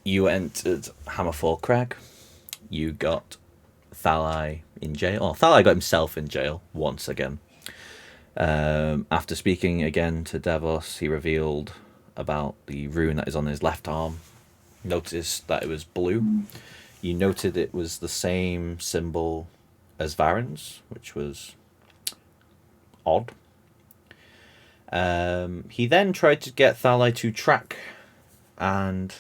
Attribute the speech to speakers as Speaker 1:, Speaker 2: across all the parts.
Speaker 1: You entered Hammerfall Crag. You got Thalai in jail. Oh, Thalai got himself in jail once again. After speaking again to Davos, he revealed about the rune that is on his left arm. Noticed that it was blue. You noted it was the same symbol as Varen's, which was odd. He then tried to get Thalai to track and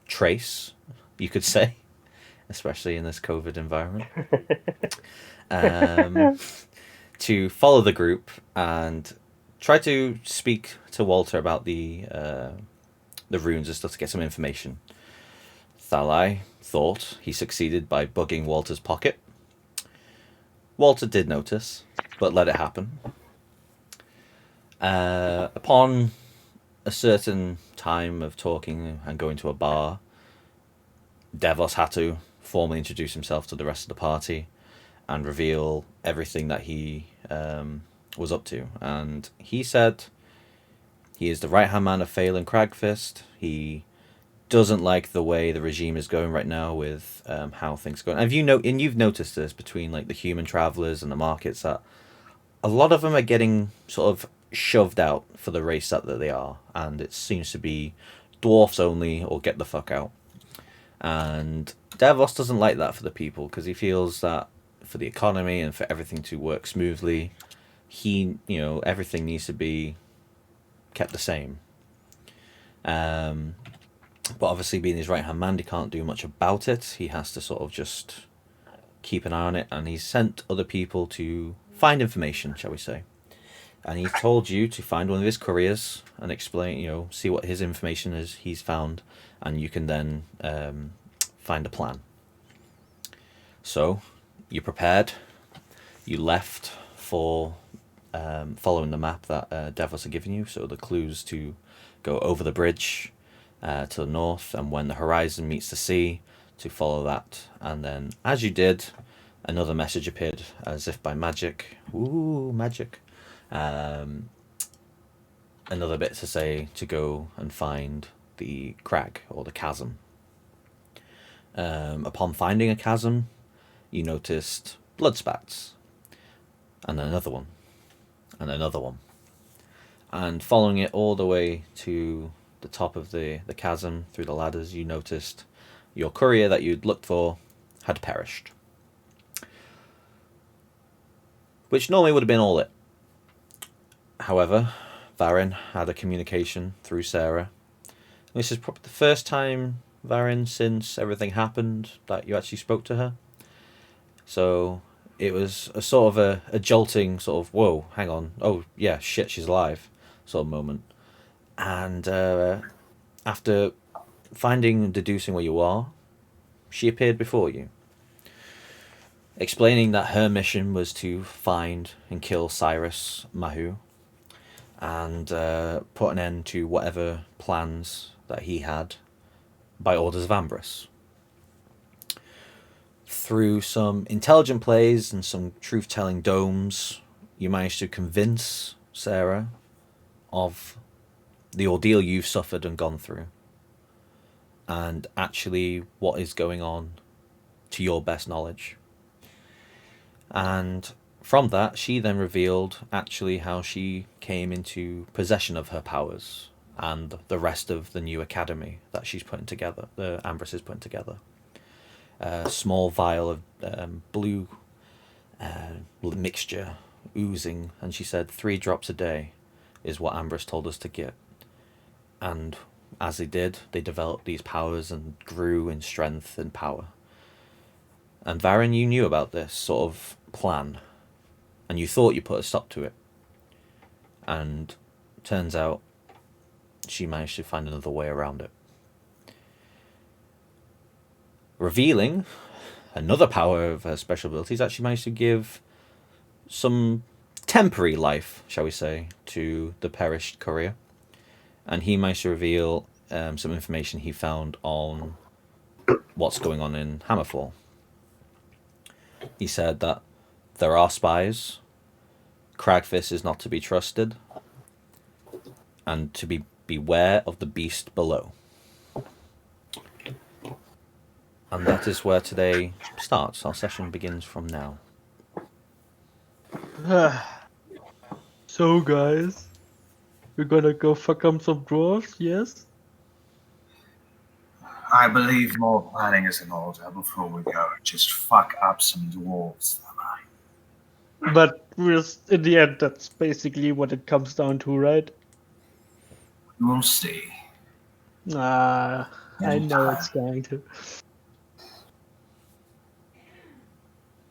Speaker 1: trace, you could say, especially in this COVID environment, um, to follow the group and try to speak to Walter about the runes and stuff to get some information. Thalai thought he succeeded by bugging Walter's pocket. Walter did notice, but let it happen. Upon a certain time of talking and going to a bar, Devos had to formally introduce himself to the rest of the party and reveal everything that he was up to. And he said he is the right-hand man of Phelan Cragfist. He doesn't like the way the regime is going right now with how things are going. And you've noticed this between like the human travelers and the markets, that a lot of them are getting sort of shoved out for the race that they are, and it seems to be dwarfs only or get the fuck out. And Davos doesn't like that for the people because he feels that for the economy and for everything to work smoothly, everything needs to be kept the same. But obviously, being his right hand man, he can't do much about it. He has to sort of just keep an eye on it, and he's sent other people to find information, shall we say. And he told you to find one of his couriers and explain, see what his information is he's found, and you can then find a plan. So, you prepared. You left for following the map that Davos had given you, so the clues to go over the bridge to the north, and when the horizon meets the sea, to follow that. And then, as you did, another message appeared as if by magic. Ooh, magic. Another bit to say to go and find the crag or the chasm. Upon finding a chasm, you noticed blood spats, and another one, and another one. And following it all the way to the top of the chasm through the ladders, you noticed your courier that you'd looked for had perished. Which normally would have been all it. However, Varen had a communication through Sarah. This is probably the first time, Varen, since everything happened, that you actually spoke to her. So it was a sort of a jolting sort of, whoa, hang on, oh yeah, shit, she's alive sort of moment. And after finding and deducing where you are, she appeared before you, explaining that her mission was to find and kill Cyrus Mahu and put an end to whatever plans that he had by orders of Ambrose. Through some intelligent plays and some truth-telling domes, you managed to convince Sarah of the ordeal you've suffered and gone through, and actually what is going on to your best knowledge. And from that, she then revealed actually how she came into possession of her powers and the rest of the new academy that she's putting together, the Ambrose is putting together. A small vial of blue mixture oozing, and she said 3 drops a day is what Ambrose told us to get. And as they did, they developed these powers and grew in strength and power. And Varen, you knew about this sort of plan, and you thought you put a stop to it. And turns out she managed to find another way around it. Revealing another power of her special abilities, that she managed to give some temporary life, shall we say, to the perished courier. And he managed to reveal some information he found on what's going on in Hammerfall. He said that there are spies, Cragfist is not to be trusted, and to beware of the beast below. And that is where today starts. Our session begins from now.
Speaker 2: So, guys, we're gonna go fuck up some dwarves, yes?
Speaker 3: I believe more planning is in order before we go. Just fuck up some dwarves.
Speaker 2: But in the end, that's basically what it comes down to, right?
Speaker 3: We'll see.
Speaker 2: I know it's going to.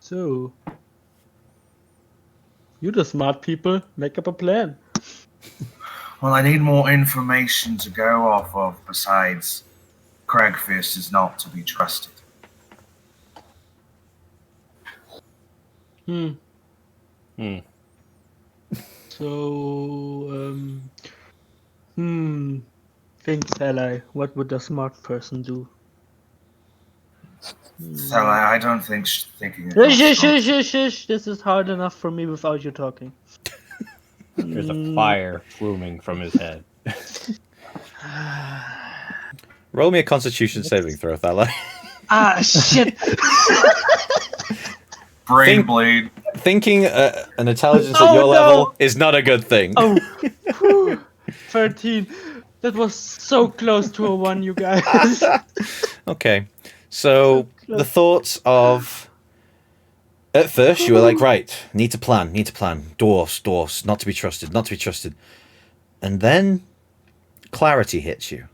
Speaker 2: So, you the smart people, make up a plan.
Speaker 3: Well, I need more information to go off of besides Cragfist is not to be trusted.
Speaker 2: So, think, Sally, what would a smart person do?
Speaker 3: So I don't think thinking.
Speaker 2: Shush. This is hard enough for me without you talking.
Speaker 4: There's a fire fuming from his head.
Speaker 1: Roll me a Constitution saving throw, Thala.
Speaker 2: Shit!
Speaker 3: Brain blade.
Speaker 1: Thinking an intelligence at your level is not a good thing.
Speaker 2: Oh, 13. That was so close to a 1, you guys.
Speaker 1: Okay, so the thoughts of... At first, you were like, right, need to plan. Dwarfs, not to be trusted. And then clarity hits you.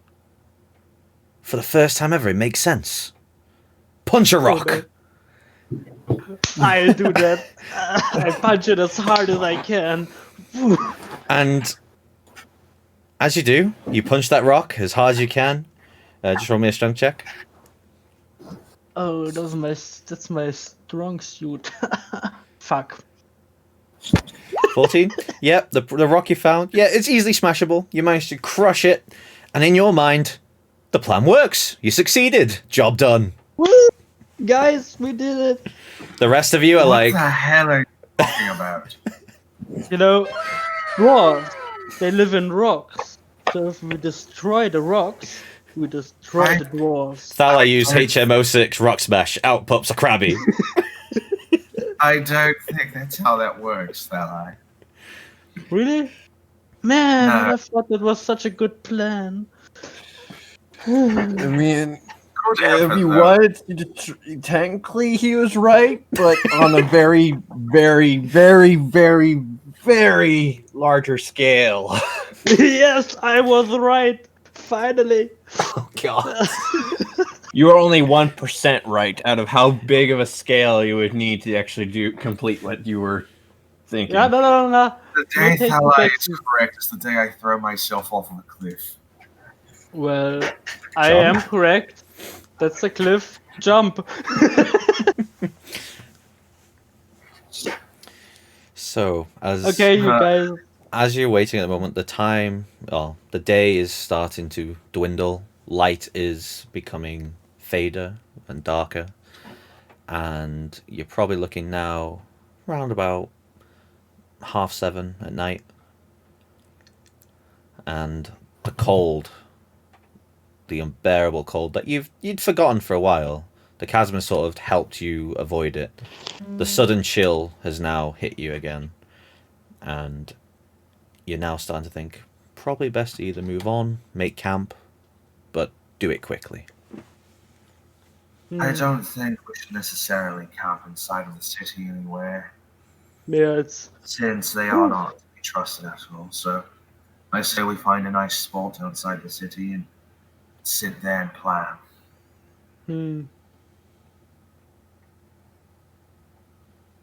Speaker 1: For the first time ever, it makes sense. Punch a rock!
Speaker 2: I'll do that. I punch it as hard as I can.
Speaker 1: And as you do, you punch that rock as hard as you can. Just roll me a strength check.
Speaker 2: Oh, that's my strong suit. Fuck.
Speaker 1: 14? Yep, the rock you found. Yeah, it's easily smashable. You managed to crush it. And in your mind, the plan works. You succeeded. Job done.
Speaker 2: Woo! Guys, we did it.
Speaker 1: The rest of you are like...
Speaker 3: What the hell are you talking about?
Speaker 2: You know, dwarves, they live in rocks. So if we destroy the rocks, we destroy the dwarves.
Speaker 1: Thala used HMO6 rock smash. Out pops a crabby.
Speaker 3: I don't think that's how that works, Thala.
Speaker 2: Really? Man,
Speaker 3: No.
Speaker 2: I thought that was such a good plan.
Speaker 4: I mean,
Speaker 3: Good
Speaker 4: if
Speaker 3: effort,
Speaker 4: he
Speaker 3: though.
Speaker 4: was, technically he was right, but on a very, very, very, very, very larger scale.
Speaker 2: Yes, I was right. Finally.
Speaker 1: Oh, God.
Speaker 4: You are only 1% right out of how big of a scale you would need to actually complete what you were thinking.
Speaker 2: Yeah, no.
Speaker 3: The
Speaker 2: We'll
Speaker 3: day
Speaker 2: take
Speaker 3: Thala
Speaker 2: back
Speaker 3: is
Speaker 2: to-
Speaker 3: correct is the day I throw myself off of a cliff.
Speaker 2: Well, I am correct. That's a cliff. Jump.
Speaker 1: So,
Speaker 2: Okay, you guys.
Speaker 1: as you're waiting at the moment, the day is starting to dwindle. Light is becoming fader and darker. And you're probably looking now around about 7:30 at night. And the cold, the unbearable cold that you'd forgotten for a while, the chasm has sort of helped you avoid it. The sudden chill has now hit you again. And you're now starting to think, probably best to either move on, make camp, but do it quickly.
Speaker 3: I don't think we should necessarily camp inside of the city anywhere,
Speaker 2: Yeah, it's
Speaker 3: since they are not to be trusted at all. So I say we find a nice spot outside the city and sit there and plan.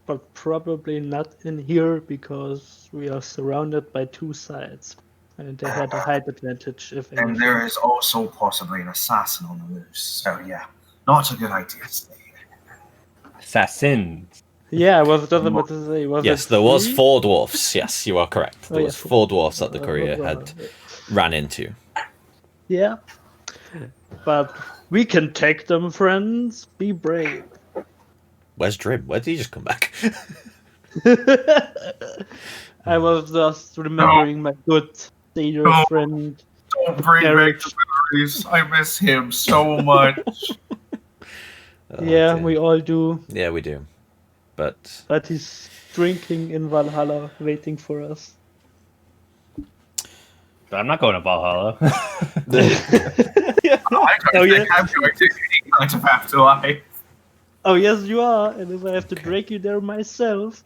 Speaker 2: But probably not in here because we are surrounded by 2 sides. And they had a height advantage, if
Speaker 3: And
Speaker 2: anything.
Speaker 3: there is also possibly an assassin on the loose. So yeah, not a good idea to stay here.
Speaker 4: Assassins.
Speaker 2: Yeah, I was just about to say.
Speaker 1: Yes, there was 4 dwarfs. Yes, you are correct. There was
Speaker 2: yes.
Speaker 1: 4 dwarfs that the courier had ran into.
Speaker 2: Yeah. But we can take them, friends. Be brave.
Speaker 1: Where's Drim? Where did he just come back?
Speaker 2: I was just remembering my good sailor
Speaker 3: No.
Speaker 2: friend.
Speaker 3: Don't bring
Speaker 2: Eric.
Speaker 3: back the memories. I miss him so much.
Speaker 2: Yeah,
Speaker 1: dear.
Speaker 2: we all do.
Speaker 1: Yeah, we do. But
Speaker 2: But he's drinking in Valhalla, waiting for us.
Speaker 4: But I'm not going to Valhalla.
Speaker 3: I don't
Speaker 2: Oh,
Speaker 3: think
Speaker 2: yeah.
Speaker 3: I'm going to any kind of afterlife.
Speaker 2: Oh yes, you are. And if I have to drag you there myself,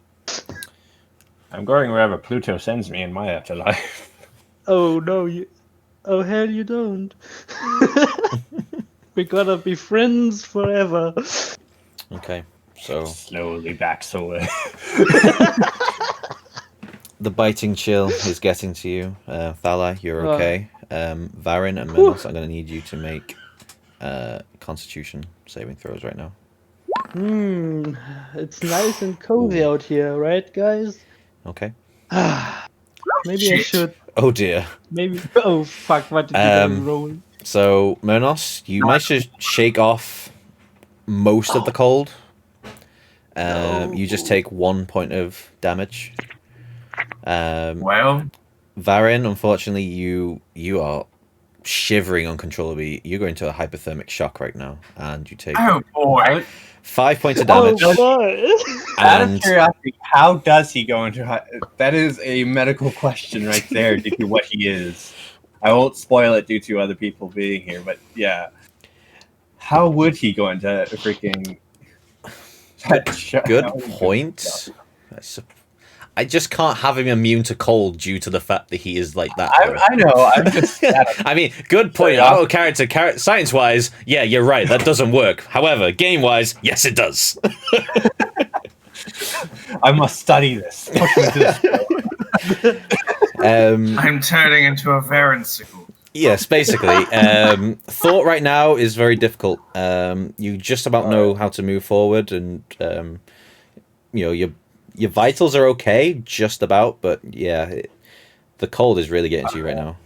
Speaker 4: I'm going wherever Pluto sends me in my afterlife.
Speaker 2: oh no, you. Oh hell, you don't. We're gonna be friends forever.
Speaker 1: okay, so
Speaker 4: Slowly backs away.
Speaker 1: the biting chill is getting to you. Thala, you're
Speaker 2: Ah.
Speaker 1: okay. Varin and Minos, I'm going to need you to make Constitution saving throws right now.
Speaker 2: It's nice and cozy out here, right, guys?
Speaker 1: Okay.
Speaker 2: Maybe I
Speaker 3: Shit.
Speaker 2: should.
Speaker 1: Oh dear.
Speaker 2: Maybe. Oh fuck! What did you guys roll?
Speaker 1: So Minos, you managed to shake off most of the cold. You just take 1 point of damage.
Speaker 3: Well,
Speaker 1: Varin, unfortunately, you are shivering uncontrollably. You're going to a hypothermic shock right now, and you take
Speaker 3: oh boy.
Speaker 1: 5 points of
Speaker 2: Oh
Speaker 1: damage.
Speaker 2: boy!
Speaker 4: Out of
Speaker 1: And
Speaker 4: curiosity, how does he go into that is a medical question right there due to what he is. I won't spoil it due to other people being here, but yeah. How would he go into a freaking
Speaker 1: good point. I just can't have him immune to cold due to the fact that he is like that.
Speaker 4: I know, I'm just
Speaker 1: I mean, good point. Out of character, science-wise, yeah, you're right. That doesn't work. However, game-wise, yes, it does.
Speaker 4: I must study this.
Speaker 3: I'm turning into a Varensicle.
Speaker 1: Yes, basically. Thought right now is very difficult. You just about know how to move forward, and your vitals are okay, just about. But yeah, the cold is really getting to you right now.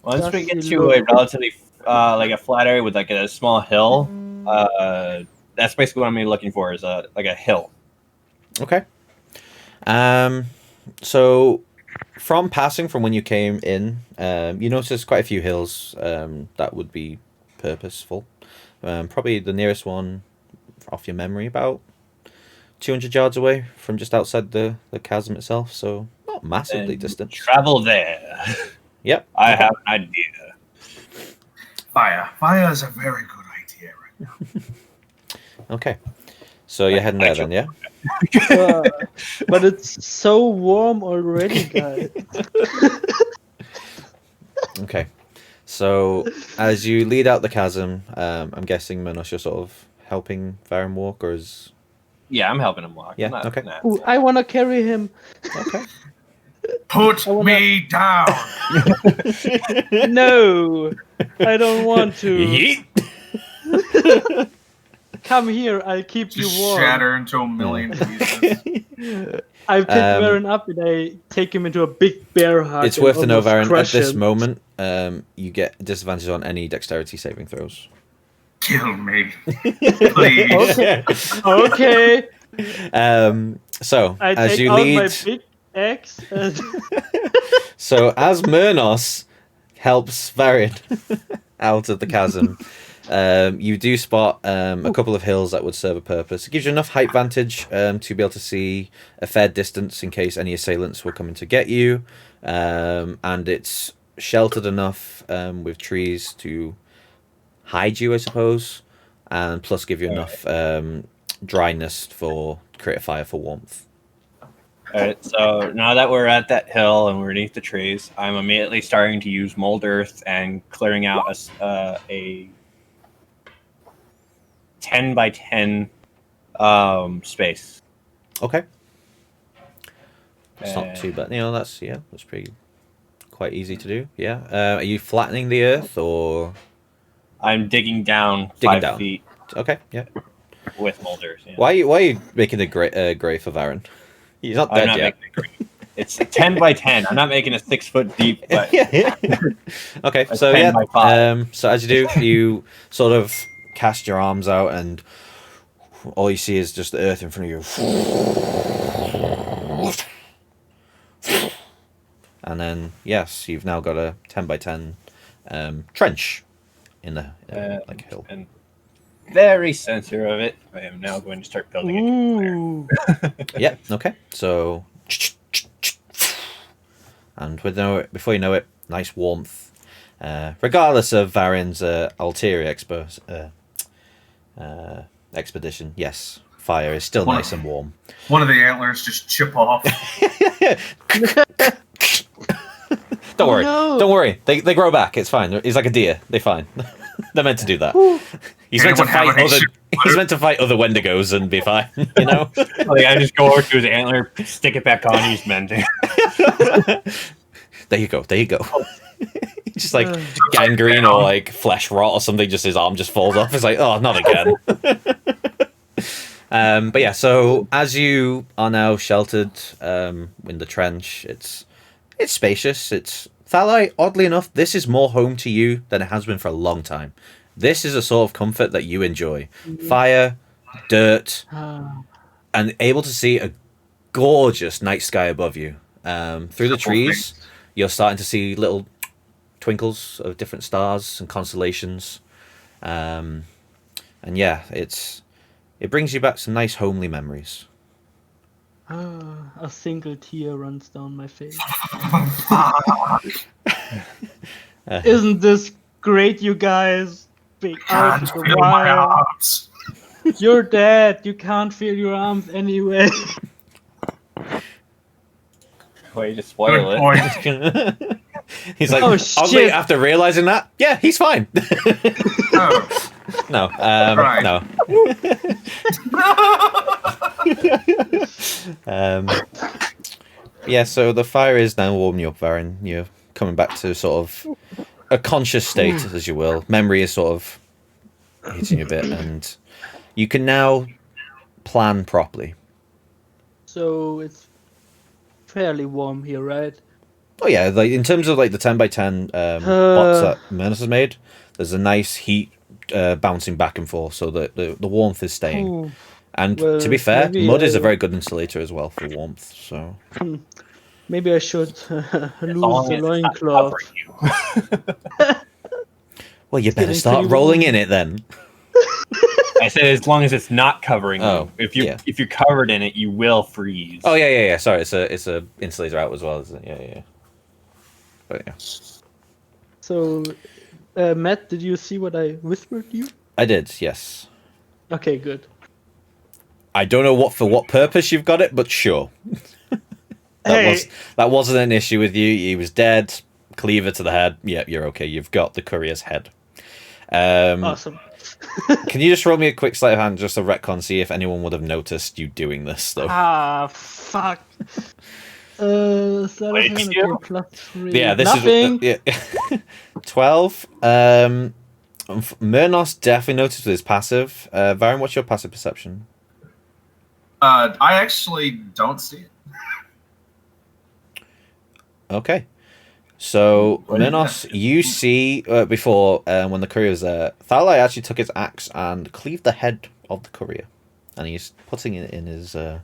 Speaker 4: Once we get to a relatively like a flat area with like a small hill, that's basically what I'm looking for is like a hill.
Speaker 1: Okay. So from passing from when you came in, you notice quite a few hills that would be purposeful. Probably the nearest one, off your memory, about 200 yards away from just outside the chasm itself, so not massively distant.
Speaker 4: Travel there.
Speaker 1: Yep.
Speaker 4: I have an idea.
Speaker 3: Fire. Fire is a very good idea right now.
Speaker 1: Okay. So you're heading there then, yeah?
Speaker 2: But it's so warm already, guys.
Speaker 1: Okay. So as you lead out the chasm, I'm guessing Minos, you're sort of helping Varen walk, or is...
Speaker 4: Yeah, I'm helping him walk.
Speaker 1: Yeah,
Speaker 4: I'm not,
Speaker 1: okay.
Speaker 4: nah.
Speaker 2: Ooh, I wanna carry him.
Speaker 1: Okay.
Speaker 3: Put me down.
Speaker 2: No, I don't want to.
Speaker 1: Yeet.
Speaker 2: Come here, I'll keep
Speaker 3: Just
Speaker 2: you warm.
Speaker 3: shatter into a million pieces.
Speaker 2: I pick Varen up and I take him into a big bear hug.
Speaker 1: It's
Speaker 2: and
Speaker 1: worth to know,
Speaker 2: almost
Speaker 1: Varen, at
Speaker 2: crush
Speaker 1: this
Speaker 2: him.
Speaker 1: moment, you get disadvantage on any dexterity saving throws.
Speaker 3: Kill me, please.
Speaker 2: Okay.
Speaker 1: So
Speaker 2: I
Speaker 1: as
Speaker 2: take
Speaker 1: you
Speaker 2: out
Speaker 1: lead,
Speaker 2: my big axe and
Speaker 1: so as Myrnos helps Varin out of the chasm, you do spot a couple of hills that would serve a purpose. It gives you enough height vantage to be able to see a fair distance in case any assailants were coming to get you, and it's sheltered enough with trees to hide you, I suppose, and plus give you enough dryness for create a fire for warmth.
Speaker 4: Alright, so now that we're at that hill and we're beneath the trees, I'm immediately starting to use mold earth and clearing out a 10 by 10 space.
Speaker 1: Okay. It's not too bad. That's pretty quite easy to do. Yeah. Are you flattening the earth or
Speaker 4: I'm digging down
Speaker 1: Digging
Speaker 4: 5
Speaker 1: down.
Speaker 4: feet
Speaker 1: okay? Yeah.
Speaker 4: with mold earth. Yeah.
Speaker 1: Why are you making a grave for Varen? He's not
Speaker 4: I'm
Speaker 1: dead
Speaker 4: not
Speaker 1: yet.
Speaker 4: making it great. It's 10 by 10. I'm not making it 6 foot deep, but
Speaker 1: Yeah. Okay.
Speaker 4: A
Speaker 1: So
Speaker 4: 10
Speaker 1: yeah.
Speaker 4: by 5.
Speaker 1: So as you do, you sort of cast your arms out, and all you see is just the earth in front of you. And then, yes, you've now got a 10 by 10 trench in the like hill.
Speaker 4: and very center of it, I am now going to start building it.
Speaker 2: Ooh.
Speaker 1: Yeah. Okay. So, and before you know it, nice warmth. Regardless of Varen's ulterior expedition, yes, fire is still nice and warm.
Speaker 3: One of the antlers just chip off.
Speaker 1: Don't worry.
Speaker 2: no.
Speaker 1: Don't worry. They grow back. It's fine. He's like a deer. They're fine. They're meant to do that. He's meant to
Speaker 3: Anyone have
Speaker 1: fight
Speaker 3: any
Speaker 1: other. He's meant to fight other Wendigos and be fine. You know.
Speaker 4: Like, I just go over to his antler, stick it back on, he's mending.
Speaker 1: There you go. There you go. Just like gangrene or like flesh rot or something. Just his arm just falls off. It's like, oh, not again. But yeah. So as you are now sheltered in the trench, it's spacious. It's Thalai. Oddly enough, this is more home to you than it has been for a long time. This is a sort of comfort that you enjoy. Fire, dirt, and able to see a gorgeous night sky above you. Through the trees, you're starting to see little twinkles of different stars and constellations. And yeah, it brings you back some nice homely memories.
Speaker 2: A single tear runs down my face. Isn't this great, you guys? Big out
Speaker 3: Can't
Speaker 2: of the
Speaker 3: feel my
Speaker 2: wild.
Speaker 3: arms.
Speaker 2: You're dead. You can't feel your arms anyway.
Speaker 4: Way to spoil
Speaker 3: Good
Speaker 4: it.
Speaker 3: point.
Speaker 1: He's like,
Speaker 2: Oh,
Speaker 1: oddly,
Speaker 2: shit.
Speaker 1: after realizing that, yeah, he's fine.
Speaker 3: Oh.
Speaker 1: No,
Speaker 3: Right.
Speaker 1: no. Yeah, so the fire is now warming you up, Varen. You're coming back to sort of a conscious state, as you will. Memory is sort of hitting you a bit, and you can now plan properly.
Speaker 2: So it's fairly warm here, right?
Speaker 1: Oh yeah, like in terms of like the 10x10 bots that Murnus has made, there's a nice heat bouncing back and forth, so that the warmth is staying.
Speaker 2: Ooh.
Speaker 1: And
Speaker 2: Well,
Speaker 1: to be fair,
Speaker 2: maybe
Speaker 1: mud is a
Speaker 2: I-
Speaker 1: very good insulator as well for warmth. So
Speaker 2: Maybe I should lose
Speaker 4: long
Speaker 2: the
Speaker 4: as it's not
Speaker 2: loincloth.
Speaker 4: covering you.
Speaker 1: well, you better
Speaker 2: getting
Speaker 1: start
Speaker 2: pretty
Speaker 1: rolling
Speaker 2: warm.
Speaker 1: in it then.
Speaker 4: I said as long as it's not covering
Speaker 1: Oh,
Speaker 4: you. If you
Speaker 1: yeah.
Speaker 4: if you're covered in it, you will freeze.
Speaker 1: Oh yeah. Sorry, it's a insulator out as well, isn't it? Yeah. But yeah,
Speaker 2: So, Matt, did you see what I whispered you?
Speaker 1: I did. Yes.
Speaker 2: Okay, good.
Speaker 1: I don't know for what purpose you've got it, but sure.
Speaker 2: Hey.
Speaker 1: That wasn't an issue with you. He was dead. Cleaver to the head. Yeah, you're okay. You've got the courier's head.
Speaker 2: Awesome.
Speaker 1: Can you just roll me a quick sleight of hand, just a retcon, see if anyone would have noticed you doing this, though?
Speaker 2: Ah, fuck. So
Speaker 4: Wait,
Speaker 2: that's
Speaker 4: you?
Speaker 2: +3.
Speaker 1: Yeah, this
Speaker 2: Nothing.
Speaker 1: is yeah. 12. Murnos definitely noticed with his passive. Varen, what's your passive perception?
Speaker 3: I actually don't see it.
Speaker 1: Okay. So,
Speaker 3: What did
Speaker 1: Murnos,
Speaker 3: that-
Speaker 1: you see before when the courier was there, Thalai actually took his axe and cleaved the head of the courier, and he's putting it in his.
Speaker 3: We'll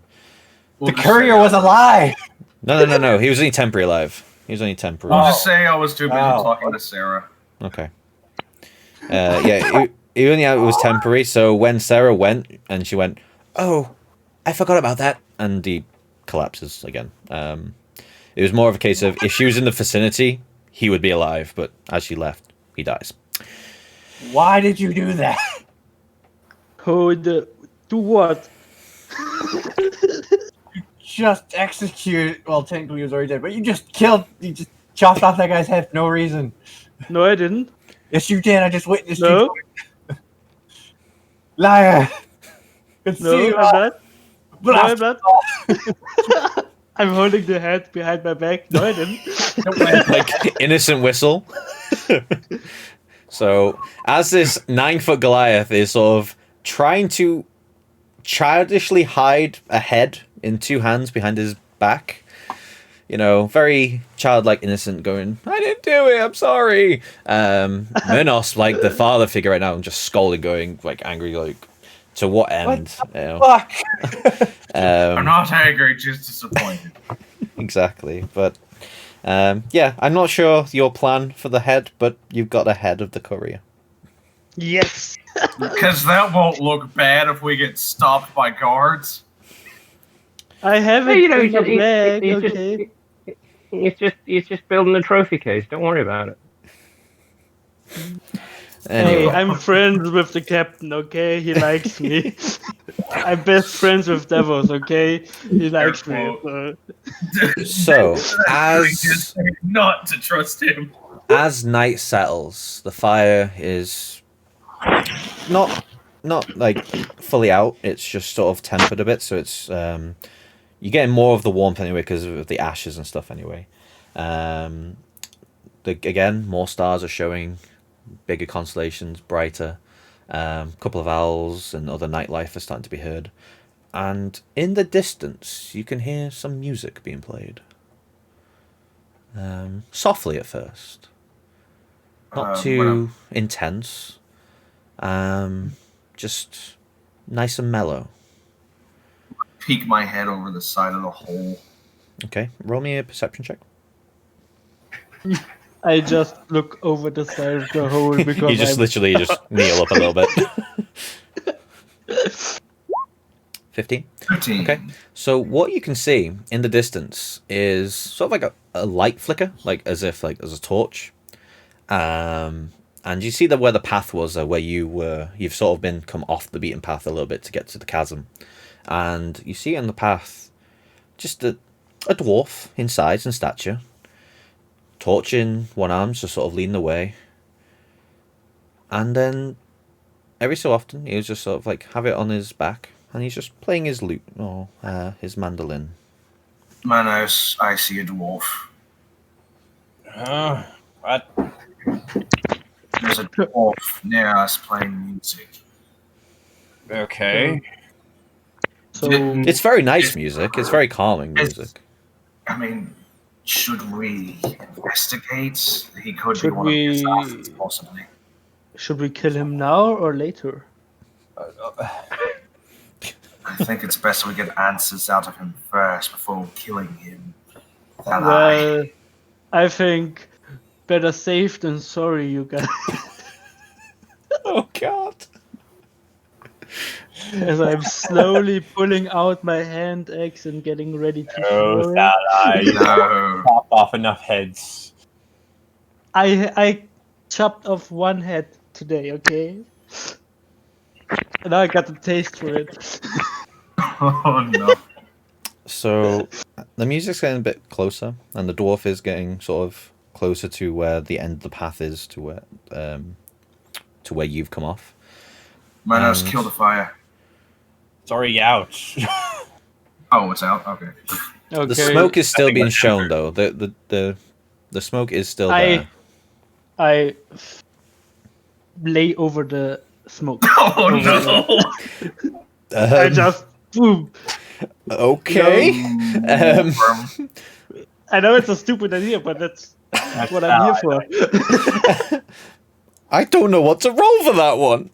Speaker 4: The
Speaker 3: just
Speaker 4: courier
Speaker 3: say-
Speaker 4: was alive.
Speaker 1: No. He was only temporary alive. He was only temporary.
Speaker 3: We'll just say I was too busy
Speaker 4: Oh.
Speaker 3: talking to Sarah.
Speaker 1: Okay. Yeah, he only it was temporary. So when Sarah went and she went, "Oh, I forgot about that," and he collapses again. It was more of a case of if she was in the vicinity, he would be alive, but as she left, he dies.
Speaker 4: Why did you do that?
Speaker 2: Do what?
Speaker 4: Just execute. Well, technically he was already dead, but you just chopped off that guy's head for no reason.
Speaker 2: No, I didn't.
Speaker 4: Yes, you did. I just witnessed
Speaker 2: No,
Speaker 4: you. Liar. Could
Speaker 2: no,
Speaker 4: see you.
Speaker 2: I'm not. No, I'm
Speaker 4: Blast.
Speaker 2: not. I'm holding the head behind my back. No, I didn't.
Speaker 1: Like innocent whistle. So as this 9-foot Goliath is sort of trying to childishly hide a head in two hands behind his back, you know, very childlike, innocent, going, "I didn't do it. I'm sorry." Murnos, like the father figure right now, and just scolding, going like angry, like to what end? You know?
Speaker 4: Fuck.
Speaker 3: I'm not angry, just disappointed.
Speaker 1: Exactly, but yeah, I'm not sure your plan for the head, but you've got a head of the courier.
Speaker 2: Yes.
Speaker 3: Because that won't look bad if we get stopped by guards.
Speaker 2: I have
Speaker 5: Well,
Speaker 2: it
Speaker 5: you know,
Speaker 2: in the bag. Okay.
Speaker 5: he's just building a trophy case. Don't worry about it.
Speaker 1: Anyway,
Speaker 2: Hey, I'm friends with the captain. Okay, he likes me. I'm best friends with Davos. Okay, he likes me.
Speaker 1: so
Speaker 3: Just not to trust him.
Speaker 1: as night settles, the fire is not like fully out. It's just sort of tempered a bit, so it's you're getting more of the warmth anyway because of the ashes and stuff. Anyway, again, more stars are showing, bigger constellations, brighter. Couple of owls and other nightlife are starting to be heard, and in the distance you can hear some music being played. Softly at first, not too intense. Just nice and mellow.
Speaker 3: Peek my head over the side of the hole.
Speaker 1: Okay, roll me a perception check.
Speaker 2: I just look over the side of the hole because
Speaker 1: You just
Speaker 2: I'm...
Speaker 1: literally just kneel up a little bit. 15.
Speaker 3: 15.
Speaker 1: Okay, so what you can see in the distance is sort of like a light flicker, like as if like there's a torch. And you see that where the path was, where you've sort of been come off the beaten path a little bit to get to the chasm, and you see on the path just a dwarf in size and stature, torch in one arm, just sort of leading the way, and then every so often he'll just sort of like have it on his back, and he's just playing his lute or his mandolin.
Speaker 3: Manos, I see a dwarf.
Speaker 4: What?
Speaker 3: There's a dwarf near us playing music.
Speaker 4: Okay.
Speaker 2: So
Speaker 1: It's very nice music. It's very calming music.
Speaker 3: I mean, should we investigate? He could be
Speaker 2: Should
Speaker 3: one of the
Speaker 2: we-
Speaker 3: assassins, possibly.
Speaker 2: should we kill him now or later?
Speaker 3: I think it's best we get answers out of him first before killing him.
Speaker 2: Well, I think better safe than sorry, you guys.
Speaker 1: Oh God.
Speaker 2: As I'm slowly pulling out my hand axe and getting ready to
Speaker 4: Oh,
Speaker 2: throw it.
Speaker 4: sad eye. You
Speaker 3: No.
Speaker 4: chop off enough heads.
Speaker 2: I chopped off one head today, okay? And now I got the taste for it.
Speaker 3: Oh no.
Speaker 1: So the music's getting a bit closer, and the dwarf is getting sort of closer to where the end of the path is, to where you've come off.
Speaker 3: Manos,
Speaker 1: And-
Speaker 3: kill the fire.
Speaker 4: Sorry, ouch.
Speaker 3: Oh, it's out? Okay.
Speaker 2: Okay.
Speaker 1: The smoke is still
Speaker 4: Nothing
Speaker 1: being
Speaker 4: much
Speaker 1: shown, though. The smoke is still
Speaker 2: I
Speaker 1: there.
Speaker 2: I lay over the smoke.
Speaker 3: Oh no.
Speaker 2: I just boom.
Speaker 1: Okay. Um,
Speaker 2: I know it's a stupid idea, but that's what I'm here for.
Speaker 1: I don't know what to roll for that one.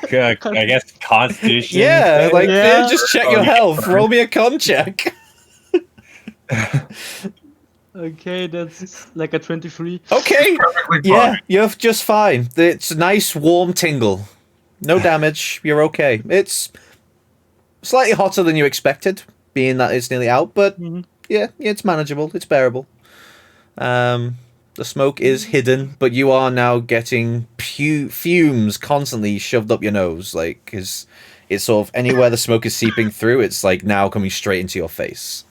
Speaker 4: Good. I guess Constitution.
Speaker 1: Yeah, like
Speaker 2: Yeah.
Speaker 1: just check your health. Roll me a con check.
Speaker 2: Okay, that's like a 23.
Speaker 1: Okay.
Speaker 3: Perfectly
Speaker 1: Yeah,
Speaker 3: fine.
Speaker 1: you're just fine. It's a nice warm tingle. No damage. You're okay. It's slightly hotter than you expected, being that it's nearly out, but
Speaker 2: Mhm.
Speaker 1: yeah, it's manageable. It's bearable. The smoke is hidden, but you are now getting fumes constantly shoved up your nose. Like, 'cause it's sort of anywhere the smoke is seeping through, it's like now coming straight into your face.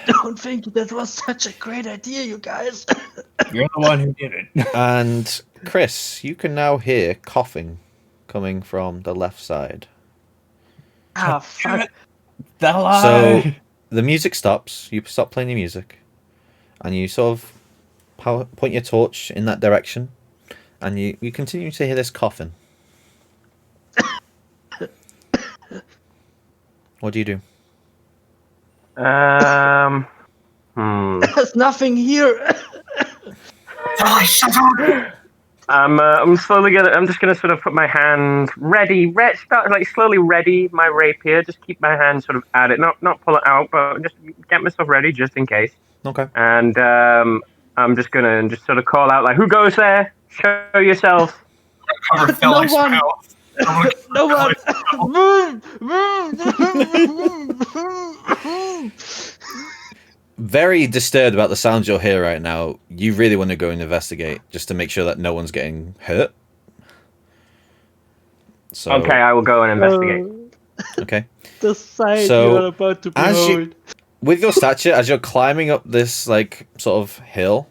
Speaker 2: Don't think that was such a great idea, you guys.
Speaker 4: You're the one who did it.
Speaker 1: And Chris, you can now hear coughing coming from the left side.
Speaker 2: Ah, fuck.
Speaker 4: That lie.
Speaker 1: So the music stops. You stop playing the music, and you sort of point your torch in that direction, and you continue to hear this coughing. What do you do?
Speaker 2: There's nothing here.
Speaker 3: Charlie, shut up!
Speaker 5: I'm slowly gonna. I'm just gonna sort of put my hand ready. Start like slowly ready my rapier. Just keep my hand sort of at it. Not pull it out, but just get myself ready just in case.
Speaker 1: Okay.
Speaker 5: And I'm just gonna just sort of call out like, "Who goes there? Show yourself."
Speaker 3: Cover Phil
Speaker 2: No
Speaker 3: like
Speaker 2: one.
Speaker 3: spell. I'm gonna
Speaker 2: No one.
Speaker 1: Very disturbed about the sounds you'll hear right now. You really want to go and investigate just to make sure that no one's getting hurt. So
Speaker 5: Okay, I will go and investigate.
Speaker 1: okay.
Speaker 2: The sight
Speaker 1: So,
Speaker 2: you are about to
Speaker 1: as you-
Speaker 2: behold.
Speaker 1: With your stature, as you're climbing up this like sort of hill,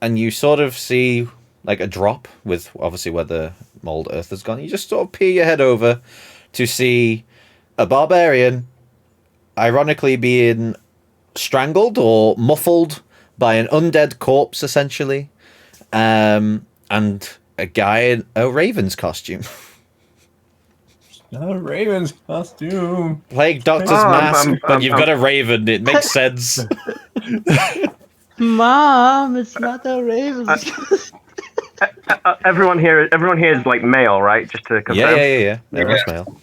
Speaker 1: and you sort of see like a drop with obviously where the mold earth has gone, you just sort of peer your head over to see a barbarian, ironically being strangled or muffled by an undead corpse, essentially, and a guy in a raven's costume.
Speaker 4: Not a Raven's costume.
Speaker 1: Plague Doctor's
Speaker 5: Oh,
Speaker 1: mask, but you've got a raven. It makes sense.
Speaker 2: Mom, it's not a raven.
Speaker 5: Everyone here is like male, right? Just to confirm.
Speaker 1: Yeah. Everyone's male.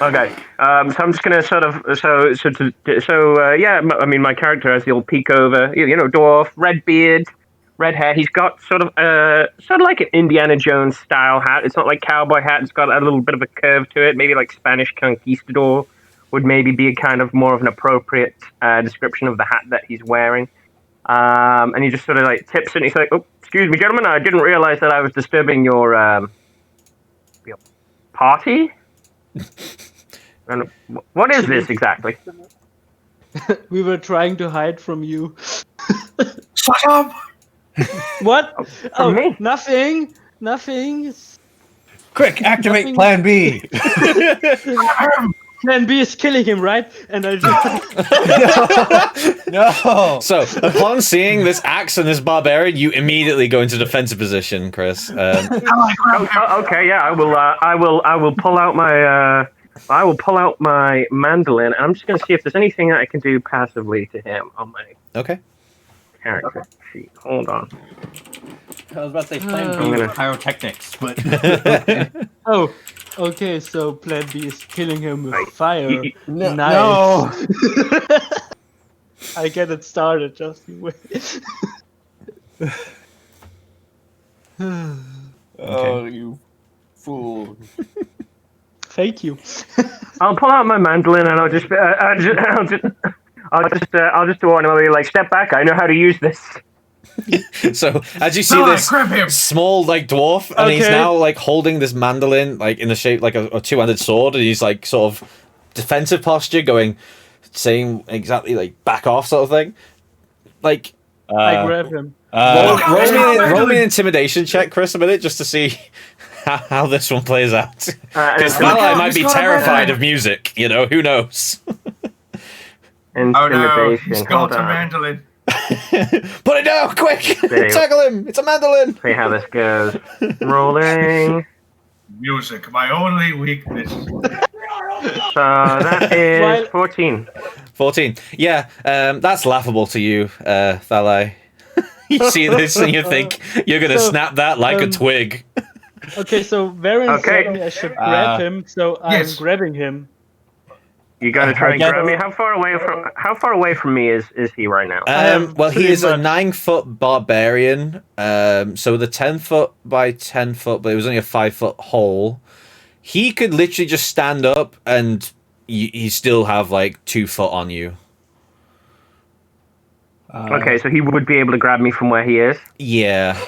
Speaker 5: Okay. So I'm just gonna sort of I mean, my character has the old peek over, dwarf, red beard, red hair. He's got sort of like an Indiana Jones style hat. It's not like cowboy hat. It's got a little bit of a curve to it. Maybe like Spanish conquistador would maybe be a kind of more of an appropriate description of the hat that he's wearing. And he just sort of like tips it and he's like, "Oh, excuse me, gentlemen, I didn't realize that I was disturbing your party." And what is this exactly?
Speaker 2: We were trying to hide from you.
Speaker 3: Shut up!
Speaker 2: What?
Speaker 5: From me?
Speaker 2: Nothing. Nothing.
Speaker 4: Quick, activate
Speaker 2: Nothing.
Speaker 4: Plan B.
Speaker 2: Plan B is killing him, right? And I just
Speaker 4: No.
Speaker 1: So, upon seeing this axe and this barbarian, you immediately go into defensive position, Chris.
Speaker 5: Okay, yeah, I will pull out my mandolin, and I'm just going to see if there's anything that I can do passively to him on my
Speaker 1: Okay.
Speaker 5: character sheet. Hold on.
Speaker 4: I was about to say Plan
Speaker 5: I'm
Speaker 4: B
Speaker 5: gonna-
Speaker 4: pyrotechnics, but
Speaker 2: oh, okay. So Plan B is killing him with fire.
Speaker 4: no.
Speaker 2: Nice. I get it started. Just you wait.
Speaker 4: Oh, you fool!
Speaker 2: Thank you.
Speaker 5: I'll pull out my mandolin, and I'll just do one. I'll be like, "Step back! I know how to use this."
Speaker 1: So, as you see
Speaker 3: No,
Speaker 1: this
Speaker 3: grab him.
Speaker 1: small, like, dwarf, and he's
Speaker 2: Okay.
Speaker 1: now, like, holding this mandolin, like, in the shape, like, a two-handed sword, and he's, like, sort of defensive posture, saying exactly, like, back off sort of thing. Like,
Speaker 2: I grab him.
Speaker 1: roll me an intimidation check, Chris, a minute, just to see how this one plays out. Because
Speaker 5: Look
Speaker 1: I
Speaker 3: out,
Speaker 1: might
Speaker 3: he's
Speaker 1: be
Speaker 3: got a
Speaker 1: terrified
Speaker 3: weapon.
Speaker 1: of music, who knows?
Speaker 3: Oh no,
Speaker 5: Intimidation.
Speaker 3: he's
Speaker 5: Hold
Speaker 3: got a
Speaker 5: on.
Speaker 3: mandolin.
Speaker 1: Put it down, quick!
Speaker 5: There you go.
Speaker 1: Tackle him! It's a mandolin!
Speaker 5: See how this goes. Rolling.
Speaker 3: Music, my only weakness.
Speaker 5: So that is
Speaker 2: While-
Speaker 5: 14.
Speaker 1: 14. Yeah, that's laughable to you, Thalai. You see this and you think you're going to
Speaker 2: So,
Speaker 1: snap that like a twig.
Speaker 2: Okay, so Varen
Speaker 5: Okay.
Speaker 2: said me I should grab him, so I'm
Speaker 3: Yes.
Speaker 2: grabbing him.
Speaker 5: You gotta try and
Speaker 4: Get
Speaker 5: grab me.
Speaker 4: him.
Speaker 5: How far away from me is he right now?
Speaker 2: have
Speaker 1: Well, he
Speaker 2: pretty
Speaker 1: is a
Speaker 2: much-
Speaker 1: 9-foot barbarian. So the 10-foot by 10-foot, but it was only a 5-foot hole. He could literally just stand up and you still have like 2 foot on you.
Speaker 5: Okay, so he would be able to grab me from where he is.
Speaker 1: Yeah.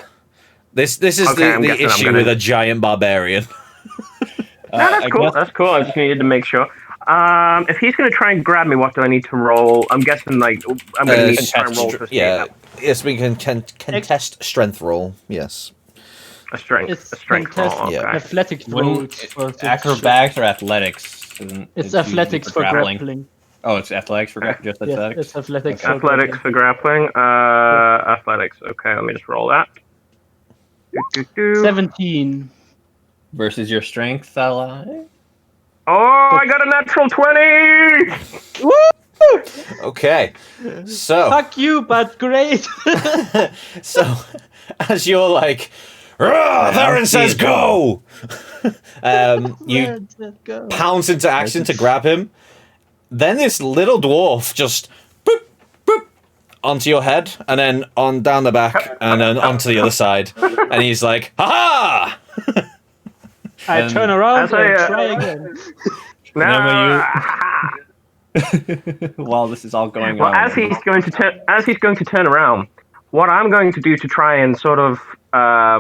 Speaker 1: This is
Speaker 5: Okay, I'm
Speaker 1: the
Speaker 5: guessing I'm
Speaker 1: issue
Speaker 5: gonna-
Speaker 1: with a giant barbarian.
Speaker 5: No, that's
Speaker 4: I
Speaker 5: cool.
Speaker 4: guess-
Speaker 5: That's cool. I just needed to make sure. If he's gonna try and grab me, what do I need to roll? I'm guessing like I'm gonna need to try and roll to escape
Speaker 1: yeah.
Speaker 5: that.
Speaker 1: Yes, we can contest strength roll. Yes.
Speaker 5: A strength
Speaker 2: It's
Speaker 5: roll.
Speaker 2: contest-
Speaker 5: Okay.
Speaker 1: Yeah.
Speaker 2: Athletic
Speaker 4: Wouldn't
Speaker 2: rolls. for the-
Speaker 4: acrobatics or athletics?
Speaker 2: It's athletics for grappling.
Speaker 4: Oh, it's athletics for just
Speaker 2: Yeah,
Speaker 4: athletics.
Speaker 2: it's athletics.
Speaker 4: Okay.
Speaker 2: for
Speaker 5: Athletics for grappling. Athletics. Okay, let me just roll that.
Speaker 2: grappling. 17.
Speaker 4: Versus your strength, ally.
Speaker 5: Oh, I got a natural 20!
Speaker 1: Okay. So.
Speaker 2: Fuck you, but great.
Speaker 1: So, as you're like, Theron says go! You
Speaker 2: Let's go.
Speaker 1: pounce into action to grab him. Then this little dwarf just boop, boop, onto your head, and then on down the back, and then onto the other side. And he's like, "Ha ha!"
Speaker 2: I turn around
Speaker 5: As I,
Speaker 2: and try again.
Speaker 5: No.
Speaker 4: While this is all going
Speaker 5: Well,
Speaker 4: on,
Speaker 5: as he's going to turn around, what I'm going to do to try and sort of, I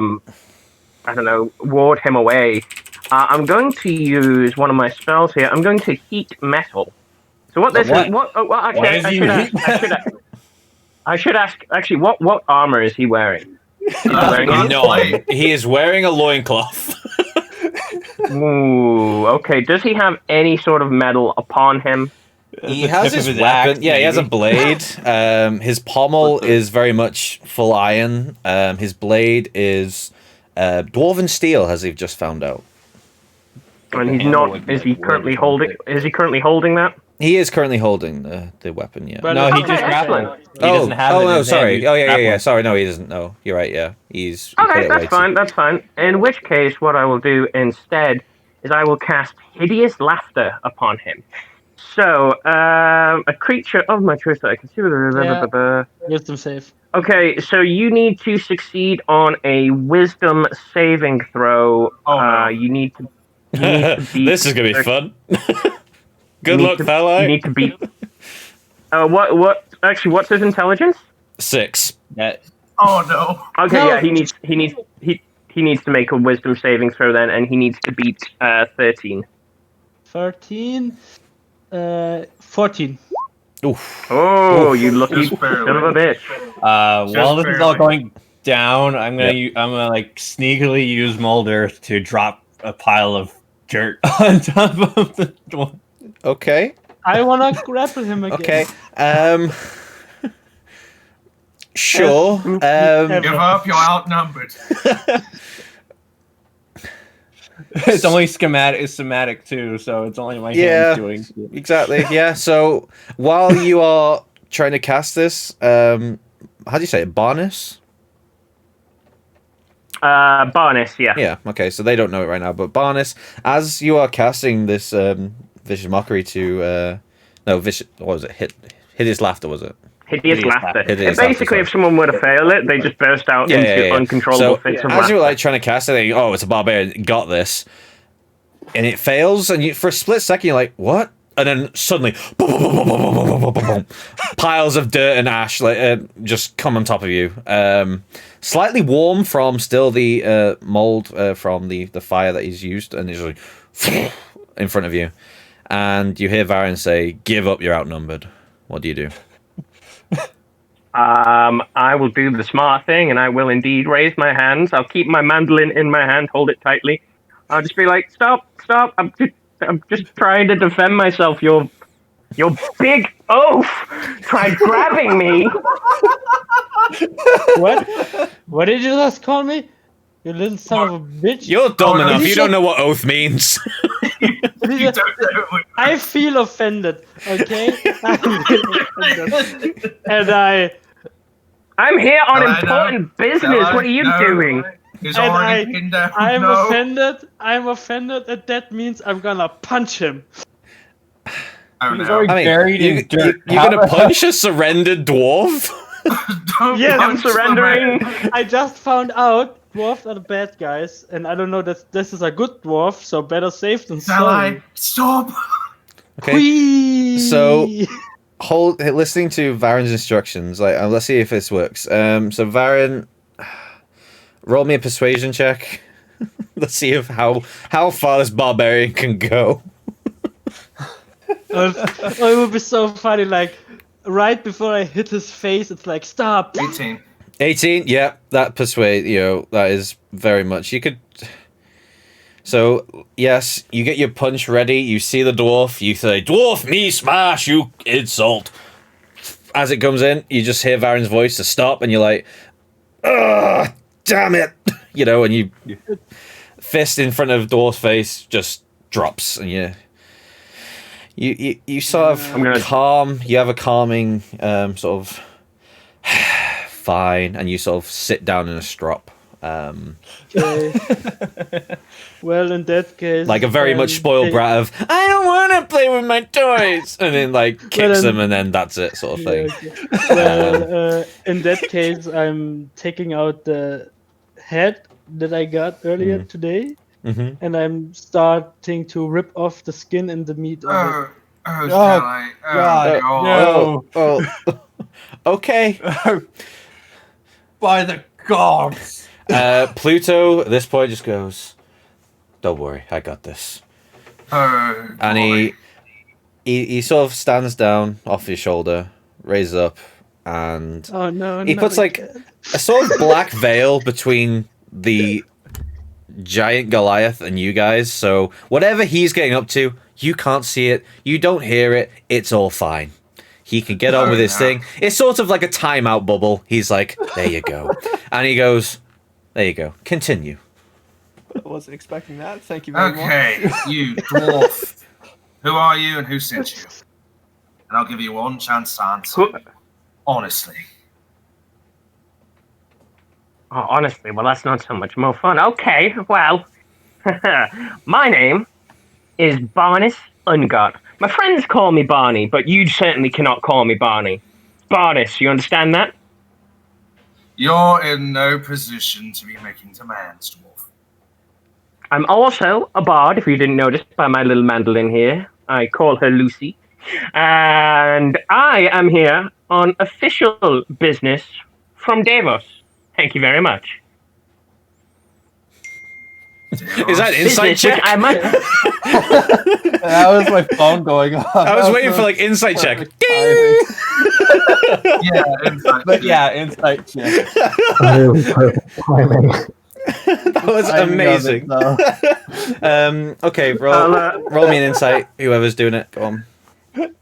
Speaker 5: don't know, ward him away, I'm going to use one of my spells here. I'm going to heat metal. So what this
Speaker 4: What?
Speaker 5: is? What? Oh, well,
Speaker 4: What is
Speaker 5: actually,
Speaker 4: he
Speaker 5: I should ask. Actually, what armor is he wearing?
Speaker 1: No, he is wearing a loincloth.
Speaker 5: Ooh, okay. Does he have any sort of metal upon him?
Speaker 1: He
Speaker 4: The
Speaker 1: has
Speaker 4: tip
Speaker 1: his
Speaker 4: of his
Speaker 1: weapon.
Speaker 4: axe,
Speaker 1: Yeah, he has a
Speaker 4: maybe.
Speaker 1: blade. His pommel is very much full iron. His blade is dwarven steel, as they've just found out.
Speaker 5: And he's
Speaker 4: handle
Speaker 5: not.
Speaker 4: would
Speaker 5: Is
Speaker 4: be
Speaker 5: he
Speaker 4: like
Speaker 5: currently
Speaker 4: wood or
Speaker 5: holding?
Speaker 4: something.
Speaker 5: Is he currently holding that?
Speaker 1: He is currently holding the weapon. Yeah.
Speaker 2: But
Speaker 4: No,
Speaker 2: it's
Speaker 4: he
Speaker 2: not
Speaker 4: just
Speaker 2: okay.
Speaker 4: grappling. He
Speaker 1: oh,
Speaker 4: doesn't have it in
Speaker 1: no,
Speaker 4: his
Speaker 1: sorry.
Speaker 4: hand,
Speaker 1: Oh,
Speaker 4: he's
Speaker 1: yeah.
Speaker 4: grappling.
Speaker 1: Sorry, no, he doesn't. No, you're right. Yeah, he put
Speaker 5: Okay,
Speaker 1: it
Speaker 5: that's
Speaker 1: away
Speaker 5: fine. That's fine. In which case, what I will do instead is I will cast hideous laughter upon him. So, a creature of my choice that I can see.
Speaker 2: Wisdom save.
Speaker 5: Okay, so you need to succeed on a wisdom saving throw.
Speaker 3: Oh, no.
Speaker 5: You need to beat.
Speaker 1: This is gonna be fun. Good
Speaker 5: need
Speaker 1: luck,
Speaker 5: to-
Speaker 1: fella.
Speaker 5: You need to beat. What? Actually, what's his intelligence?
Speaker 1: 6.
Speaker 4: That
Speaker 3: Oh no.
Speaker 5: Okay,
Speaker 2: No.
Speaker 5: yeah, he needs to make a wisdom saving throw then, and he needs to beat 13.
Speaker 2: 13. 14.
Speaker 1: Oof.
Speaker 5: Oh, you lucky
Speaker 3: Just
Speaker 5: son
Speaker 3: barely.
Speaker 5: of a bitch!
Speaker 4: while this is all
Speaker 3: barely.
Speaker 4: going down, I'm gonna like sneakily use Mulder to drop a pile of dirt on top of the door.
Speaker 1: Okay.
Speaker 2: I wanna grapple him again.
Speaker 1: Okay. Sure.
Speaker 3: Give up. You're outnumbered.
Speaker 4: It's only somatic too, so it's only my
Speaker 1: Yeah.
Speaker 4: hands doing.
Speaker 1: Exactly. Yeah. So while you are trying to cast this, how do you say it? Barnes?
Speaker 5: Barnes, yeah.
Speaker 1: Yeah. Okay. So they don't know it right now, but Barnes, as you are casting this vicious mockery to vicious. What was it? Hideous laughter, was it?
Speaker 5: Hideous laughter.
Speaker 1: Hideous
Speaker 5: Basically,
Speaker 1: laughter,
Speaker 5: if someone were to fail it, they just burst out into uncontrollable
Speaker 1: So
Speaker 5: fits of
Speaker 1: as
Speaker 5: laughter.
Speaker 1: you're like trying to cast it, thinking, oh, it's a barbarian, got this, and it fails, and you for a split second you're like, what? And then suddenly, boom, boom, boom, boom, boom, boom, boom, boom, boom, boom, piles of dirt and ash just come on top of you. Slightly warm from still the mold from the fire that he's used, and it's like in front of you, and you hear Varen say, "Give up, you're outnumbered." What do you do?
Speaker 5: I will do the smart thing, and I will indeed raise my hands. I'll keep my mandolin in my hand, hold it tightly. I'll just be like, "Stop! I'm just trying to defend myself. Your big oaf tried grabbing me."
Speaker 2: What? What did you just call me? You little son of a bitch.
Speaker 1: You're dumb
Speaker 3: no,
Speaker 1: enough.
Speaker 2: you
Speaker 1: You don't know what oath means.
Speaker 3: You don't know what-
Speaker 2: I feel offended, okay? I feel offended. And
Speaker 5: I'm here on
Speaker 3: Hello?
Speaker 5: important business.
Speaker 3: Hello?
Speaker 5: What are you
Speaker 3: No.
Speaker 5: doing?
Speaker 3: He's
Speaker 2: And
Speaker 3: already pinned down.
Speaker 2: I'm
Speaker 3: No.
Speaker 2: offended. I'm offended, and that means I'm gonna punch him.
Speaker 3: Oh,
Speaker 4: He's
Speaker 3: no.
Speaker 4: already
Speaker 1: I mean,
Speaker 4: buried in dirt.
Speaker 1: you're gonna punch a surrendered dwarf?
Speaker 3: Don't
Speaker 2: Yes,
Speaker 5: I'm
Speaker 3: punch the
Speaker 5: surrendering.
Speaker 3: man.
Speaker 2: I just found out dwarves are the bad guys, and I don't know that this is a good dwarf, so better safe than sorry.
Speaker 3: Ally, stop!
Speaker 1: Okay.
Speaker 2: Whee!
Speaker 1: So- Listening to Varen's instructions, like let's see if this works. So Varen, roll me a persuasion check. Let's see if how far this barbarian can go.
Speaker 2: It would be so funny, like right before I hit his face, it's like stop.
Speaker 3: 18.
Speaker 1: 18. Yeah, that persuade. That is very much. You could. So yes, you get your punch ready. You see the dwarf. You say, "Dwarf, me smash, you insult." As it comes in, you just hear Varen's voice to stop, and you're like, "Ugh, damn it!" And you fist in front of dwarf's face just drops, and you sort of
Speaker 5: I'm gonna-
Speaker 1: calm. You have a calming sort of fine, and you sort of sit down in a strop.
Speaker 2: Okay. Well, in that case,
Speaker 1: Like a very much spoiled brat of, I don't want to play with my toys, and then like kicks
Speaker 2: then-
Speaker 1: them, and then that's it, sort of thing.
Speaker 2: Yeah, okay. Well, in that case, I'm taking out the head that I got earlier today,
Speaker 1: Mhm.
Speaker 2: and I'm starting to rip off the skin and the meat of it.
Speaker 3: Oh,
Speaker 4: Oh,
Speaker 3: shall I? Oh,
Speaker 4: God,
Speaker 3: God.
Speaker 4: no.
Speaker 1: Oh, okay.
Speaker 4: By the gods!
Speaker 1: Pluto at this point just goes, "Don't worry, I got this."
Speaker 3: Oh,
Speaker 1: And
Speaker 3: boy.
Speaker 1: he sort of stands down off his shoulder, raises up, and
Speaker 2: Oh no!
Speaker 1: he
Speaker 2: not
Speaker 1: puts like
Speaker 2: again.
Speaker 1: a sort of black veil between the giant Goliath and you guys. So whatever he's getting up to, you can't see it, you don't hear it. It's all fine. He can get on with his thing. It's sort of like a timeout bubble. He's like, there you go. And he goes, there you go. Continue.
Speaker 4: I wasn't expecting that. Thank you very
Speaker 3: Okay,
Speaker 4: much.
Speaker 3: you dwarf. Who are you and who sent you? And I'll give you one chance to answer. Honestly.
Speaker 5: Oh, honestly, well, that's not so much more fun. Okay, well, my name is Barnes Ungart. My friends call me Barney, but you certainly cannot call me Barney. Barnes, you understand that?
Speaker 3: You're in no position to be making demands, dwarf.
Speaker 5: I'm also a bard, if you didn't notice by my little mandolin here. I call her Lucy. And I am here on official business from Davos. Thank you very much.
Speaker 1: Is that insight
Speaker 5: Business,
Speaker 1: check?
Speaker 5: I must.
Speaker 4: That was my phone going off.
Speaker 1: I was waiting for like insight check. Ding!
Speaker 3: Yeah, insight.
Speaker 4: But yeah, insight check.
Speaker 6: Really perfect timing.
Speaker 1: That was amazing. Okay, roll me an insight. Whoever's doing it, go on.
Speaker 3: Where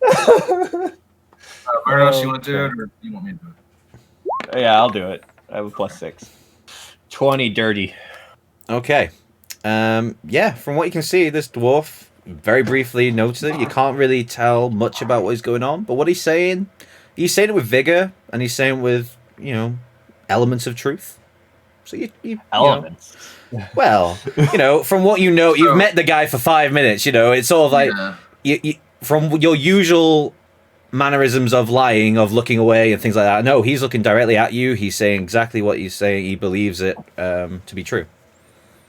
Speaker 3: else you want to do it, or do you want me to do it?
Speaker 4: Yeah, I'll do it. I have a +6. 20 dirty.
Speaker 1: Okay. Yeah, from what you can see, this dwarf very briefly noticed it. You can't really tell much about what is going on, but what he's saying it with vigor, and he's saying it with, elements of truth. So you
Speaker 4: Elements.
Speaker 1: well, from what you know, you've met the guy for 5 minutes. It's sort of like you from your usual mannerisms of lying, of looking away and things like that. No, he's looking directly at you. He's saying exactly what he's saying. He believes it to be true.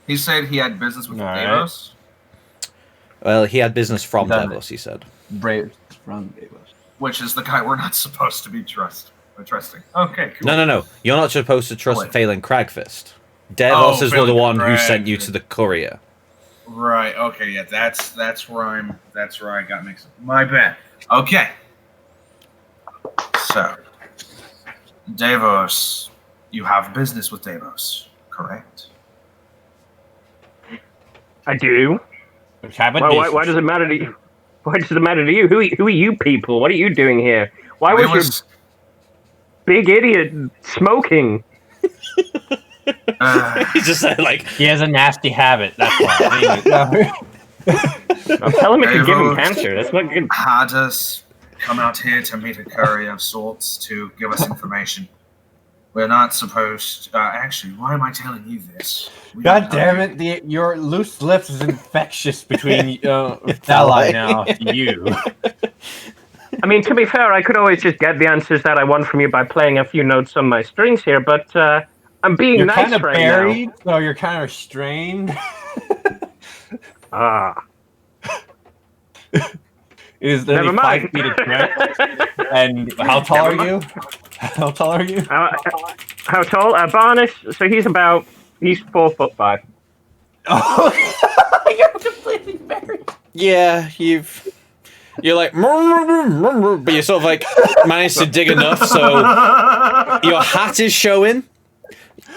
Speaker 3: He said he had business with
Speaker 4: All right.
Speaker 3: Davos.
Speaker 1: Well, he had business from
Speaker 4: Done.
Speaker 1: Davos, he said.
Speaker 4: Brave from Davos.
Speaker 3: Which is the guy we're not supposed to be trusting. Okay, cool.
Speaker 1: No. You're not supposed to trust
Speaker 3: Wait.
Speaker 1: Phelan Cragfist. Davos is the
Speaker 3: Phelan
Speaker 1: one who sent you
Speaker 3: Cragfist.
Speaker 1: to the courier.
Speaker 3: Right. Okay. Yeah. That's where I got mixed up. My bad. Okay. So, Davos, you have business with Davos, correct?
Speaker 5: I do. Why does it matter to you? Why does it matter to you? Who are you people? What are you doing here? Why was your big idiot smoking?
Speaker 1: He just said, like,
Speaker 4: He has a nasty habit. That's why.
Speaker 5: I'll tell him it could give him
Speaker 3: Davos
Speaker 5: cancer. That's not good.
Speaker 3: had us come out here to meet a courier of sorts to give us information. We're not supposed. Actually, why am I telling you this? We
Speaker 4: God
Speaker 3: don't
Speaker 4: damn
Speaker 3: know you.
Speaker 4: it! Your loose lips is infectious between Ally now to you.
Speaker 5: I mean, to be fair, I could always just get the answers that I want from you by playing a few notes on my strings here, but I'm being
Speaker 4: You're
Speaker 5: nice
Speaker 4: kind of
Speaker 5: right
Speaker 4: buried, so you're kind of restrained.
Speaker 5: now. Ah.
Speaker 4: It is
Speaker 5: Never
Speaker 4: literally
Speaker 5: mind.
Speaker 4: 5 feet of drift. And how tall are
Speaker 5: Never
Speaker 4: you? How tall are you?
Speaker 5: How tall? Barnes, so he's 4'5".
Speaker 4: Oh, you're completely buried.
Speaker 1: yeah, you're like, but you sort of like managed to dig enough so your hat is showing.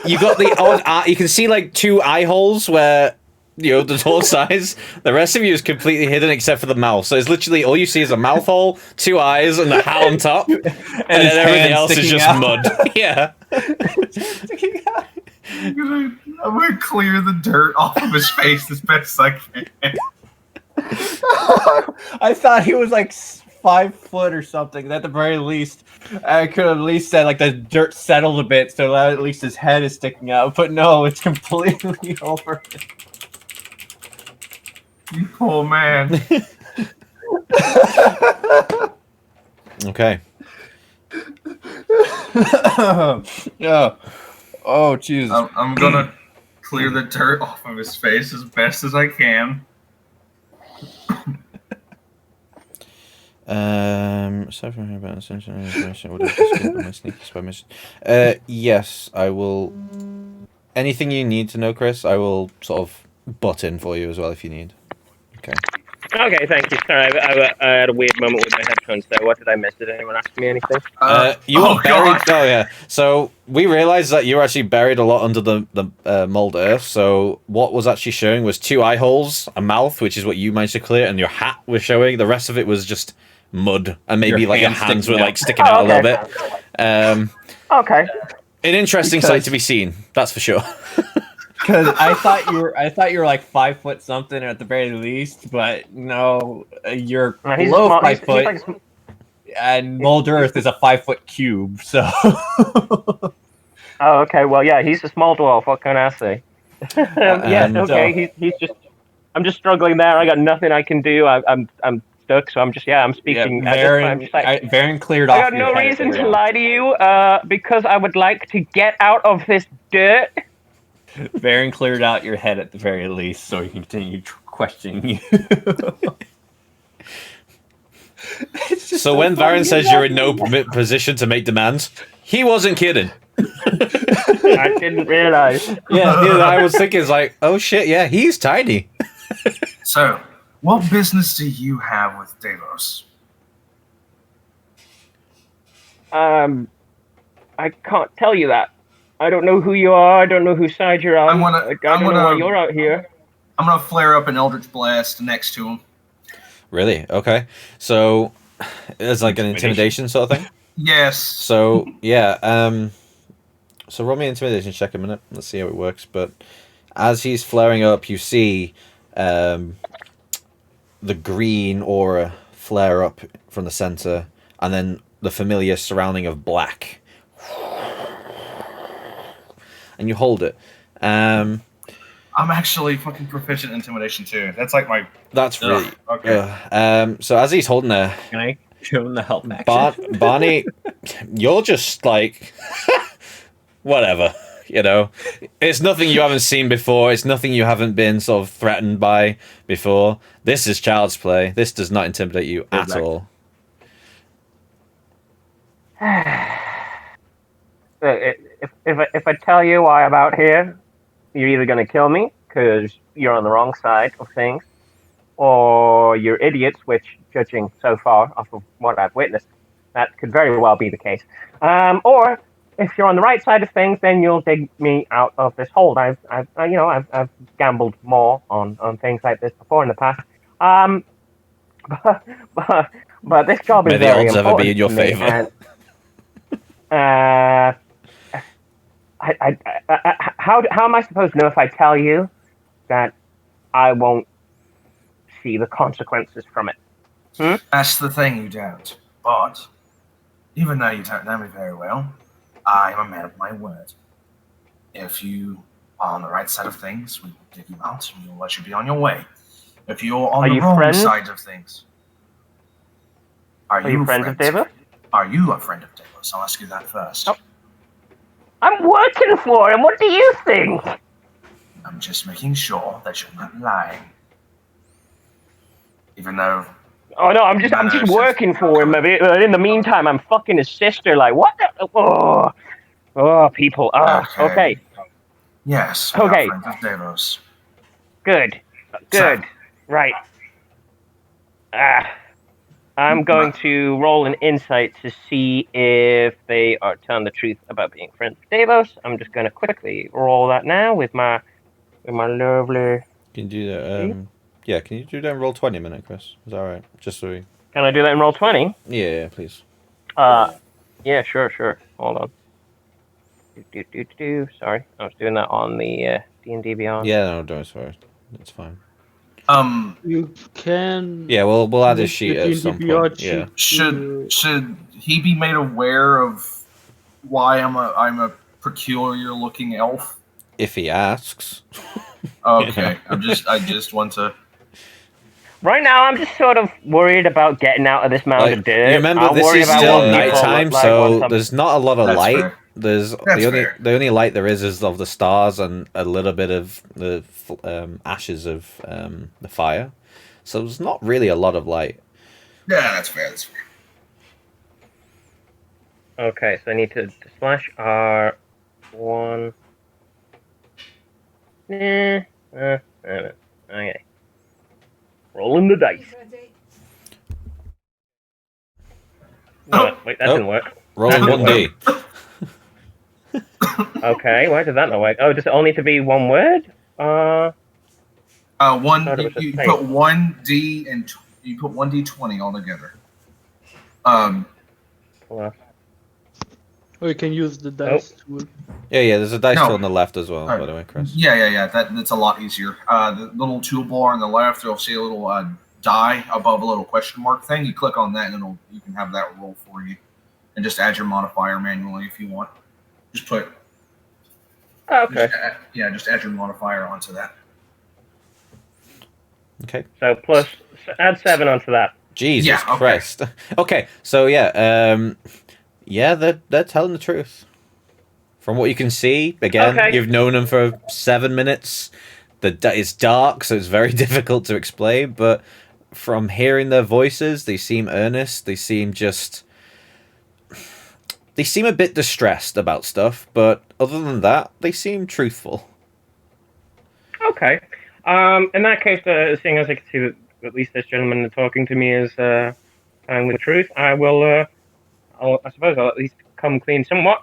Speaker 1: You got the odd eye. You can see like 2 eye holes where, the tall size. The rest of you is completely hidden except for the mouth. So it's literally all you see is a mouth hole, 2 eyes, and the hat on top. and
Speaker 4: his
Speaker 1: then everything
Speaker 4: hand
Speaker 1: else is
Speaker 4: sticking
Speaker 1: just
Speaker 4: out.
Speaker 1: mud. Yeah.
Speaker 3: I'm gonna clear the dirt off of his face as best I can.
Speaker 4: I thought he was like 5 foot or something. At the very least, I could have at least said like the dirt settled a bit, so that at least his head is sticking out. But no, it's completely over.
Speaker 3: You poor man.
Speaker 1: Okay.
Speaker 4: Yeah. Oh, Jesus.
Speaker 3: I'm gonna clear the dirt off of his face as best as I can.
Speaker 1: Aside from hearing about essential information, would have discovered my sneaky spy mission. Yes, I will. Anything you need to know, Chris, I will sort of butt in for you as well if you need. Okay.
Speaker 5: Okay, thank you. Sorry, I had a weird moment with my headphones there. What did I miss? Did anyone ask me anything?
Speaker 1: You were buried.
Speaker 3: God.
Speaker 1: Oh yeah. So we realized that you were actually buried a lot under the mold earth. So what was actually showing was 2 eye holes, a mouth, which is what you managed to clear, and your hat was showing. The rest of it was just mud, and maybe
Speaker 4: Your
Speaker 1: like your
Speaker 4: hands
Speaker 1: hands were
Speaker 4: sticking out.
Speaker 1: like sticking out a little bit.
Speaker 5: Okay.
Speaker 1: An interesting sight to be seen. That's for sure.
Speaker 4: Because I thought you were like 5 foot something at the very least, but no, you're
Speaker 5: He's
Speaker 4: below
Speaker 5: small,
Speaker 4: 5
Speaker 5: he's
Speaker 4: foot,
Speaker 5: like a
Speaker 4: and Mold Earth is a 5 foot cube. So
Speaker 5: Oh, okay. Well, yeah, he's a small dwarf. What can I say? Yeah, okay. He's just. I'm just struggling there. I got nothing I can do. I'm stuck. So I'm speaking.
Speaker 4: yeah,
Speaker 5: At this point, I'm just like,
Speaker 4: Varen cleared
Speaker 5: I
Speaker 4: off.
Speaker 5: got
Speaker 4: your
Speaker 5: no
Speaker 4: head at
Speaker 5: reason
Speaker 4: the
Speaker 5: to
Speaker 4: very
Speaker 5: lie to you. Because I would like to get out of this dirt.
Speaker 4: Varen cleared out your head at the very least, so he can continue questioning you.
Speaker 1: So when Varen says you're in no position to make demands, he wasn't kidding.
Speaker 5: I didn't realize.
Speaker 1: Yeah, I was thinking, it's like, oh shit, yeah, he's tiny.
Speaker 3: So, what business do you have with Davos?
Speaker 5: I can't tell you that. I don't know who you are. I don't know whose side you're on. I don't know why you're out here.
Speaker 3: I'm gonna flare up an Eldritch Blast next to him.
Speaker 1: Really? Okay. So it's like an intimidation sort of thing?
Speaker 3: Yes.
Speaker 1: So yeah, so roll me an intimidation check a minute. Let's see how it works. But as he's flaring up, you see the green aura flare up from the center, and then the familiar surrounding of black. And you hold it.
Speaker 3: I'm actually fucking proficient in intimidation too. That's like my.
Speaker 1: That's really
Speaker 3: okay.
Speaker 1: So as he's holding there,
Speaker 4: Can I show him the help action?
Speaker 1: Barney, you're just like whatever, you know. It's nothing you haven't seen before. It's nothing you haven't been sort of threatened by before. This is child's play. This does not intimidate you at all.
Speaker 5: If I tell you why I'm out here, you're either going to kill me because you're on the wrong side of things, or you're idiots, which, judging so far off of what I've witnessed, that could very well be the case. Or if you're on the right side of things, then you'll dig me out of this hole. I've gambled more on things like this before in the past. But this job is
Speaker 1: May the
Speaker 5: very
Speaker 1: odds ever
Speaker 5: important
Speaker 1: be in your
Speaker 5: to me,
Speaker 1: favor.
Speaker 5: and, how am I supposed to know if I tell you that I won't see the consequences from it?
Speaker 3: That's the thing, you don't. But even though you don't know me very well, I'm a man of my word. If you are on the right side of things, we will dig you out and we'll let you be on your way. If you're on the wrong side of things, are you
Speaker 5: friends of Davos?
Speaker 3: Are you a friend of Davos? I'll ask you that first.
Speaker 5: Oh. I'm working for him. What do you think?
Speaker 3: I'm just making sure that you're not lying. Even though.
Speaker 5: Oh no, I'm just working for him. In the meantime, I'm fucking his sister. Like what? Oh, people. Okay.
Speaker 3: Yes.
Speaker 5: Okay.
Speaker 3: Friends of Davos.
Speaker 5: Good.
Speaker 3: So,
Speaker 5: Right. I'm going to roll an insight to see if they are telling the truth about being friends with Davos. I'm just going to quickly roll that now with my lovely.
Speaker 1: Can you do that? Yeah, can you do that in roll 20 a minute, Chris? Is that alright? Just so we.
Speaker 5: Can I do that in roll 20?
Speaker 1: Yeah, please.
Speaker 5: Yeah, sure. Hold on. Sorry, I was doing that on the D&D Beyond.
Speaker 1: Yeah, no, don't sorry. It's fine.
Speaker 2: You can.
Speaker 1: Yeah, we'll add this sheet at some point. Yeah.
Speaker 3: Should he be made aware of why I'm a peculiar looking elf?
Speaker 1: If he asks.
Speaker 3: Okay, I just want to.
Speaker 5: Right now, I'm just sort of worried about getting out of this mound of
Speaker 1: Like,
Speaker 5: dirt.
Speaker 1: you remember,
Speaker 5: I'll
Speaker 1: this
Speaker 5: worry
Speaker 1: is
Speaker 5: about
Speaker 1: still
Speaker 5: what people
Speaker 1: nighttime,
Speaker 5: look like
Speaker 1: so
Speaker 5: once I'm-
Speaker 1: there's not a lot of
Speaker 3: That's
Speaker 1: light.
Speaker 3: fair.
Speaker 1: There's
Speaker 3: That's fair.
Speaker 1: the only light there is of the stars and a little bit of the ashes of the fire. So there's not really a lot of light.
Speaker 3: Yeah, that's fair. That's fair.
Speaker 5: Okay, so I need to slash R1. Okay. Rolling the dice. No, wait, that didn't work.
Speaker 1: Rolling
Speaker 5: That didn't
Speaker 1: 1D.
Speaker 5: Okay, why did that not work? Oh, does it all need to be one word?
Speaker 3: One.
Speaker 5: Thought it was
Speaker 3: You
Speaker 5: the
Speaker 3: put
Speaker 5: same.
Speaker 3: 1D and you put 1D20 all together.
Speaker 5: Plus.
Speaker 2: Or you can use the dice tool.
Speaker 1: Yeah, there's a dice
Speaker 3: No.
Speaker 1: tool on the left as well,
Speaker 3: Oh.
Speaker 1: by the way, Chris.
Speaker 3: Yeah. That's a lot easier. The little toolbar on the left, you'll see a little die above a little question mark thing. You click on that, and you can have that roll for you, and just add your modifier manually if you want. Just put.
Speaker 5: Okay.
Speaker 3: Just add your modifier onto that.
Speaker 1: Okay.
Speaker 5: So plus, add 7 onto that.
Speaker 1: Jesus
Speaker 3: Yeah, okay.
Speaker 1: Christ. Okay, so they're telling the truth. From what you can see, again,
Speaker 5: Okay.
Speaker 1: you've known them for 7 minutes. It's dark, so it's very difficult to explain. But from hearing their voices, they seem earnest. They seem a bit distressed about stuff. But other than that, they seem truthful.
Speaker 5: Okay. In that case, seeing as I can see that at least this gentleman talking to me is telling the truth, I suppose I'll at least come clean somewhat.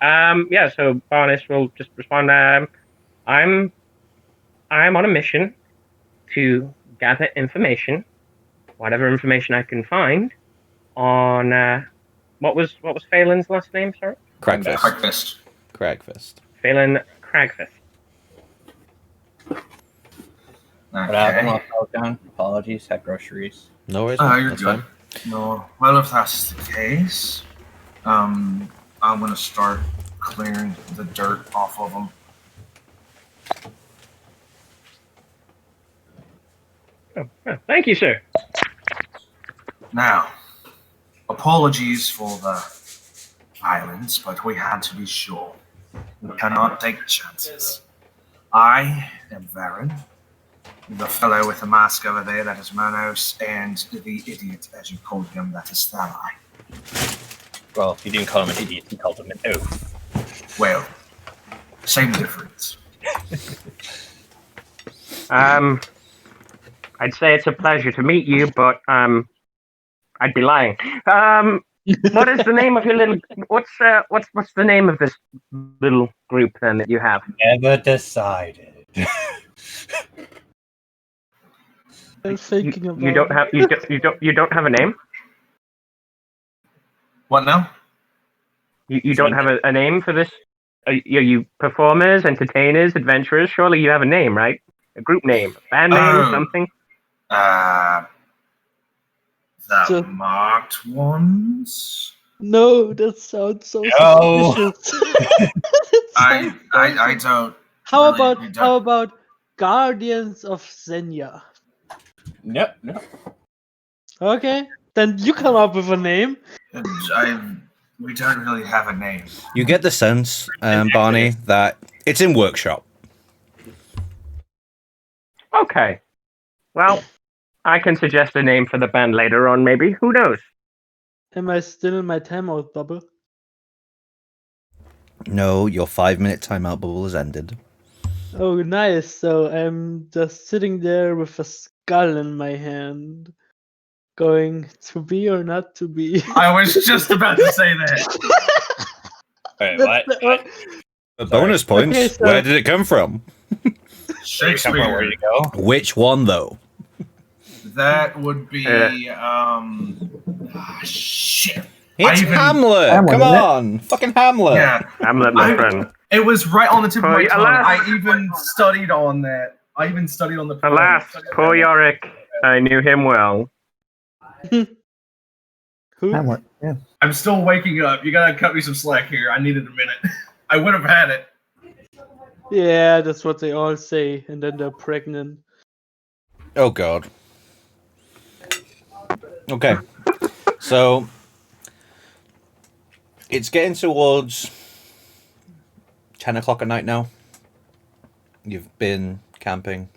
Speaker 5: So Barnes will just respond. I'm on a mission to gather information, whatever information I can find, on what was Phelan's last name? Sorry,
Speaker 1: Cragfist.
Speaker 3: Breakfast.
Speaker 1: Cragfist.
Speaker 5: Phelan Cragfist.
Speaker 4: But I
Speaker 3: Okay.
Speaker 4: lost out down. Apologies. Had groceries.
Speaker 1: No worries.
Speaker 3: Oh,
Speaker 1: man.
Speaker 3: you're
Speaker 1: That's
Speaker 3: good.
Speaker 1: fine.
Speaker 3: No. Well, if that's the case, I'm gonna start clearing the dirt off of them.
Speaker 5: Oh, thank you, sir.
Speaker 3: Now, apologies for the violence, but we had to be sure. We cannot take chances. I am Varen, the fellow with the mask over there, that is Monos, and the idiot, as you called him, that is Thalai.
Speaker 4: Well, he didn't call him an idiot. He called him an oaf.
Speaker 3: Well, same difference.
Speaker 5: I'd say it's a pleasure to meet you, but I'd be lying. What is the name of your little? What's the name of this little group then that you have?
Speaker 4: Never decided.
Speaker 2: I'm thinking about
Speaker 5: You don't have you don't have a name.
Speaker 3: What now?
Speaker 5: You don't have a name for this. Are you performers, entertainers, adventurers? Surely you have a name, right? A group name, a band name,
Speaker 3: Oh.
Speaker 5: something.
Speaker 3: The
Speaker 2: So-
Speaker 3: marked ones?
Speaker 2: No, that sounds so
Speaker 4: No.
Speaker 2: suspicious.
Speaker 3: I don't.
Speaker 2: How
Speaker 3: really,
Speaker 2: about
Speaker 3: we don't-
Speaker 2: how about Guardians of Zenya?
Speaker 4: Nope.
Speaker 2: Okay, then you come up with a name.
Speaker 3: We don't really have a name.
Speaker 1: You get the sense, Barney, that it's in workshop.
Speaker 5: Okay. Well, I can suggest a name for the band later on, maybe. Who knows?
Speaker 2: Am I still in my timeout bubble?
Speaker 1: No, your 5-minute timeout bubble has ended.
Speaker 2: Oh, nice. So I'm just sitting there with a skull in my hand, going to be or not to be.
Speaker 3: I was just about to say that.
Speaker 4: Wait,
Speaker 2: That's
Speaker 4: what?
Speaker 2: the-
Speaker 1: The bonus points.
Speaker 2: Okay, so-
Speaker 1: Where did it come from?
Speaker 4: Come on, where
Speaker 3: Shakespeare.
Speaker 4: you go?
Speaker 1: Which one, though?
Speaker 3: That would be shit.
Speaker 1: It's
Speaker 3: even-
Speaker 1: Hamlet.
Speaker 6: Hamlet,
Speaker 1: Come
Speaker 6: isn't it?
Speaker 1: on, fucking Hamlet.
Speaker 3: Yeah,
Speaker 5: Hamlet, my
Speaker 3: I-
Speaker 5: friend.
Speaker 3: it was right on the tip of my tongue.
Speaker 5: Alas.
Speaker 3: I even studied on that. I even studied on the.
Speaker 5: Alas, poor Yorick. I knew him well.
Speaker 2: Who?
Speaker 6: Hamlet. Yeah.
Speaker 3: I'm still waking up. You gotta cut me some slack here. I needed a minute. I would have had it.
Speaker 2: Yeah, that's what they all say, and then they're pregnant.
Speaker 1: Oh God. Okay. So it's getting towards 10 o'clock at night now. You've been camping.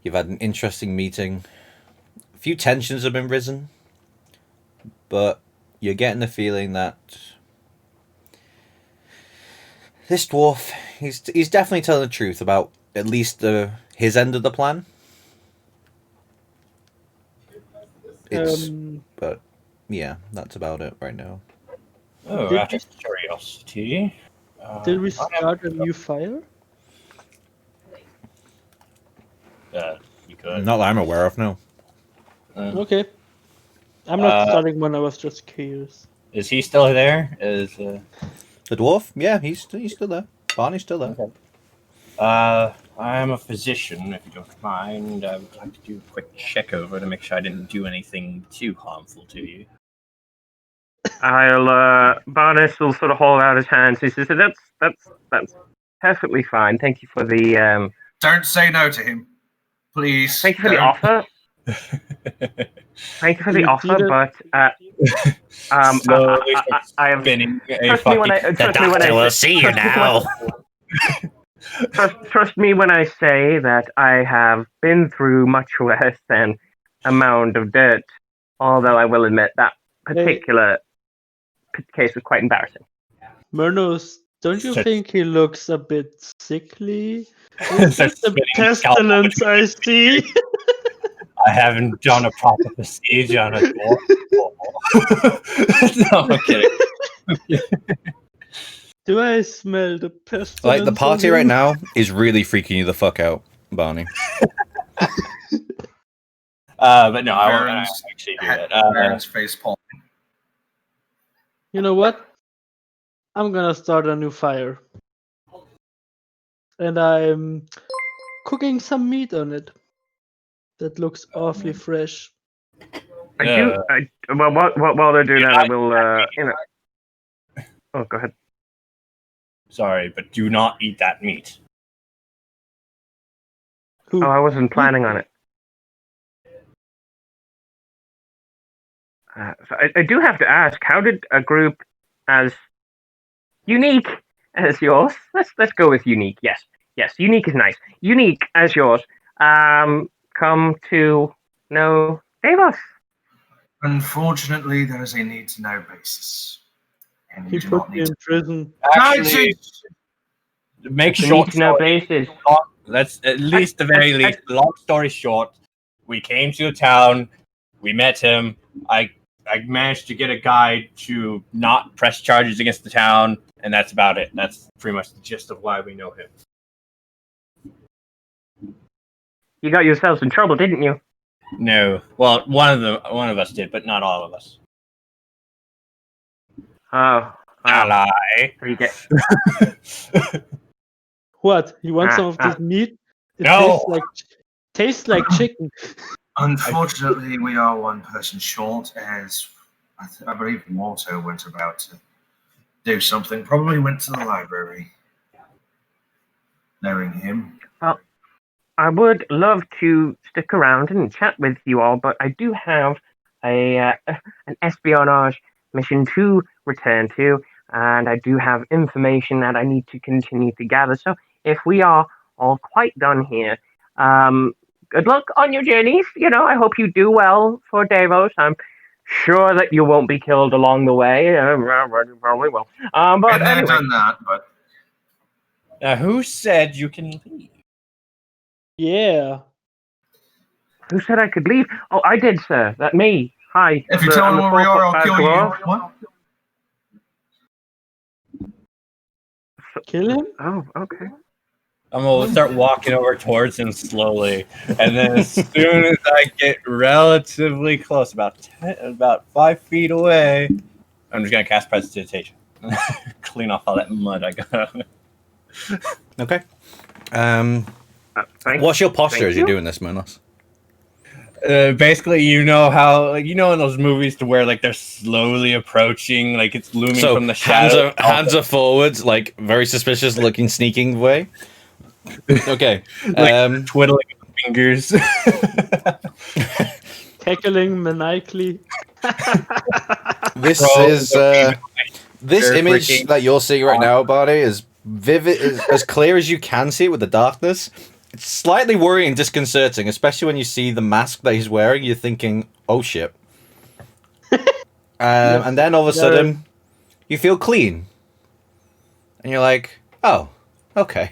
Speaker 1: You've had an interesting meeting. A few tensions have been risen. But you're getting the feeling that this dwarf, he's definitely telling the truth about at least his end of the plan. But yeah, that's about it right now.
Speaker 4: Oh, out of curiosity.
Speaker 2: Did we start a new fire?
Speaker 4: We could.
Speaker 1: Not that I'm aware of, no.
Speaker 2: Okay. I'm not starting one, I was just curious.
Speaker 4: Is he still there?
Speaker 1: The dwarf? Yeah, he's still there. Barney's still there.
Speaker 4: Okay. I am a physician, if you don't mind. I would like to do a quick check over to make sure I didn't do anything too harmful to you.
Speaker 5: Barnes will sort of hold out his hands. He says, "That's perfectly fine. Thank you for the
Speaker 3: Don't say no to him, please.
Speaker 5: thank you for the
Speaker 3: don't.
Speaker 5: offer. Thank you for the
Speaker 2: You
Speaker 5: offer,
Speaker 2: did
Speaker 5: but
Speaker 4: Slowly
Speaker 5: I have
Speaker 4: spinning a
Speaker 5: trust me when I
Speaker 4: fucking...
Speaker 5: trust me when I
Speaker 1: will see you now.
Speaker 5: trust me when I say that I have been through much worse than a mound of dirt. Although I will admit that particular case was quite embarrassing.
Speaker 2: Murnos, don't you
Speaker 4: Such-
Speaker 2: think he looks a bit sickly?
Speaker 4: Starts
Speaker 2: It's the
Speaker 4: spinning the scalpel
Speaker 2: pestilence I see.
Speaker 4: I haven't done a proper procedure on a dwarf. No, I'm kidding.
Speaker 2: Do I smell the pestilence?
Speaker 1: Like, the party
Speaker 2: on
Speaker 1: right
Speaker 2: him?
Speaker 1: now is really freaking you the fuck out, Barney.
Speaker 4: But no, I won't
Speaker 3: Baron's
Speaker 4: actually do that.
Speaker 3: Baron's face palm.
Speaker 2: You know what? I'm gonna start a new fire. And I'm cooking some meat on it. That looks awfully fresh.
Speaker 5: While they're doing that, I will Oh, go ahead.
Speaker 4: Sorry, but do not eat that meat.
Speaker 2: Who?
Speaker 5: Oh, I wasn't planning on it. So I do have to ask, how did a group as unique as yours, let's go with unique, yes, unique is nice, unique as yours, come to know Davos?
Speaker 3: Unfortunately, there is a need-to-know basis. And
Speaker 2: He
Speaker 3: you do
Speaker 2: put
Speaker 3: not
Speaker 2: me
Speaker 3: need
Speaker 2: in prison.
Speaker 4: Actually, make
Speaker 5: The
Speaker 4: short
Speaker 5: need to know
Speaker 4: story
Speaker 5: basis.
Speaker 4: short. Let's at least, the very least, long story short, we came to the town, we met him. I managed to get a guide to not press charges against the town, and that's about it. That's pretty much the gist of why we know him.
Speaker 5: You got yourselves in trouble, didn't you?
Speaker 4: No, well, one of us did, but not all of us.
Speaker 5: Oh,
Speaker 4: Ally.
Speaker 5: you get
Speaker 2: What? You want some of this meat? It
Speaker 4: No.
Speaker 2: tastes like chicken.
Speaker 3: Unfortunately, we are one person short, as I believe Morto went about to do something. Probably went to the library. Knowing him.
Speaker 5: Well, I would love to stick around and chat with you all, but I do have an espionage mission to return to, and I do have information that I need to continue to gather. So if we are all quite done here, good luck on your journeys. You know, I hope you do well for Davos. I'm sure that you won't be killed along the way. You probably will. But
Speaker 3: And I've
Speaker 5: anyway,
Speaker 3: done that, but
Speaker 4: Now, who said you can leave?
Speaker 2: Yeah.
Speaker 5: who said I could leave? Oh, I did, sir. That me. Hi.
Speaker 3: if you
Speaker 5: I'm
Speaker 3: tell me
Speaker 5: the
Speaker 3: where we are, I'll
Speaker 5: 4'5"
Speaker 3: kill
Speaker 5: dwarf.
Speaker 3: you. What?
Speaker 2: Kill him?
Speaker 5: Oh, okay.
Speaker 4: I'm gonna start walking over towards him slowly, and then as soon as I get relatively close, about 5 feet away, I'm just gonna cast Prestidigitation, clean off all that mud I got.
Speaker 1: Okay.
Speaker 5: Thank
Speaker 1: What's your posture as you're
Speaker 5: you.
Speaker 1: doing this, Monos?
Speaker 4: Basically, you know how, like, you know, in those movies to where like they're slowly approaching, like it's looming
Speaker 1: So
Speaker 4: from the shadow.
Speaker 1: hands are forwards, like very suspicious looking, sneaking way. Okay.
Speaker 4: Like, twiddling fingers.
Speaker 2: cackling maniacally.
Speaker 1: This
Speaker 4: Bro,
Speaker 1: is this
Speaker 4: They're
Speaker 1: image
Speaker 4: freaking
Speaker 1: that you're seeing right now, Barney, is vivid, is as clear as you can see it with the darkness. It's slightly worrying and disconcerting, especially when you see the mask that he's wearing. You're thinking, "Oh shit!" And then all of a sudden, you feel clean, and you're like, "Oh, okay."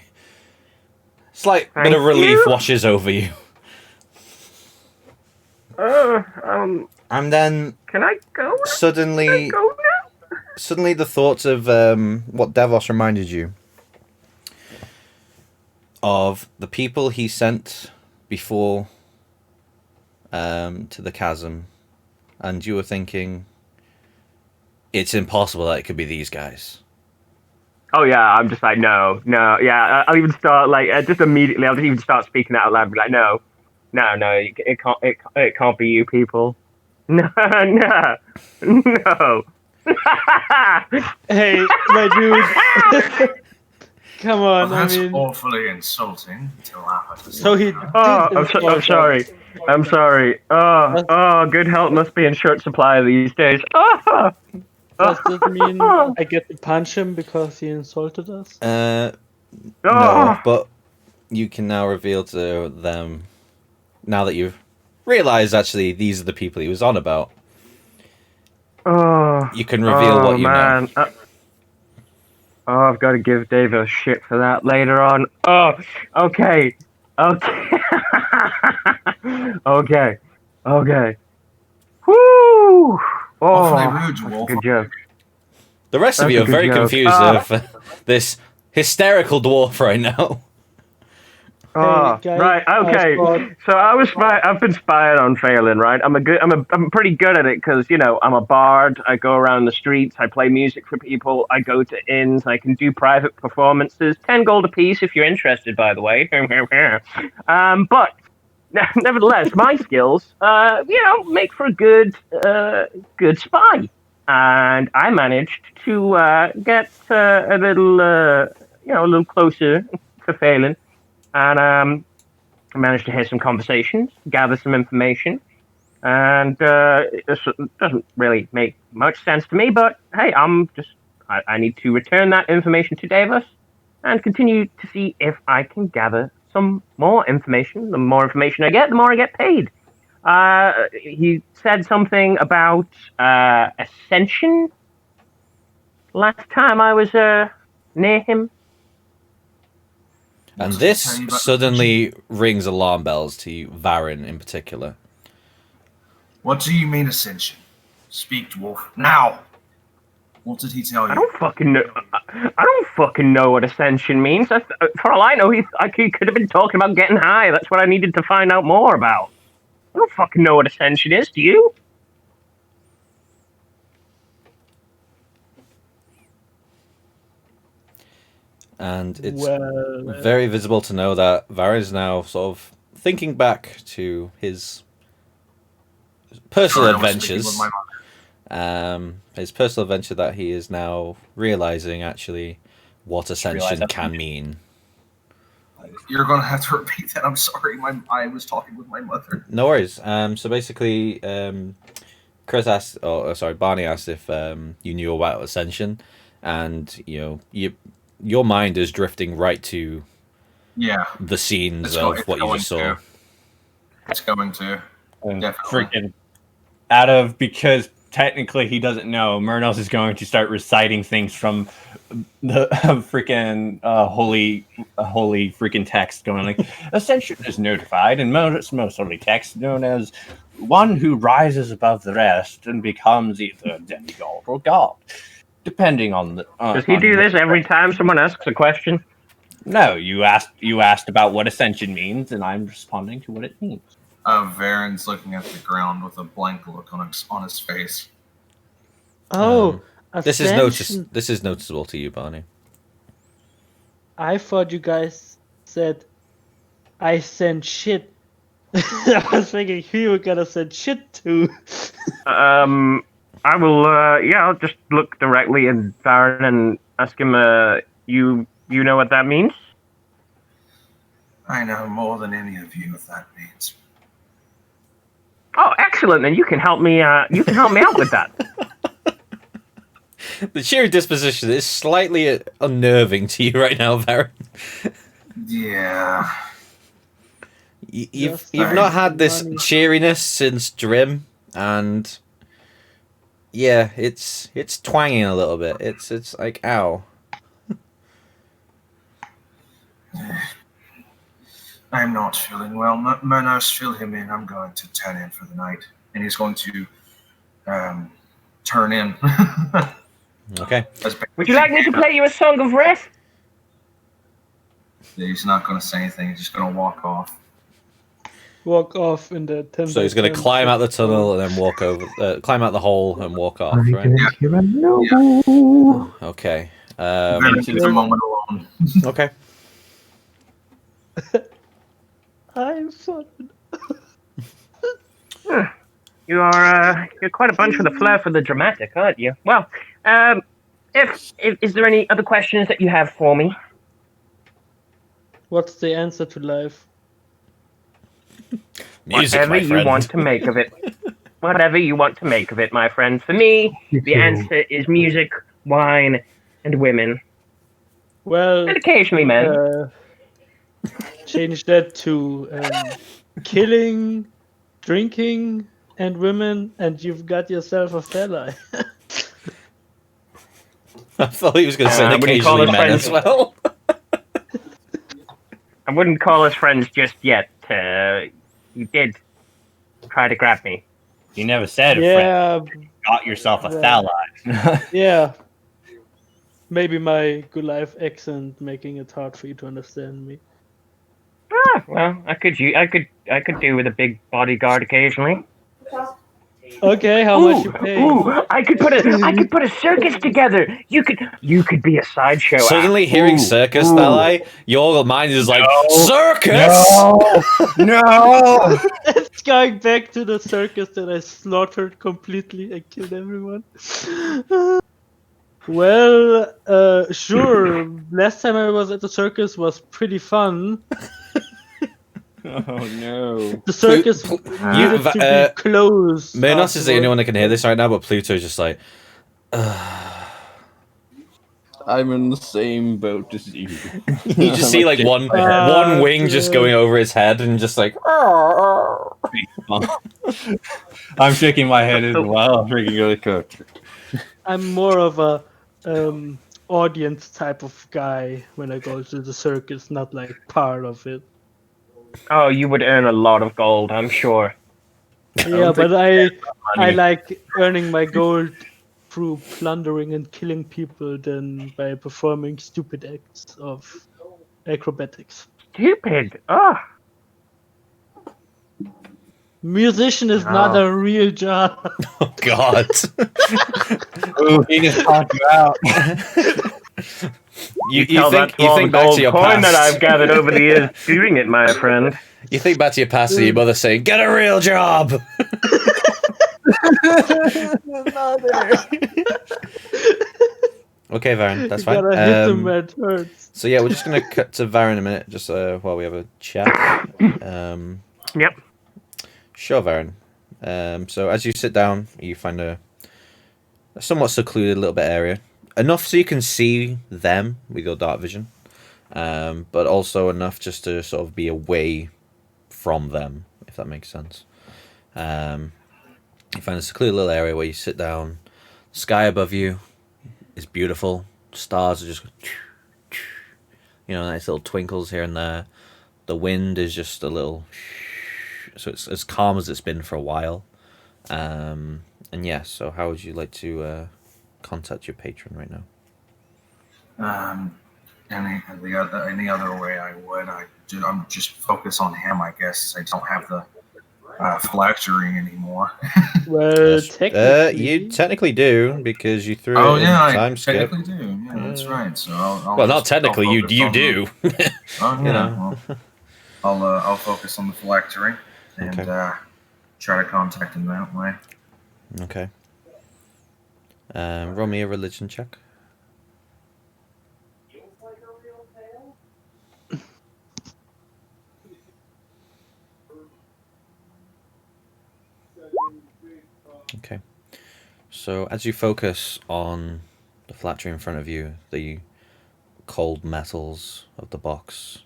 Speaker 1: Slight bit of
Speaker 5: Thank
Speaker 1: relief
Speaker 5: you.
Speaker 1: washes over you, and then
Speaker 5: Can I go?
Speaker 1: suddenly,
Speaker 5: Go now?
Speaker 1: suddenly, the thoughts of what Devos reminded you of the people he sent before to the chasm, and you were thinking, it's impossible that it could be these guys.
Speaker 5: Oh yeah, I'm just like no. Yeah, I'll even start like just immediately. I'll just even start speaking out loud. And be like, no, it can't be you people. No, no.
Speaker 2: Hey, my dude. Come
Speaker 3: Well,
Speaker 2: on, I
Speaker 3: that's
Speaker 2: mean,
Speaker 3: awfully insulting to laugh at.
Speaker 2: so he
Speaker 5: Oh,
Speaker 2: did
Speaker 5: I'm
Speaker 2: insult
Speaker 5: sorry.
Speaker 2: us.
Speaker 5: I'm sorry. Good help must be in short supply these days.
Speaker 2: Does this mean I get to punch him because he insulted us?
Speaker 1: No, but you can now reveal to them, now that you've realized actually these are the people he was on about, you can reveal what you know.
Speaker 5: I've got to give Dave a shit for that later on. Oh, okay. Okay. Woo!
Speaker 3: Awfully
Speaker 5: Oh,
Speaker 3: rude,
Speaker 5: that's a
Speaker 3: Wolf.
Speaker 5: good joke.
Speaker 1: The rest of
Speaker 5: That's
Speaker 1: you
Speaker 5: a
Speaker 1: are
Speaker 5: good
Speaker 1: very
Speaker 5: joke.
Speaker 1: confused of this hysterical dwarf right now.
Speaker 5: Oh,
Speaker 2: guys,
Speaker 5: right. Okay. So I've been spying on Phelan, right? I'm pretty good at it because I'm a bard. I go around the streets. I play music for people. I go to inns. I can do private performances. 10 gold apiece if you're interested, by the way. But nevertheless, my skills, make for a good spy. And I managed to get a little closer to Phelan, and I managed to hear some conversations, gather some information, and it doesn't really make much sense to me. But hey, I need to return that information to Davis and continue to see if I can gather some more information. The more information I get, the more I get paid. He said something about ascension last time I was near him.
Speaker 1: And
Speaker 3: What did he
Speaker 1: this
Speaker 3: tell you about
Speaker 1: suddenly rings alarm bells to you, Varen in particular.
Speaker 3: What do you mean ascension? Speak, dwarf, now. What did he tell you?
Speaker 5: I don't fucking know what ascension means. For all I know, he could have been talking about getting high. That's what I needed to find out more about. I don't fucking know what ascension is. Do you?
Speaker 1: And it's
Speaker 2: Well,
Speaker 1: very visible to know that Varen is now sort of thinking back to his personal
Speaker 3: Sorry, I was speaking
Speaker 1: adventures.
Speaker 3: with my mother.
Speaker 1: His personal adventure that he is now realizing actually what ascension
Speaker 4: that-
Speaker 1: can mean.
Speaker 3: You're gonna have to repeat that. I'm sorry. I was talking with my mother.
Speaker 1: No worries. So basically, Chris asked, Barney asked if you knew about ascension, and your mind is drifting right to
Speaker 3: Yeah,
Speaker 1: the scenes
Speaker 3: It's
Speaker 1: of
Speaker 3: going
Speaker 1: what you just saw.
Speaker 3: to. It's going to. Definitely.
Speaker 4: Freaking because technically he doesn't know, Myrnos is going to start reciting things from the freaking holy freaking text, going like, Ascension is notified in most holy text known as one who rises above the rest and becomes either demigod or god, depending on the.
Speaker 5: Does he do this every time someone asks a question?
Speaker 4: No, you asked about what ascension means, and I'm responding to what it means.
Speaker 3: Varen's looking at the ground with a blank look on his face.
Speaker 2: oh,
Speaker 1: This is
Speaker 2: ascension.
Speaker 1: This is noticeable to you, Barney.
Speaker 2: I thought you guys said I sent shit. I was thinking who you were gonna send shit to.
Speaker 5: I will. I'll just look directly at Varen and ask him. You know what that means?
Speaker 3: I know more than any of you what that means.
Speaker 5: Oh, excellent. Then you can help me. You can help me out with that.
Speaker 1: The cheery disposition is slightly unnerving to you right now, Varen.
Speaker 3: Yeah.
Speaker 1: You've
Speaker 2: Just
Speaker 1: not had this
Speaker 2: money.
Speaker 1: cheeriness since Drim, and yeah, it's twanging a little bit. It's like ow.
Speaker 3: I'm not feeling well. My nurse filled him in. I'm going to turn in for the night. And he's going to turn in.
Speaker 1: Okay.
Speaker 5: Would you like me to play you a song of rest?
Speaker 3: He's not going to say anything. He's just going to walk off.
Speaker 2: Walk off in the 10.
Speaker 1: So he's going to climb out the tunnel and then walk over, climb out the hole and walk off,
Speaker 6: I
Speaker 1: right?
Speaker 6: didn't hear a no.
Speaker 1: Okay.
Speaker 3: Venom needs a moment alone.
Speaker 1: Okay.
Speaker 2: I'm fun.
Speaker 5: You're quite a bunch with a flair for the dramatic, aren't you? Well, if is there any other questions that you have for me?
Speaker 2: What's the answer to life?
Speaker 1: Music,
Speaker 5: Whatever
Speaker 1: my
Speaker 5: you
Speaker 1: friend.
Speaker 5: want to make of it. Whatever you want to make of it, my friend. For me, the answer is music, wine, and women.
Speaker 2: Well,
Speaker 5: And occasionally men.
Speaker 2: change that to killing, drinking, and women, and you've got yourself a fella.
Speaker 1: I thought he was going to say
Speaker 5: I wouldn't call
Speaker 1: occasionally
Speaker 5: us
Speaker 1: men as
Speaker 5: friends.
Speaker 1: well.
Speaker 5: I wouldn't call us friends just yet. You did try to grab me.
Speaker 4: You never said a friend.
Speaker 2: Yeah,
Speaker 4: Got yourself a
Speaker 2: Yeah.
Speaker 4: thalite.
Speaker 2: yeah. Maybe my good life accent making it hard for you to understand me.
Speaker 5: Well, I could do with a big bodyguard occasionally.
Speaker 2: Okay, how much you pay?
Speaker 5: I could put a circus together. You could be a sideshow.
Speaker 1: Suddenly
Speaker 5: act.
Speaker 1: hearing circus, Thalai, your mind is like,
Speaker 4: No.
Speaker 1: circus!
Speaker 4: No!
Speaker 2: It's going back to the circus that I slaughtered completely and killed everyone. Well, sure. Last time I was at the circus was pretty fun.
Speaker 4: Oh no!
Speaker 2: The circus
Speaker 1: Plu-
Speaker 2: needed to be closed.
Speaker 1: Murnos is the only
Speaker 2: afterwards.
Speaker 1: one that can hear this right now, but Pluto's just like,
Speaker 4: I'm in the same boat as you.
Speaker 1: you just see like one wing just
Speaker 2: dude.
Speaker 1: going over his head and just like,
Speaker 4: I'm shaking my head as well. Freaking really cool.
Speaker 2: I'm more of a audience type of guy when I go to the circus, not like part of it.
Speaker 5: Oh, you would earn a lot of gold, I'm sure.
Speaker 2: Yeah, but I
Speaker 4: money.
Speaker 2: like earning my gold through plundering and killing people than by performing stupid acts of acrobatics.
Speaker 5: Stupid. Oh,
Speaker 2: Musician is not a real job.
Speaker 1: oh god.
Speaker 4: Ooh, he just talked you out.
Speaker 1: You
Speaker 5: tell that to all
Speaker 1: think
Speaker 5: the
Speaker 1: back
Speaker 5: gold
Speaker 1: to your
Speaker 5: coin that
Speaker 1: past.
Speaker 5: I've gathered over the years doing it, my friend.
Speaker 1: You think back to your past and your mother saying, get a real job! Okay, Varen, that's
Speaker 2: You
Speaker 1: fine.
Speaker 2: gotta hit them where it hurts.
Speaker 1: So yeah, we're just gonna cut to Varen in a minute, just while we have a chat.
Speaker 5: Yep.
Speaker 1: Sure, Varen. So as you sit down, you find a somewhat secluded little bit area, enough so you can see them with your dark vision, but also enough just to sort of be away from them, if that makes sense. You find a secluded little area where you sit down. Sky above you is beautiful. Stars are just, nice little twinkles here and there. The wind is just a little, so it's as calm as it's been for a while. And yeah, so how would you like to contact your patron right now?
Speaker 3: Any other way I would. I'm just focus on him, I guess. I don't have the flexuring anymore.
Speaker 2: Well,
Speaker 1: You technically do, because you threw
Speaker 3: Oh
Speaker 1: it in
Speaker 3: yeah, I
Speaker 1: time skip.
Speaker 3: technically do. Yeah, that's right. So I'll
Speaker 1: Well, not
Speaker 3: I'll
Speaker 1: technically, you
Speaker 3: focus on
Speaker 1: do.
Speaker 3: The, oh
Speaker 1: You
Speaker 3: yeah.
Speaker 1: know.
Speaker 3: Well, I'll focus on the phylactery and
Speaker 1: Okay.
Speaker 3: try to contact him that way.
Speaker 1: Okay. Roll me a religion check. Okay. So as you focus on the flat tree in front of you, the cold metals of the box,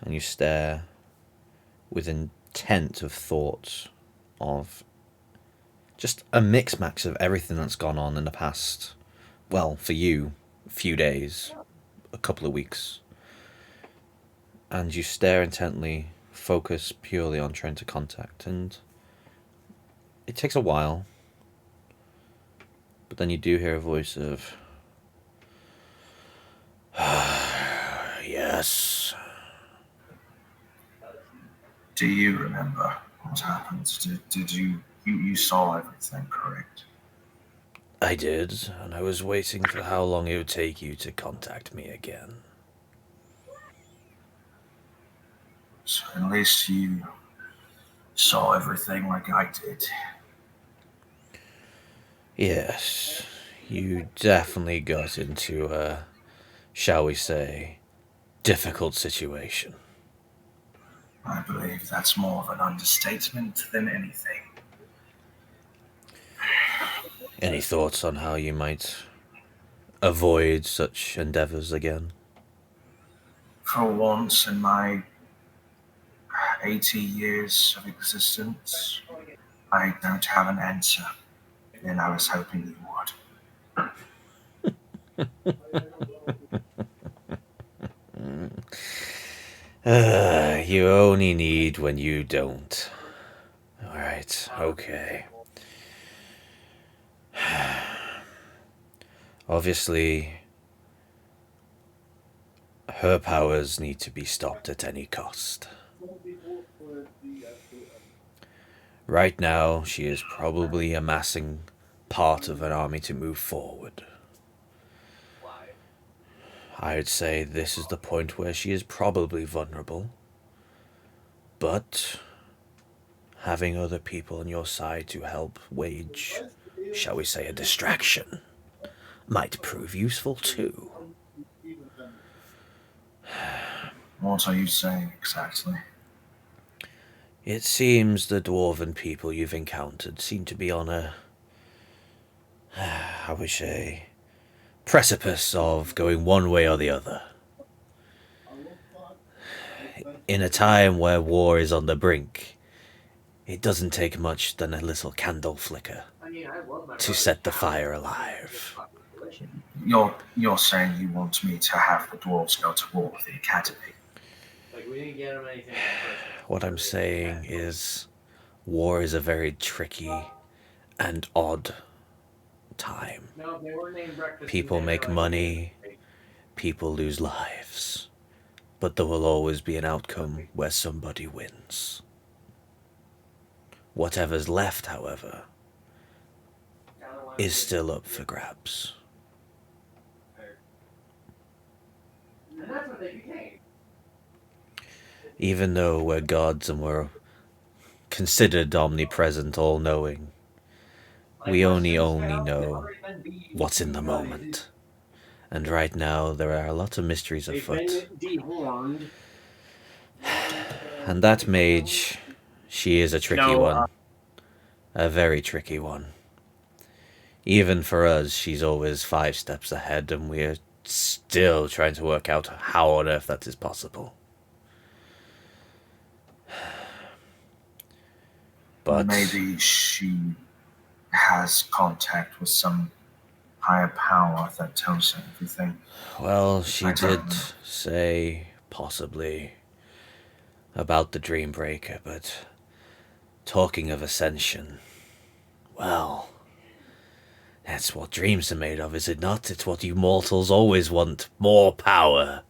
Speaker 1: and you stare with intent of thought of just a mix max of everything that's gone on in the past, well, for you, a few days, a couple of weeks. And you stare intently, focus purely on trying to contact, and it takes a while, but then you do hear a voice of, yes.
Speaker 3: Do you remember what happened? Did you saw everything, correct?
Speaker 1: I did, and I was waiting for how long it would take you to contact me again.
Speaker 3: So at least you saw everything like I did.
Speaker 1: Yes, you definitely got into a, shall we say, difficult situation.
Speaker 3: I believe that's more of an understatement than anything.
Speaker 1: Any thoughts on how you might avoid such endeavors again?
Speaker 3: For once in my 80 years of existence, I don't have an answer, and I was hoping you would.
Speaker 1: You only need when you don't. Alright, okay. Obviously, her powers need to be stopped at any cost. Right now, she is probably amassing part of an army to move forward. I'd say this is the point where she is probably vulnerable. But having other people on your side to help wage, shall we say, a distraction, might prove useful too.
Speaker 3: What are you saying exactly?
Speaker 1: It seems the dwarven people you've encountered seem to be on a, how we say, precipice of going one way or the other. In a time where war is on the brink, it doesn't take much than a little candle flicker to set the fire alive.
Speaker 3: You're saying you want me to have the dwarves go to war with the academy?
Speaker 1: What I'm saying is, war is a very tricky and odd time. People make money, people lose lives, but there will always be an outcome where somebody wins. Whatever's left, however, is still up for grabs. Even though we're gods and we're considered omnipresent, all-knowing, we only know what's in the moment. And right now, there are a lot of mysteries afoot. And that mage, she is a tricky one. A very tricky one. Even for us, she's always 5 steps ahead, and we're still trying to work out how on earth that is possible. But
Speaker 3: maybe she has contact with some higher power that tells her everything.
Speaker 1: well, she
Speaker 3: I
Speaker 1: did
Speaker 3: don't know.
Speaker 1: say possibly about the Dreambreaker, but talking of ascension, well, that's what dreams are made of, is it not? It's what you mortals always want. More power.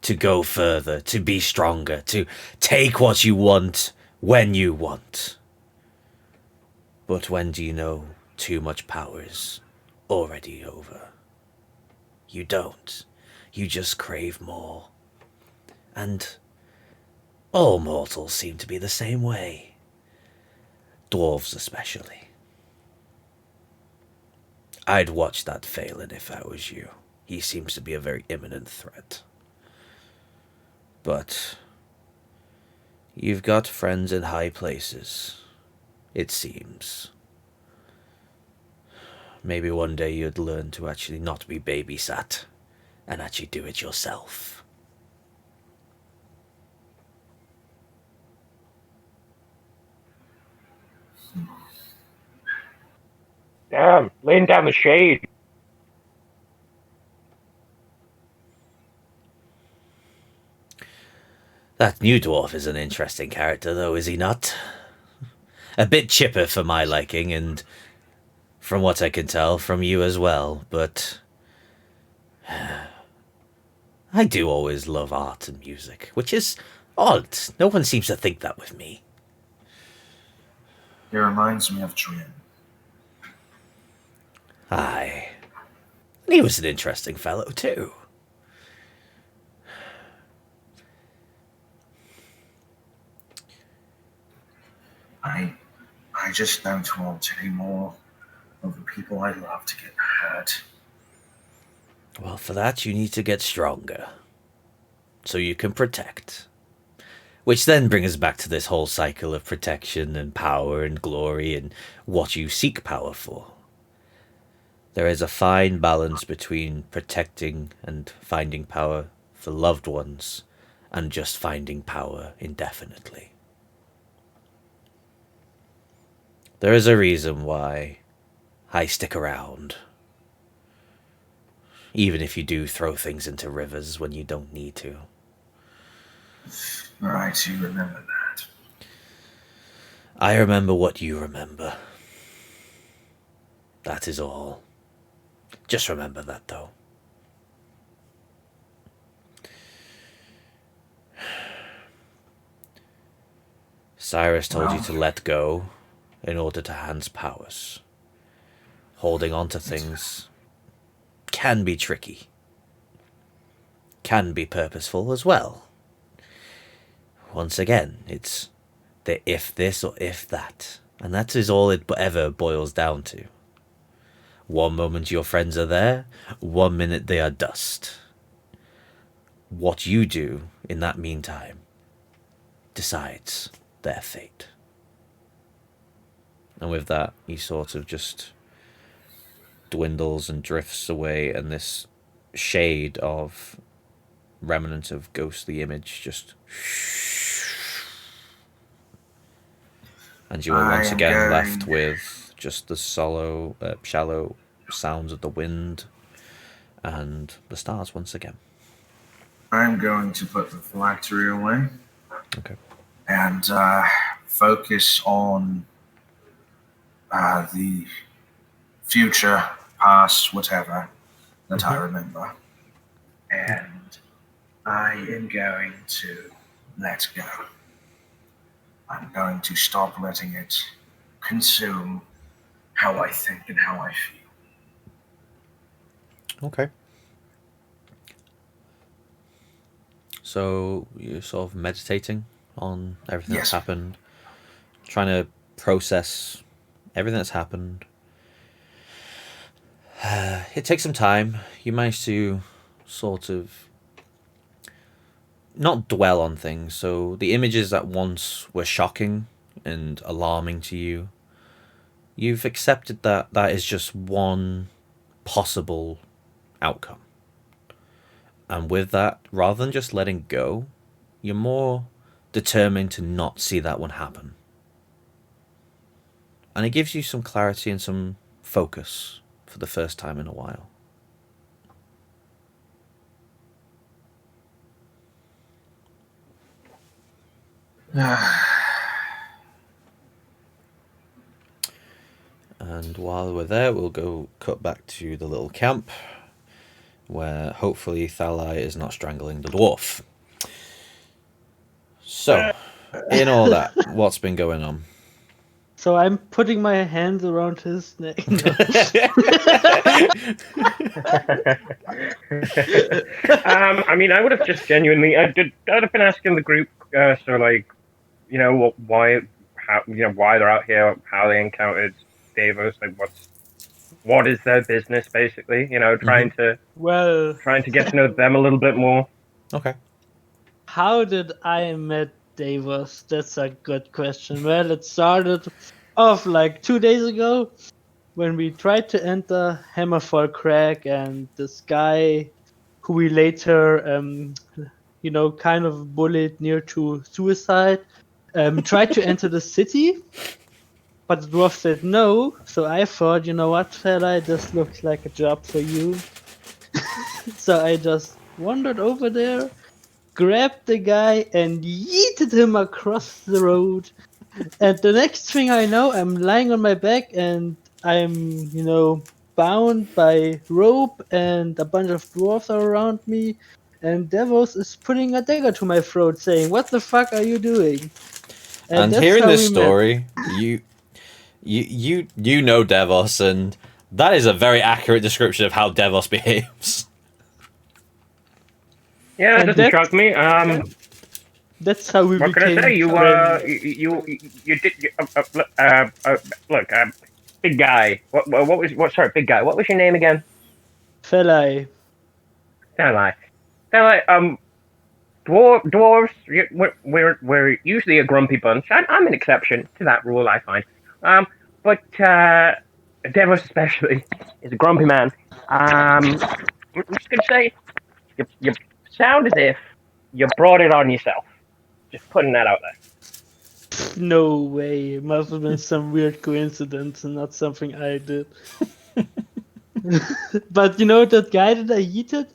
Speaker 1: To go further, to be stronger, to take what you want when you want. But when do you know too much power is already over? You don't. You just crave more. And all mortals seem to be the same way. Dwarves especially. I'd watch that Phelan if I was you. He seems to be a very imminent threat. But you've got friends in high places, it seems. maybe one day you'd learn to actually not be babysat and actually do it yourself.
Speaker 5: Damn, laying down the shade.
Speaker 1: That new dwarf is an interesting character, though, is he not? A bit chipper for my liking, and from what I can tell, from you as well, but I do always love art and music, which is odd. No one seems to think that with me.
Speaker 3: It reminds me of Trin.
Speaker 1: Aye. And he was an interesting fellow, too.
Speaker 3: I just don't want any more of the people I love to get hurt.
Speaker 1: Well, for that, you need to get stronger. So you can protect. Which then brings us back to this whole cycle of protection and power and glory and what you seek power for. There is a fine balance between protecting and finding power for loved ones and just finding power indefinitely. There is a reason why I stick around. Even if you do throw things into rivers when you don't need to.
Speaker 3: Right, you remember that.
Speaker 1: I remember what you remember. That is all. Just remember that, though. Cyrus told you to let go in order to hand's powers. Holding on to things can be tricky. Can be purposeful as well. Once again, it's the if this or if that. And that is all it ever boils down to. One moment your friends are there, one minute they are dust. What you do in that meantime decides their fate. And with that, he sort of just dwindles and drifts away, and this shade of remnant of ghostly image just... And you are once again left with just the shallow sounds of the wind and the stars once again.
Speaker 3: I'm going to put the phylactery away.
Speaker 1: Okay.
Speaker 3: And focus on the future, past, whatever that I remember. And I am going to let go. I'm going to stop letting it consume how I think and how I feel.
Speaker 1: Okay. So you're sort of meditating on everything that's happened, trying to process everything that's happened. It takes some time. You manage to sort of not dwell on things. So the images that once were shocking and alarming to you, you've accepted that that is just one possible outcome. And with that, rather than just letting go, you're more determined to not see that one happen. And it gives you some clarity and some focus for the first time in a while. And while we're there, we'll go cut back to the little camp, where hopefully Thalai is not strangling the dwarf. So, in all that, what's been going on?
Speaker 2: So I'm putting my hands around his neck.
Speaker 5: I mean, I would have just genuinely, I'd have been asking the group, so like, you know, why they're out here, how they encountered Davos, like what is their business, basically, you know, trying to get to know them a little bit more.
Speaker 1: Okay.
Speaker 2: How did I met Davos? That's a good question. Well, it started off like 2 days ago. when we tried to enter Hammerfall Crag, and this guy, who we later, kind of bullied near to suicide, tried to enter the city, but the dwarf said no. So I thought, you know what, fella, this looks like a job for you. So I just wandered over there, grabbed the guy, and yeeted him across the road. And the next thing I know, I'm lying on my back and I'm, bound by rope, and a bunch of dwarves are around me. And Devos is putting a dagger to my throat, saying, "What the fuck are you doing?" And
Speaker 1: And
Speaker 2: that's
Speaker 1: hearing
Speaker 2: how
Speaker 1: this
Speaker 2: we met.
Speaker 1: story, you know Devos, and that is a very accurate description of how Devos behaves.
Speaker 5: Yeah,
Speaker 2: And
Speaker 5: it doesn't shock me.
Speaker 2: That's how we
Speaker 5: What can I
Speaker 2: became
Speaker 5: say?
Speaker 2: friends.
Speaker 5: You did. Look, big guy. What was what? Sorry, big guy. What was your name again?
Speaker 2: Felai.
Speaker 5: Felai. Dwarves. We're usually a grumpy bunch. I'm an exception to that rule, I find. But Devos especially is a grumpy man. I'm just gonna say you sound as if you brought it on yourself. Just putting that out there.
Speaker 2: No way. It must have been some weird coincidence and not something I did. But that guy that I yeeted?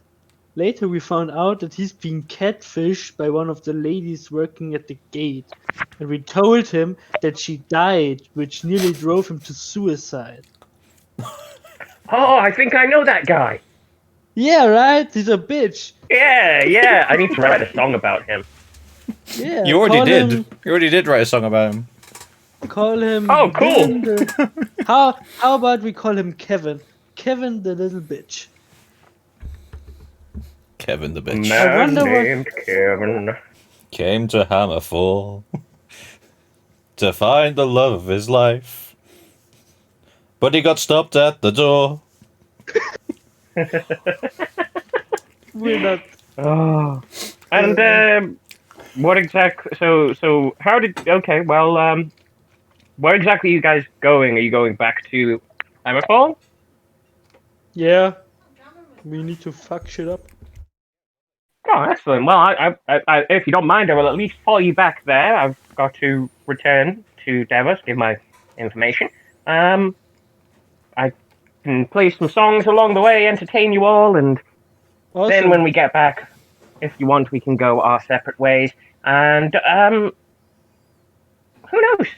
Speaker 2: Later we found out that he's being catfished by one of the ladies working at the gate. And we told him that she died, which nearly drove him to suicide.
Speaker 5: Oh, I think I know that guy.
Speaker 2: Yeah, right? He's a bitch.
Speaker 5: Yeah. I need to write a song about him.
Speaker 2: Yeah.
Speaker 1: You already did. You already did write a song about him.
Speaker 2: Call him.
Speaker 5: Oh, cool.
Speaker 2: How about we call him Kevin? Kevin the little bitch.
Speaker 1: Kevin the bitch.
Speaker 5: Man named Kevin
Speaker 1: Came to Hammerfall to find the love of his life, but he got stopped at the door.
Speaker 2: We're not.
Speaker 5: Oh. And what exactly? So how did? Okay, well, where exactly are you guys going? Are you going back to Hammerfall?
Speaker 2: Yeah. We need to fuck shit up.
Speaker 5: Oh, excellent. Well, I, if you don't mind, I will at least follow you back there. I've got to return to Davos, give my information. I can play some songs along the way, entertain you all, and
Speaker 2: Awesome.
Speaker 5: then when we get back, if you want, we can go our separate ways. And who knows?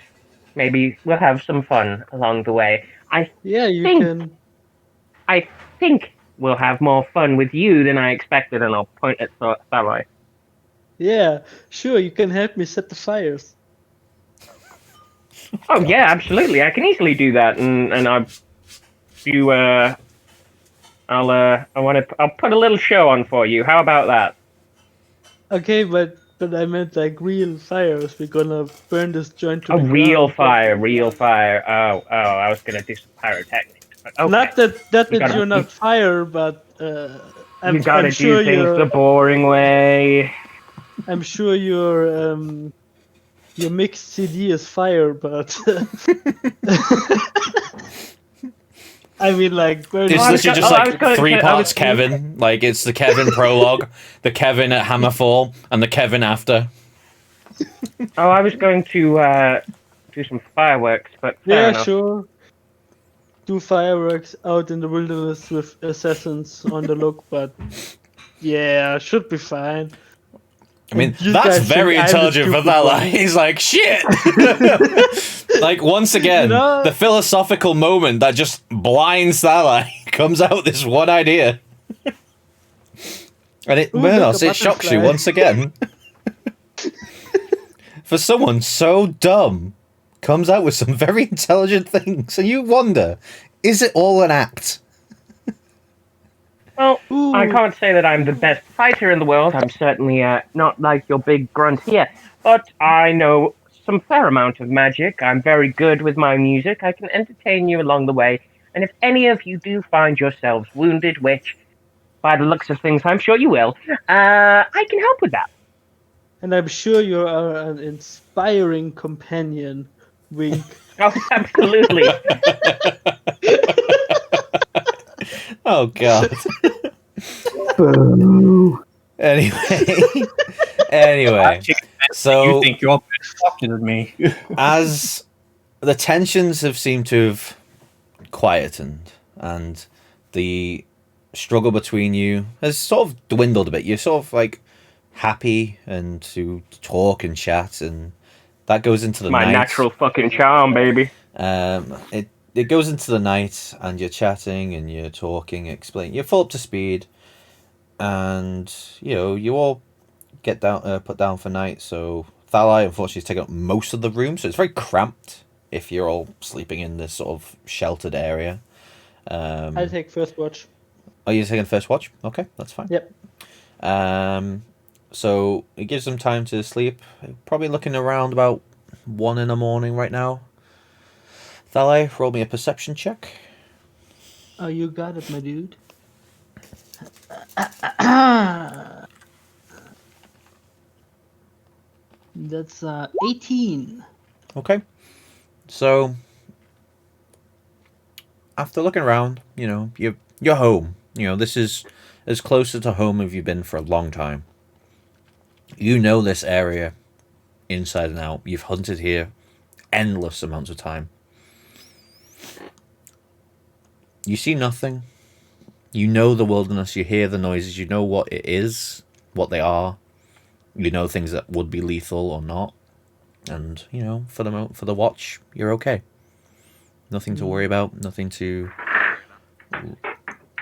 Speaker 5: Maybe we'll have some fun along the way.
Speaker 2: Yeah, you
Speaker 5: think-
Speaker 2: can.
Speaker 5: I think we'll have more fun with you than I expected, and I'll point at Sarai.
Speaker 2: Yeah, sure, you can help me set the fires.
Speaker 5: Oh yeah, absolutely. I can easily do that, and I'll put a little show on for you. How about that?
Speaker 2: Okay, but I meant like real fires. We're gonna burn this joint to
Speaker 5: A
Speaker 2: the
Speaker 5: real
Speaker 2: ground.
Speaker 5: real fire. Oh, I was gonna do some pyrotechnics. But okay.
Speaker 2: Not that
Speaker 5: gotta-
Speaker 2: you're not fire, but I'm,
Speaker 5: You gotta
Speaker 2: I'm sure
Speaker 5: do things
Speaker 2: you're.
Speaker 5: the boring way.
Speaker 2: I'm sure your mixed CD is fire, but I mean, like,
Speaker 1: It's
Speaker 2: where
Speaker 1: literally
Speaker 5: was
Speaker 1: just
Speaker 5: go- oh, I was
Speaker 1: like
Speaker 5: going to
Speaker 1: 3
Speaker 5: say- I
Speaker 1: parts
Speaker 5: was-
Speaker 1: Kevin. Like, it's the Kevin prologue, the Kevin at Hammerfall, and the Kevin after.
Speaker 5: Oh, I was going to do some fireworks, but fair
Speaker 2: yeah,
Speaker 5: enough.
Speaker 2: sure. Do fireworks out in the wilderness with assassins on the look, but yeah, should be fine.
Speaker 1: I mean,
Speaker 2: You
Speaker 1: that's
Speaker 2: guys
Speaker 1: very
Speaker 2: think I'm the
Speaker 1: intelligent for
Speaker 2: stupid
Speaker 1: that.
Speaker 2: one.
Speaker 1: Like, he's like, shit! Like, once again, the philosophical moment that just blinds Thalai comes out this one idea. And it,
Speaker 2: Ooh,
Speaker 1: Murnos,
Speaker 2: look, a
Speaker 1: it shocks you
Speaker 2: butterfly.
Speaker 1: once again. For someone so dumb, comes out with some very intelligent things, and you wonder, is it all an act?
Speaker 5: Well,
Speaker 2: Ooh.
Speaker 5: I can't say that I'm the best fighter in the world. I'm certainly not like your big grunt here, but I know some fair amount of magic. I'm very good with my music. I can entertain you along the way. And if any of you do find yourselves wounded, which, by the looks of things, I'm sure you will, I can help with that.
Speaker 2: And I'm sure you are an inspiring companion Wink.
Speaker 5: Oh, absolutely.
Speaker 1: Oh god.
Speaker 6: Boo.
Speaker 1: Anyway,
Speaker 4: You
Speaker 1: so
Speaker 4: think you're better than me?
Speaker 1: as the tensions have seemed to have quietened and the struggle between you has sort of dwindled a bit, you're sort of like happy and to talk and chat, and that goes into the
Speaker 5: My
Speaker 1: night.
Speaker 5: natural fucking charm, baby.
Speaker 1: It goes into the night, and you're chatting and you're talking, explaining. You're full up to speed, and you all get down, put down for night. So Thalai unfortunately has taken up most of the room, so it's very cramped if you're all sleeping in this sort of sheltered area.
Speaker 2: I'll take first watch.
Speaker 1: Are you taking first watch? Okay, that's fine.
Speaker 2: Yep.
Speaker 1: So it gives them time to sleep. Probably looking around about 1 in the morning right now. Thalai, roll me a perception check.
Speaker 2: Oh, you got it, my dude. That's 18.
Speaker 1: Okay. So after looking around, you're home. This is as closer to home as you've been for a long time. You know this area inside and out. You've hunted here endless amounts of time. You see nothing. You know the wilderness. You hear the noises. You know what it is, what they are. You know things that would be lethal or not. And for the watch, you're okay. Nothing to worry about. Nothing to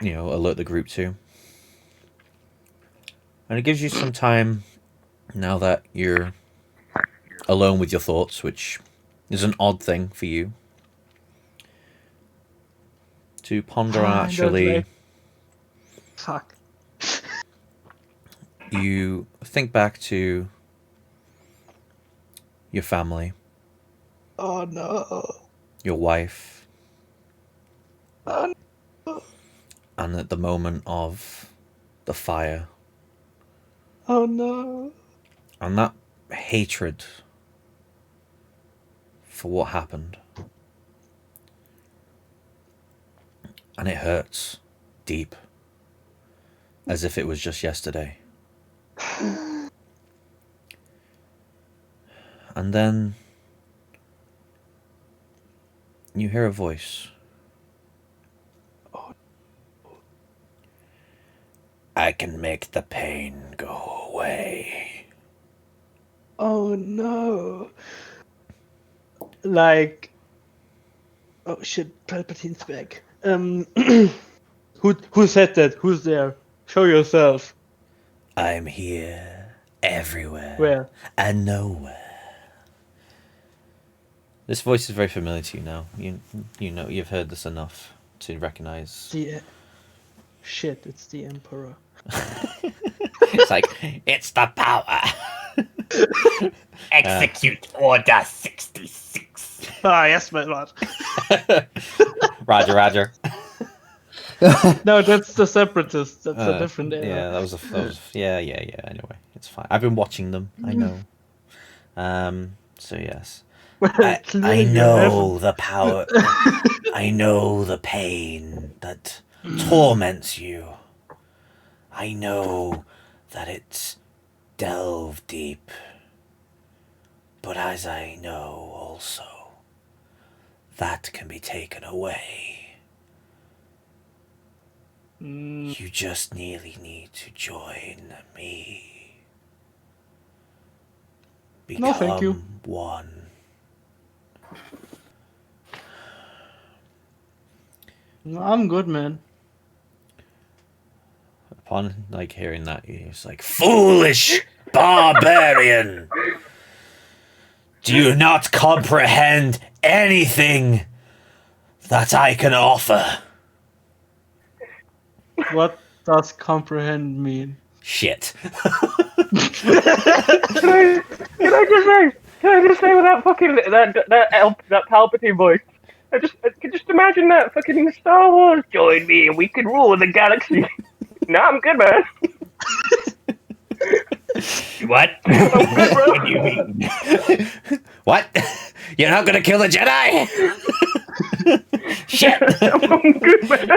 Speaker 1: alert the group to. And it gives you some time now that you're alone with your thoughts, which is an odd thing for you, to ponder on actually.
Speaker 2: Fuck.
Speaker 1: You think back to your family,
Speaker 2: Oh no.
Speaker 1: your wife,
Speaker 2: Oh,
Speaker 1: and at the moment of the fire,
Speaker 2: oh no.
Speaker 1: and that hatred for what happened. And it hurts deep, as if it was just yesterday. And then you hear a voice. I can make the pain go away.
Speaker 2: Oh no. Like, oh shit, Palpatine's back. Who said that? Who's there? Show yourself.
Speaker 1: I'm here, everywhere,
Speaker 2: Where?
Speaker 1: and nowhere. This voice is very familiar to you now. You've heard this enough to recognize.
Speaker 2: Shit, it's the Emperor.
Speaker 1: It's like, it's the power.
Speaker 5: Execute Order 66.
Speaker 2: Ah, yes, my lord.
Speaker 1: Roger.
Speaker 2: No, that's the Separatists. That's a different era.
Speaker 1: Yeah, that was yeah. Anyway, it's fine. I've been watching them. I know. So yes. I
Speaker 2: Clearly you
Speaker 1: know the power. I know the pain that torments you. I know that it's delved deep. But as I know also, that can be taken away. You just nearly need to join me. Become
Speaker 2: No, thank you.
Speaker 1: one.
Speaker 2: No, I'm good, man.
Speaker 1: Upon hearing that, he's like, foolish barbarian! Do you not comprehend anything that I can offer?
Speaker 2: What does comprehend mean?
Speaker 1: Shit.
Speaker 5: Can I just say with that fucking that Palpatine voice? I can just imagine that fucking Star Wars. Join me and we can rule the galaxy. No, I'm good, man. What? What do you mean?
Speaker 1: What? You're not gonna kill the Jedi? Shit!
Speaker 5: I'm good, man.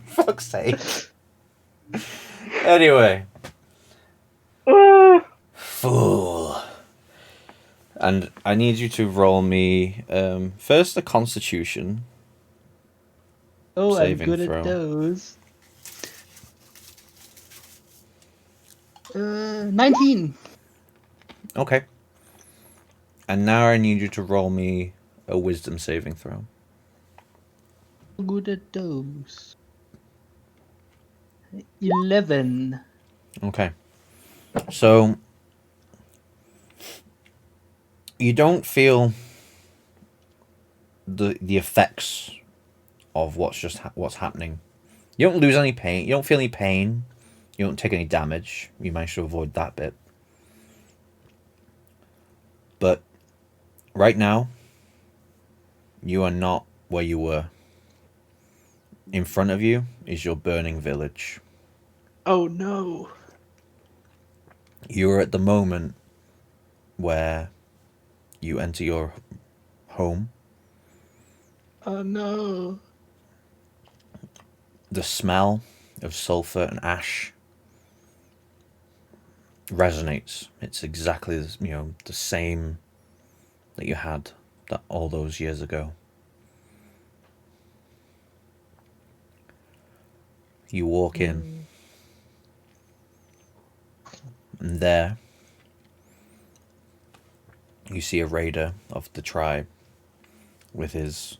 Speaker 1: Fuck's sake. Anyway. Fool. And I need you to roll me first a Constitution.
Speaker 2: Oh, I'm
Speaker 1: Saving
Speaker 2: good
Speaker 1: throw.
Speaker 2: at those. 19.
Speaker 1: Okay. And now I need you to roll me a Wisdom saving throw.
Speaker 2: Good at those. 11.
Speaker 1: Okay. So you don't feel the effects of what's happening. You don't lose any pain. You don't feel any pain. You don't take any damage. You manage to avoid that bit. But right now, you are not where you were. In front of you is your burning village.
Speaker 2: Oh no.
Speaker 1: You are at the moment where you enter your home.
Speaker 2: Oh no.
Speaker 1: The smell of sulfur and ash resonates. It's exactly the same that you had that all those years ago. You walk in, and there you see a raider of the tribe with his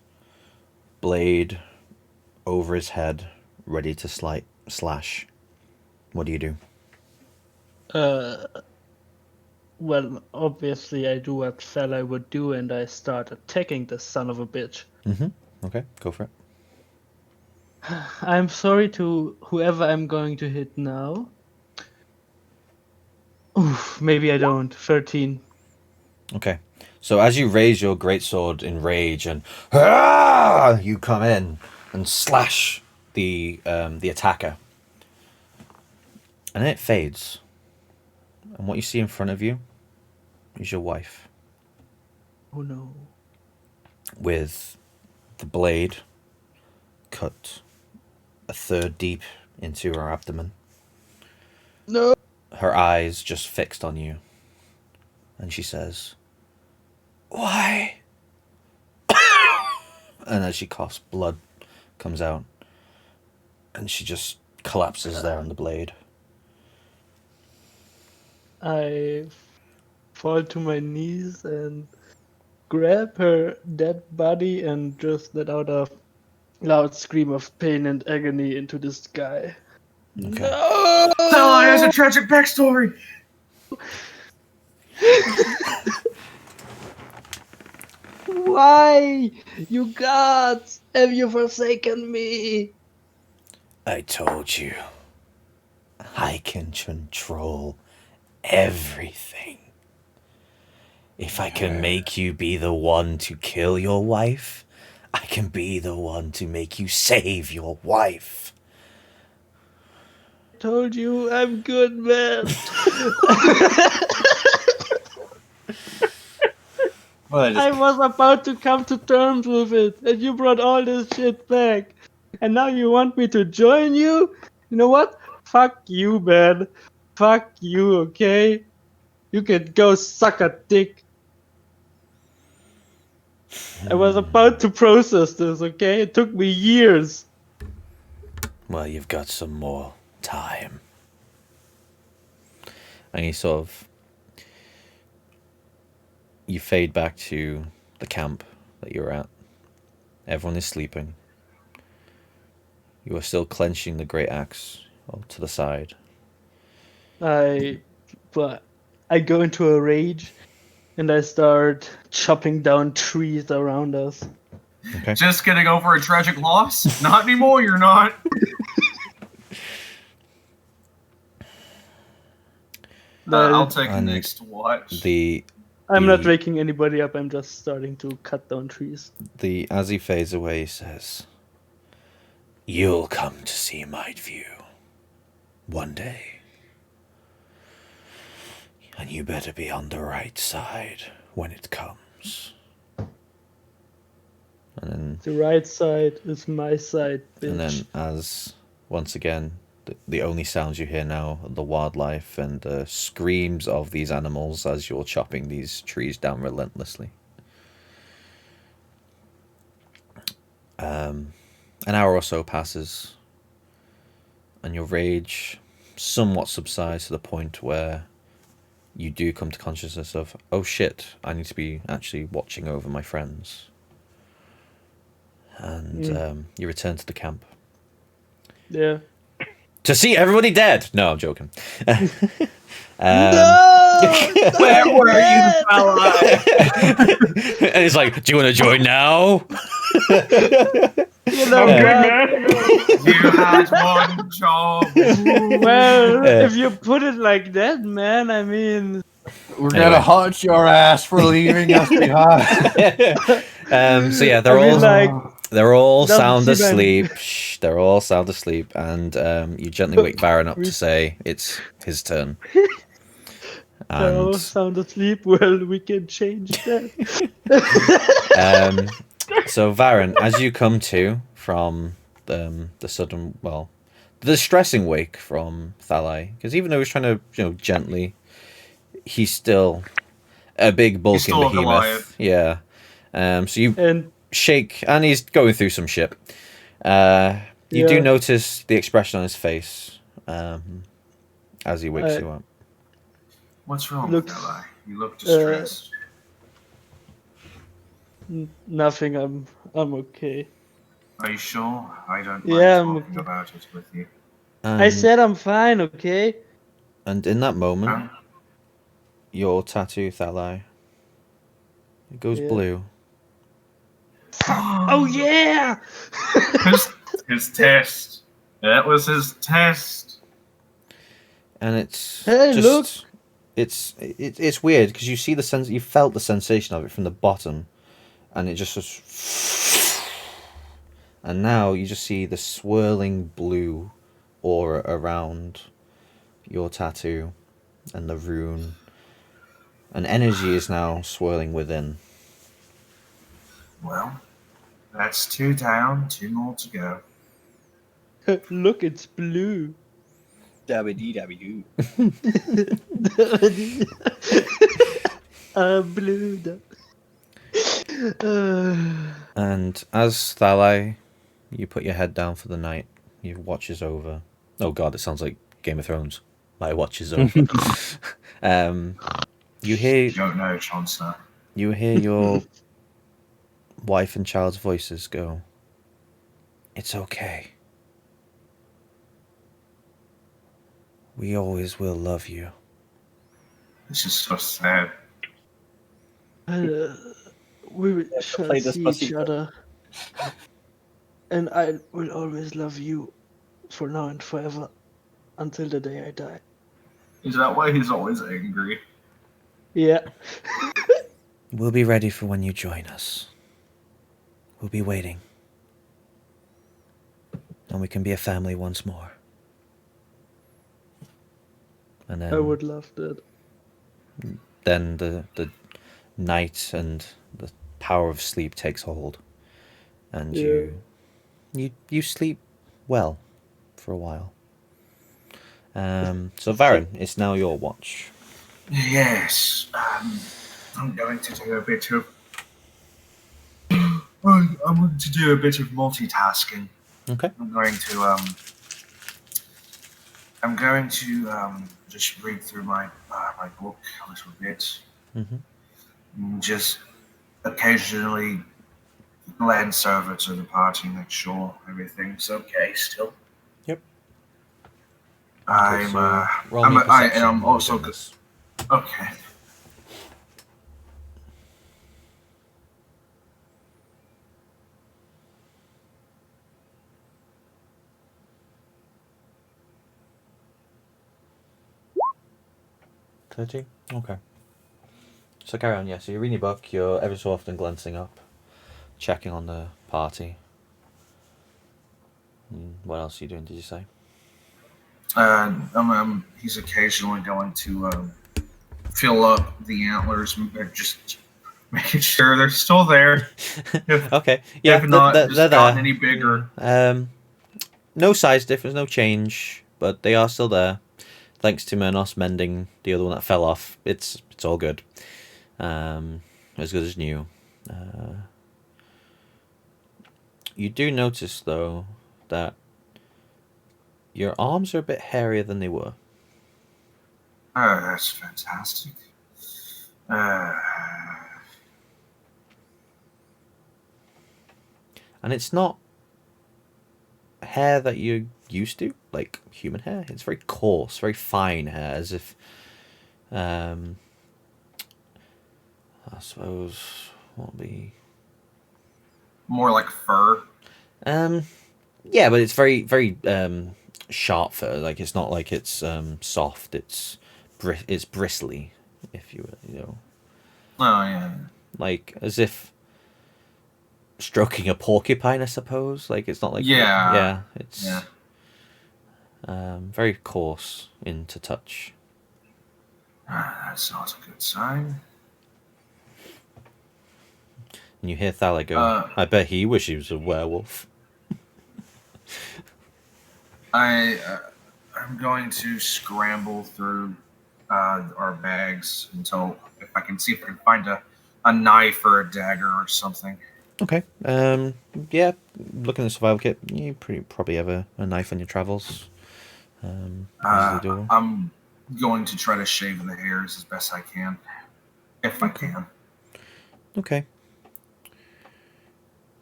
Speaker 1: blade over his head, ready to slash. What do you do?
Speaker 2: Well, obviously I do what Fella would do, and I start attacking this son of a bitch.
Speaker 1: Okay, go for it.
Speaker 2: I'm sorry to whoever I'm going to hit now. Oof, maybe I don't. 13.
Speaker 1: Okay. So as you raise your greatsword in rage and you come in and slash the attacker, and then it fades. And what you see in front of you is your wife
Speaker 2: Oh no.
Speaker 1: with the blade cut a third deep into her abdomen.
Speaker 2: No.
Speaker 1: Her eyes just fixed on you, and she says, "Why?" And as she coughs, blood comes out, and she just collapses there on the blade.
Speaker 2: I fall to my knees and grab her dead body and just let out a loud scream of pain and agony into the sky.
Speaker 1: Okay.
Speaker 2: No!
Speaker 3: Stella has a tragic backstory.
Speaker 2: Why? You gods! Have you forsaken me?
Speaker 1: I told you. I can control everything. If I can make you be the one to kill your wife, I can be the one to make you save your wife.
Speaker 2: I told you I'm good, man. I was about to come to terms with it, and you brought all this shit back. And now you want me to join you? You know what? Fuck you, man. Fuck you, okay? You can go suck a dick. I was about to process this, okay? It took me years.
Speaker 1: Well, you've got some more time. And you fade back to the camp that you're at. Everyone is sleeping. You are still clenching the great axe to the side.
Speaker 2: I go into a rage and I start chopping down trees around us.
Speaker 1: Okay.
Speaker 3: Just gonna go for a tragic loss? Not anymore, you're not. I'll take the
Speaker 1: And
Speaker 3: next watch.
Speaker 2: I'm not waking anybody up, I'm just starting to cut down trees.
Speaker 1: As he fades away, he says, "You'll come to see my view." One day. And you better be on the right side when it comes. And then,
Speaker 2: The right side is my side, bitch.
Speaker 1: and then as, once again, the only sounds you hear now are the wildlife and the screams of these animals as you're chopping these trees down relentlessly. An hour or so passes, and your rage somewhat subsides to the point where you do come to consciousness of, oh shit, I need to be actually watching over my friends. And you return to the camp.
Speaker 2: Yeah.
Speaker 1: To see everybody dead! No, I'm joking.
Speaker 2: No!
Speaker 4: Where were you, fella?
Speaker 1: And he's like, do you want to join now?
Speaker 2: You know,
Speaker 5: I'm good,
Speaker 2: what?
Speaker 5: man.
Speaker 3: You had one job.
Speaker 2: Well, if you put it like that, man, I mean,
Speaker 4: We're
Speaker 1: Anyway.
Speaker 4: gonna haunt your ass for leaving us behind.
Speaker 1: So yeah, they're
Speaker 2: I mean,
Speaker 1: all
Speaker 2: like,
Speaker 1: they're all
Speaker 2: doesn't
Speaker 1: sound
Speaker 2: seem
Speaker 1: asleep. Shh, they're all sound asleep, and you gently wake Varen up to say it's his turn.
Speaker 2: they're all
Speaker 1: And
Speaker 2: sound asleep. Well, we can change that.
Speaker 1: so Varen, as you come to from the sudden, well, the distressing wake from Thalai, because even though he's trying to, gently, he's still a big bulking
Speaker 3: still a
Speaker 1: behemoth.
Speaker 3: Goliath.
Speaker 1: Yeah. So you
Speaker 2: And
Speaker 1: shake, and he's going through some shit. You do
Speaker 2: Yeah.
Speaker 1: notice the expression on his face as he wakes you up.
Speaker 3: What's wrong,
Speaker 2: Looks-
Speaker 3: Eli? You look distressed.
Speaker 2: nothing. I'm okay.
Speaker 3: Are you sure? I don't
Speaker 2: Yeah,
Speaker 3: mind
Speaker 2: I'm
Speaker 3: talking
Speaker 2: okay.
Speaker 3: about it with you.
Speaker 2: I said I'm fine. Okay.
Speaker 1: And in that moment,
Speaker 3: Huh?
Speaker 1: your tattoo, Thalai, it goes
Speaker 2: Yeah.
Speaker 1: blue.
Speaker 2: Oh yeah.
Speaker 3: his test. That was his test.
Speaker 1: And it's
Speaker 2: Hey,
Speaker 1: just
Speaker 2: look.
Speaker 1: it's weird because you see you felt the sensation of it from the bottom, and it just was, and now you just see the swirling blue aura around your tattoo and the rune, and energy is now swirling within.
Speaker 3: Well, that's 2 down, 2 more to go.
Speaker 2: Look, it's blue.
Speaker 4: Dabby-dee-dabby-doo.
Speaker 2: Blue.
Speaker 1: And as Thalai, you put your head down for the night. Your watch is over. Oh god, it sounds like Game of Thrones. My watch is over. You hear
Speaker 3: You don't know, Chancellor.
Speaker 1: your wife and child's voices go, "It's okay. We always will love you."
Speaker 3: This is so sad.
Speaker 2: We shall
Speaker 4: play
Speaker 2: see each
Speaker 4: Despacito.
Speaker 2: other, and I will always love you, for now and forever, until the day I die.
Speaker 3: Is that why he's always angry?
Speaker 2: Yeah.
Speaker 1: We'll be ready for when you join us. We'll be waiting. And we can be a family once more. And then
Speaker 2: I would love that.
Speaker 1: then the night and the power of sleep takes hold, and
Speaker 2: Yeah.
Speaker 1: you sleep well for a while. So Varen, it's now your watch.
Speaker 3: Yes. I'm going to do a bit of. I'm going to do a bit of multitasking.
Speaker 1: Okay.
Speaker 3: I'm going to just read through my book a little bit.
Speaker 1: Mhm.
Speaker 3: And just occasionally glance over to the party, make sure everything's okay still.
Speaker 1: Yep.
Speaker 3: I'm
Speaker 1: So roll me a perception
Speaker 3: I'm
Speaker 1: while we're
Speaker 3: also
Speaker 1: doing
Speaker 3: good.
Speaker 1: this.
Speaker 3: Okay.
Speaker 1: Okay. So carry on, yeah. So you're reading your book, you're every so often glancing up, checking on the party. What else are you doing, did you say?
Speaker 3: He's occasionally going to fill up the antlers, just making sure they're still there.
Speaker 1: Okay, yeah,
Speaker 3: If not,
Speaker 1: they're
Speaker 3: just gotten any bigger.
Speaker 1: No size difference, no change, but they are still there. Thanks to Murnos mending the other one that fell off, it's all good. As good as new. You do notice though that your arms are a bit hairier than they were.
Speaker 3: Oh, that's fantastic.
Speaker 1: And it's not hair that you're used to, like human hair. It's very coarse, very fine hair, as if, I suppose, what would be...
Speaker 3: More like fur.
Speaker 1: Yeah, but it's very, very sharp fur. Like, it's not like it's soft. It's bristly, if you know.
Speaker 3: Oh, yeah.
Speaker 1: Like, as if stroking a porcupine, I suppose. Like, it's not like...
Speaker 3: Yeah.
Speaker 1: Yeah, it's...
Speaker 3: Yeah.
Speaker 1: Very coarse into touch.
Speaker 3: That's not a good sign.
Speaker 1: And you hear Thala go, I bet he wishes he was a werewolf.
Speaker 3: I'm going to scramble through our bags until if I can see if I can find a knife or a dagger or something.
Speaker 1: Okay. Yeah, looking at the survival kit, you probably have a knife on your travels. Easily doable.
Speaker 3: I'm going to try to shave the hairs as best I can, if I can.
Speaker 1: Okay.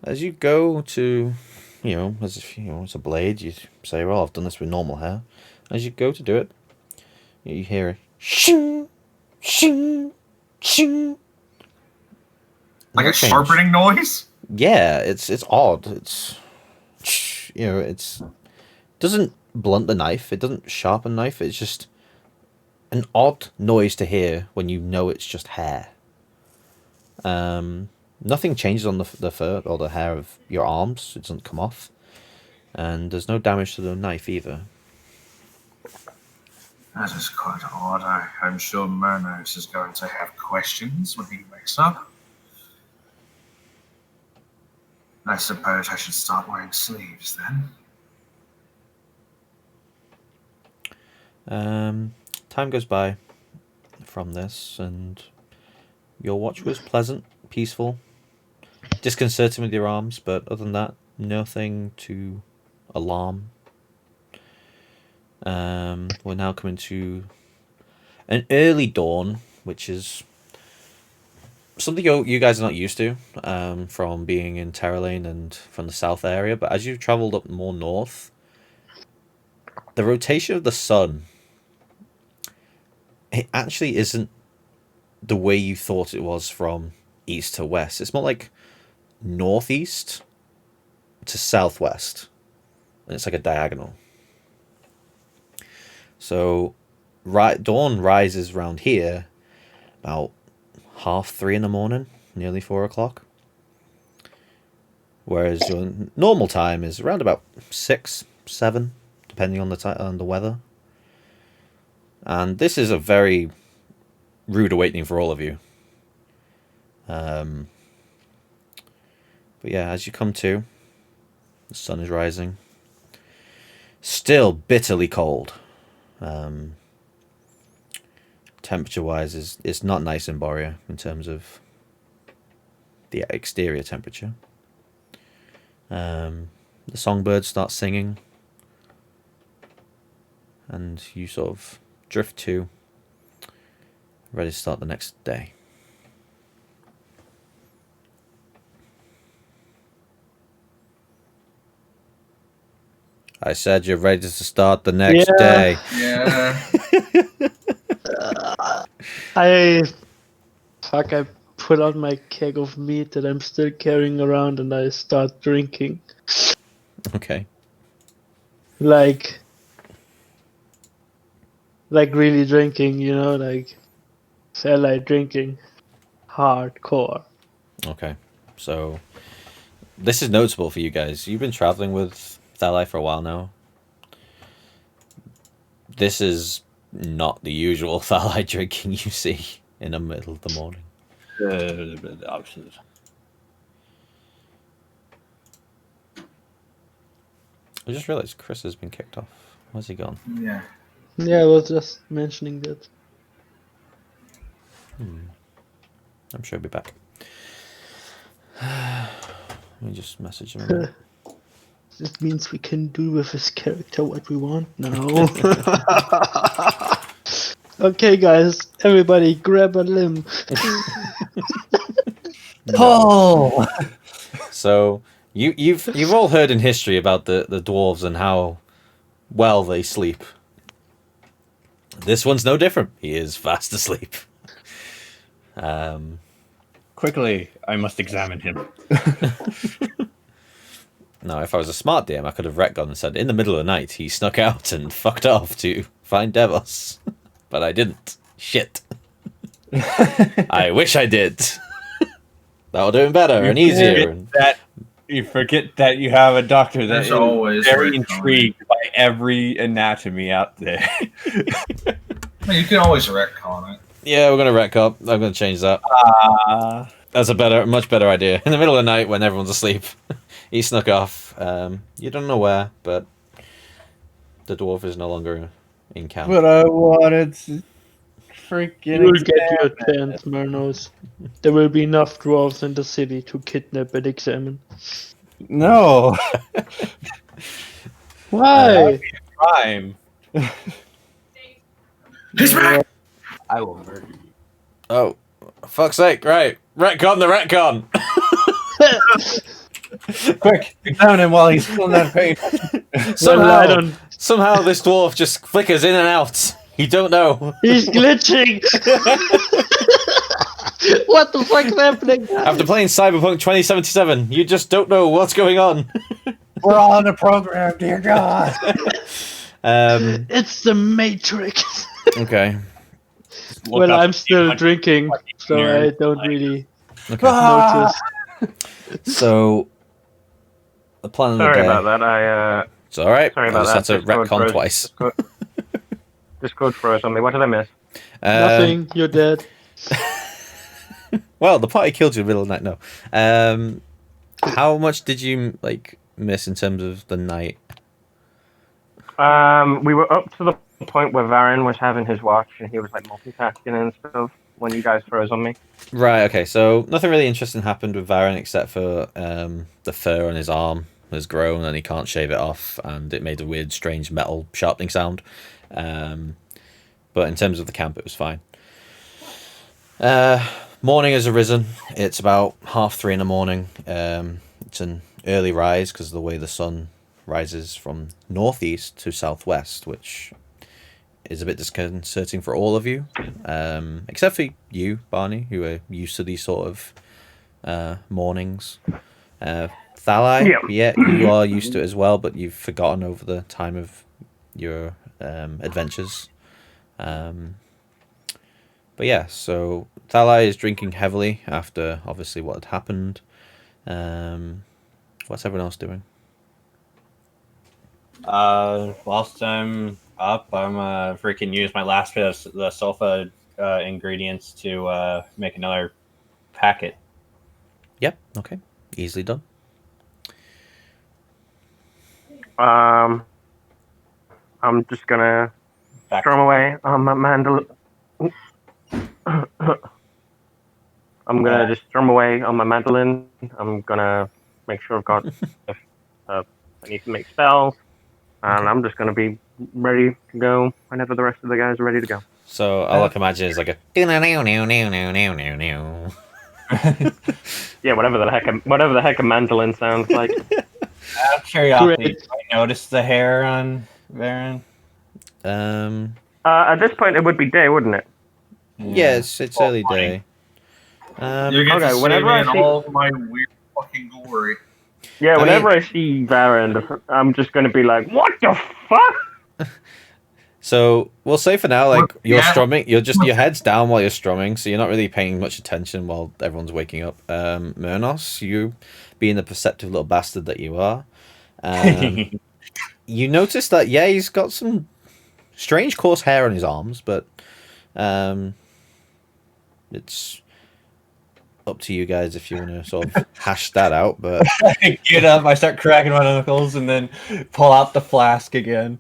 Speaker 1: As you go to, as if it's a blade, you say, "Well, I've done this with normal hair." As you go to do it, you hear a shing, shing, shing.
Speaker 3: Like
Speaker 1: No
Speaker 3: a
Speaker 1: change.
Speaker 3: sharpening noise?
Speaker 1: Yeah, it's odd. It's it's doesn't blunt the knife. It doesn't sharpen the knife. It's just an odd noise to hear when you know it's just hair. Nothing changes on the fur or the hair of your arms. It doesn't come off, and there's no damage to the knife either.
Speaker 3: That is quite odd. I'm sure Murnos is going to have questions when he wakes up. I suppose I should start wearing sleeves then.
Speaker 1: Time goes by from this, and your watch was pleasant, peaceful, disconcerting with your arms, but other than that, nothing to alarm. We're now coming to an early dawn, which is something you guys are not used to from being in Terra Lane and from the south area, but as you've travelled up more north, the rotation of the sun, it actually isn't the way you thought it was from east to west. It's more like northeast to southwest, and it's like a diagonal. So dawn rises around here about 3:30 in the morning, nearly 4 o'clock. Whereas your normal time is around about 6, 7, depending on the weather. And this is a very rude awakening for all of you. But yeah, as you come to, the sun is rising. Still bitterly cold. Temperature-wise, it's not nice in Borea in terms of the exterior temperature. The songbirds start singing, and you sort of drift to, ready to start the next day. I said you're ready to start the next day.
Speaker 3: Yeah.
Speaker 2: I put out my keg of meat that I'm still carrying around and I start drinking.
Speaker 1: Okay.
Speaker 2: Like really drinking, like felt like drinking hardcore.
Speaker 1: Okay. So this is notable for you guys. You've been traveling with Thalai for a while now. This is not the usual Thalai drinking you see in the middle of the morning. I just realized Chris has been kicked off. Where's he gone?
Speaker 3: Yeah.
Speaker 2: Yeah, I was just mentioning that.
Speaker 1: I'm sure he'll be back. Let me just message him a minute.
Speaker 2: This means we can do with his character what we want now. Okay, guys, everybody grab a limb.
Speaker 4: Oh!
Speaker 1: So you've all heard in history about the dwarves and how well they sleep. This one's no different. He is fast asleep.
Speaker 4: Quickly, I must examine him.
Speaker 1: Now, if I was a smart DM, I could have retconned and said, in the middle of the night, he snuck out and fucked off to find Devos. But I didn't. Shit. I wish I did. That would do him better and easier.
Speaker 4: You forget that you have a doctor that
Speaker 3: There's
Speaker 4: is
Speaker 3: always
Speaker 4: very
Speaker 3: retconning.
Speaker 4: intrigued by every anatomy out there.
Speaker 3: I mean, you can always retcon it.
Speaker 1: Yeah, we're going to retcon. I'm going to change that. That's a much better idea. In the middle of the night when everyone's asleep, he snuck off. You don't know where, but the dwarf is no longer in camp.
Speaker 4: But I wanted to freaking.
Speaker 2: You will get your chance, Myrnos. There will be enough dwarves in the city to kidnap and examine.
Speaker 4: No.
Speaker 2: Why?
Speaker 4: Crime.
Speaker 3: He's back!
Speaker 4: I will murder you.
Speaker 1: Oh, fuck's sake, right. Retcon the retcon!
Speaker 4: Quick, examine him while he's still in that page.
Speaker 2: Well,
Speaker 1: Somehow this dwarf just flickers in and out. You don't know.
Speaker 2: He's glitching! What the fuck's happening?
Speaker 1: After playing Cyberpunk 2077, you just don't know what's going on.
Speaker 4: We're all on the program, dear God.
Speaker 2: It's the Matrix.
Speaker 1: Okay.
Speaker 2: Well, I'm still drinking, so I don't really
Speaker 1: Okay.
Speaker 2: notice.
Speaker 1: So, the plan of the
Speaker 5: Sorry
Speaker 1: day.
Speaker 5: about that.
Speaker 1: It's alright.
Speaker 5: Sorry
Speaker 1: I
Speaker 5: about
Speaker 1: just
Speaker 5: that.
Speaker 1: had to retcon twice.
Speaker 5: Discord froze on me. What did I miss?
Speaker 2: Nothing, you're dead.
Speaker 1: Well, the party killed you in the middle of the night. No. How much did you miss in terms of the night?
Speaker 5: We were up to the point where Varen was having his watch and he was multitasking and stuff when you guys froze on me.
Speaker 1: Right. Okay. So nothing really interesting happened with Varen except for the fur on his arm has grown and he can't shave it off, and it made a weird, strange metal sharpening sound. But in terms of the camp, it was fine. Morning has arisen. It's about 3:30 in the morning. It's an early rise because of the way the sun rises from northeast to southwest, which is a bit disconcerting for all of you, except for you, Barney, who are used to these sort of mornings. Thalai, yeah, you are used to it as well, but you've forgotten over the time of your adventures. But yeah, so Thalai is drinking heavily after obviously what had happened. What's everyone else doing?
Speaker 4: Whilst I'm up, I'm freaking use my last bit of the sulfa ingredients to make another packet.
Speaker 1: Yep. Okay. Easily done.
Speaker 5: I'm just gonna strum away on my mandolin. I'm gonna just strum away on my mandolin. I'm gonna make sure I've got I need to make spells, and I'm just gonna be ready to go whenever the rest of the guys are ready to go.
Speaker 1: So all I can imagine is like a
Speaker 5: Yeah, whatever the heck a mandolin sounds like.
Speaker 4: Out of curiosity, did I notice the hair on Varen?
Speaker 5: At this point, it would be day, wouldn't it?
Speaker 1: Yes, it's early day.
Speaker 3: You get
Speaker 5: okay,
Speaker 3: to see
Speaker 5: whenever
Speaker 3: me
Speaker 5: I
Speaker 3: in
Speaker 5: see-
Speaker 3: all my weird fucking glory.
Speaker 5: Yeah,
Speaker 1: I
Speaker 5: whenever
Speaker 1: mean-
Speaker 5: I see Varen, I'm just gonna be like, "What the fuck?"
Speaker 1: So we'll say for now, like you're
Speaker 3: Yeah.
Speaker 1: strumming, you're just your head's down while you're strumming, so you're not really paying much attention while everyone's waking up. Myrnos, you being the perceptive little bastard that you are, you notice that he's got some strange coarse hair on his arms, but it's up to you guys if you want to sort of hash that out. But
Speaker 4: I get up, I start cracking my knuckles, and then pull out the flask again.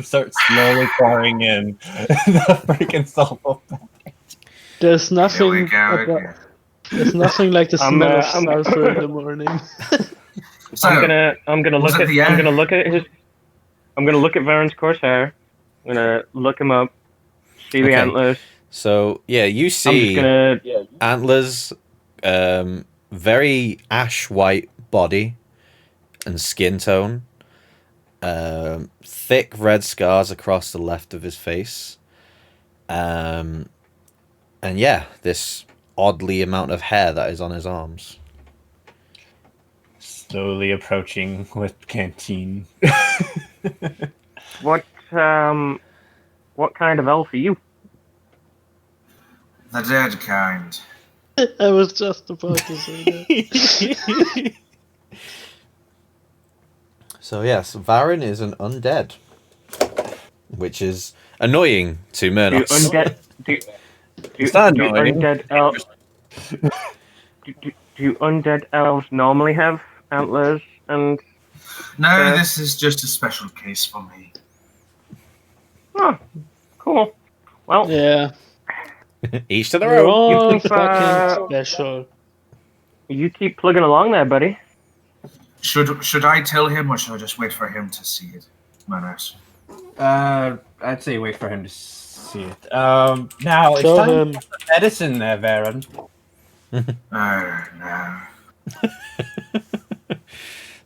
Speaker 4: Start slowly pouring in the freaking salt.
Speaker 2: There's
Speaker 3: Here we
Speaker 2: nothing.
Speaker 3: go
Speaker 2: About,
Speaker 3: again.
Speaker 2: there's nothing like the
Speaker 5: I'm,
Speaker 2: smell
Speaker 5: uh,
Speaker 2: of
Speaker 5: I'm-
Speaker 2: sulfur in the morning.
Speaker 3: So,
Speaker 5: I'm gonna
Speaker 3: was
Speaker 5: look
Speaker 3: it
Speaker 5: at
Speaker 3: the end?
Speaker 5: I'm gonna look at his I'm gonna look at Varen's coarse hair. I'm gonna look him up, see the
Speaker 1: Okay.
Speaker 5: antlers.
Speaker 1: so yeah, you
Speaker 5: I'm just
Speaker 1: see
Speaker 5: gonna
Speaker 1: antlers, very ash white body and skin tone, thick red scars across the left of his face, and yeah, this oddly amount of hair that is on his arms.
Speaker 4: Slowly approaching with canteen.
Speaker 5: what kind of elf are you?
Speaker 3: The dead kind.
Speaker 2: I was just about to say that.
Speaker 1: So yes, Varen is an undead, which is annoying to
Speaker 5: Do
Speaker 1: Myrnos.
Speaker 5: undead do
Speaker 4: It's not
Speaker 5: do
Speaker 4: annoying.
Speaker 5: undead elves do undead elves normally have antlers and
Speaker 3: No, this is just a special case for me.
Speaker 5: oh cool. Well
Speaker 2: Yeah,
Speaker 1: Each to their
Speaker 2: we're
Speaker 1: own.
Speaker 2: all
Speaker 5: keep,
Speaker 2: fucking special.
Speaker 5: you keep plugging along there, buddy.
Speaker 3: Should I tell him, or should I just wait for him to see it? Manners.
Speaker 4: I'd say wait for him to see it. Now it's
Speaker 2: Show
Speaker 4: time
Speaker 2: him.
Speaker 4: for medicine there, Varen.
Speaker 3: Oh no.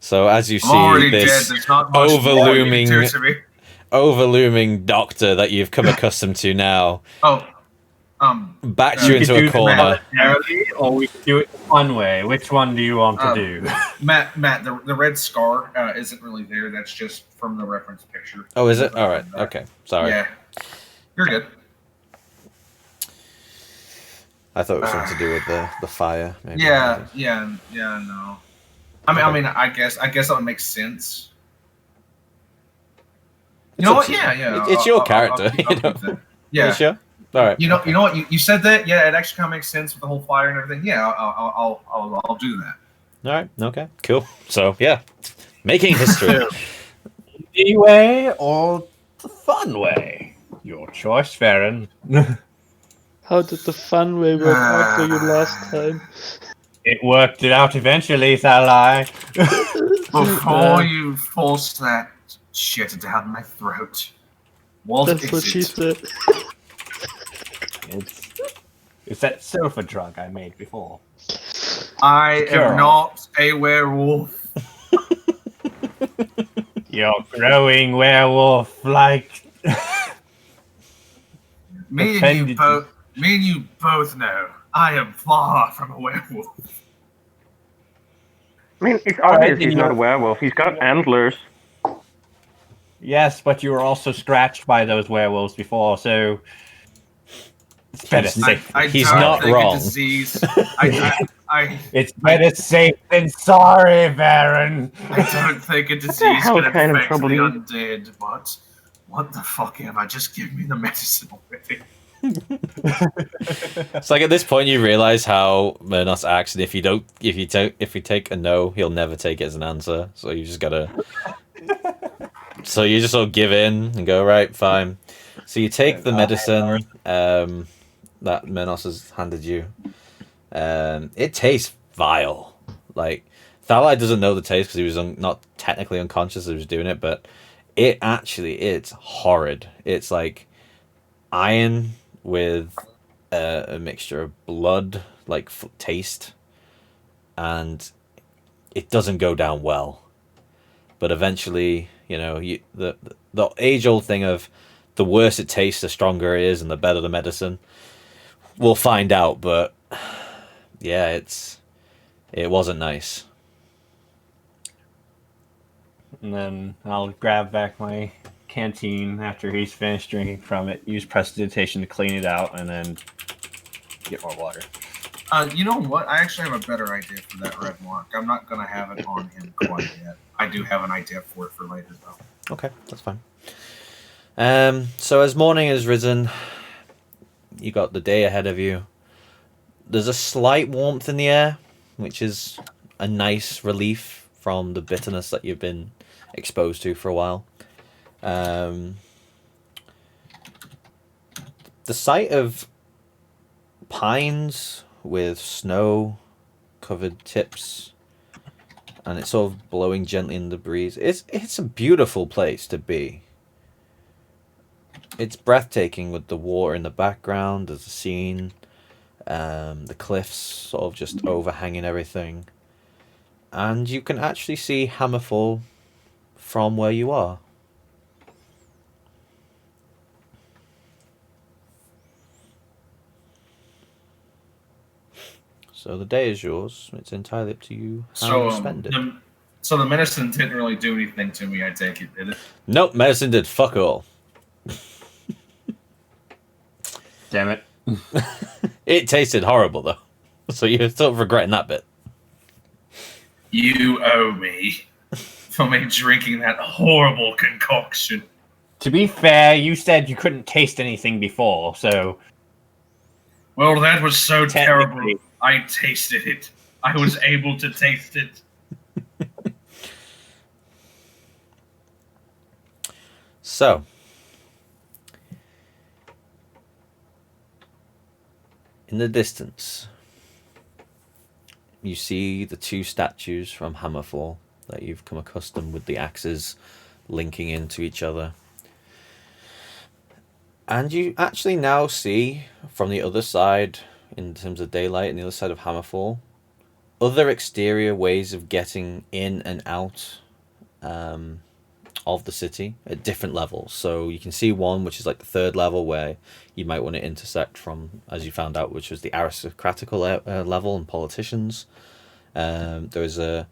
Speaker 1: So as you
Speaker 3: I'm already
Speaker 1: see
Speaker 3: dead.
Speaker 1: this
Speaker 3: There's not much more you can
Speaker 1: overlooming-
Speaker 3: do to me.
Speaker 1: overlooming doctor that you've come accustomed to now
Speaker 3: Oh,
Speaker 1: backs
Speaker 3: You
Speaker 1: you
Speaker 4: We
Speaker 1: into
Speaker 4: could
Speaker 1: a
Speaker 4: do
Speaker 1: corner.
Speaker 4: it voluntarily, or we could do it one way. Which one do you want to
Speaker 3: Um,
Speaker 4: do?
Speaker 3: Matt, the red scar isn't really there. That's just from the reference picture.
Speaker 1: Oh, is it? All right. Okay. Sorry.
Speaker 3: Yeah, you're good.
Speaker 1: I thought it was something to do with the fire. Maybe.
Speaker 3: Yeah, no. I mean, I guess that would make sense. You know
Speaker 1: up
Speaker 3: what?
Speaker 1: to you.
Speaker 3: Yeah.
Speaker 1: It's your character,
Speaker 3: I'll
Speaker 1: you
Speaker 3: keep
Speaker 1: know.
Speaker 3: that.
Speaker 1: Are
Speaker 3: Yeah.
Speaker 1: you sure? All right.
Speaker 3: You know what? You said that. Yeah, it actually kind of makes sense with the whole fire and everything. Yeah, I'll do that.
Speaker 1: All right. Okay. Cool. So yeah, making history.
Speaker 4: The way or the fun way? Your choice, Varen.
Speaker 2: How did the fun way work out for you last time?
Speaker 4: It worked it out eventually, shall I?
Speaker 3: Before you force that shit down my throat, what
Speaker 2: That's
Speaker 3: is
Speaker 2: what she
Speaker 3: it?
Speaker 2: said.
Speaker 4: It's that sulfur drug I made before.
Speaker 3: I
Speaker 4: Sure.
Speaker 3: am not a werewolf.
Speaker 4: You're growing werewolf like.
Speaker 3: Me and you both know I am far from a werewolf.
Speaker 5: I mean, it's
Speaker 4: All right,
Speaker 5: obvious
Speaker 4: then
Speaker 5: he's not a
Speaker 4: you're-
Speaker 5: werewolf. He's got antlers.
Speaker 4: Yes, but you were also scratched by those werewolves before, so it's better safe.
Speaker 1: He's
Speaker 3: don't
Speaker 1: not
Speaker 3: think a
Speaker 1: wrong.
Speaker 3: disease.
Speaker 4: It's better safe than sorry, Varen.
Speaker 3: I don't think a disease
Speaker 5: hell
Speaker 3: can
Speaker 5: kind of
Speaker 3: affect the
Speaker 5: trouble you-
Speaker 3: undead, but what the fuck am I? Just give me the medicine already.
Speaker 1: It's like at this point you realize how Myrnos acts, and if you take a no, he'll never take it as an answer. So you just gotta. So you just sort of give in and go, right, fine. So you take the medicine that Myrnos has handed you. It tastes vile. Like Thalai doesn't know the taste because he was not technically unconscious as he was doing it, but it's horrid. It's like iron with a mixture of blood, like taste, and it doesn't go down well. But eventually, you know, the age-old thing of the worse it tastes, the stronger it is, and the better the medicine. We'll find out, but yeah, it wasn't nice.
Speaker 4: And then I'll grab back my canteen after he's finished drinking from it, use prestidigitation to clean it out, and then get more water.
Speaker 3: You know what? I actually have a better idea for that red mark. I'm not gonna have it on him quite yet. I do have an idea for it for later, though.
Speaker 1: Okay, that's fine. So as morning has risen, you got the day ahead of you. There's a slight warmth in the air, which is a nice relief from the bitterness that you've been exposed to for a while. The sight of pines with snow covered tips and it's sort of blowing gently in the breeze. It's a beautiful place to be. It's breathtaking with the water in the background. There's a scene, the cliffs sort of just overhanging everything, and you can actually see Hammerfall from where you are. So the day is yours. It's entirely up to you how you spend it.
Speaker 3: So the medicine didn't really do anything to me, I take it, did it?
Speaker 1: Nope, medicine did fuck all.
Speaker 4: Damn it.
Speaker 1: It tasted horrible though, so you're sort of regretting that bit.
Speaker 3: You owe me for me drinking that horrible concoction.
Speaker 4: To be fair, you said you couldn't taste anything before, so...
Speaker 3: Well, that was so terrible.
Speaker 4: Technically.
Speaker 3: I tasted it. I was able to taste it.
Speaker 1: So, in the distance, you see the two statues from Hammerfall that you've come accustomed with the axes linking into each other. And you actually now see from the other side, in terms of daylight, and the other side of Hammerfall, other exterior ways of getting in and out of the city at different levels. So you can see one which is like the third level where you might want to intersect from, as you found out, which was the aristocratical level and politicians. There's a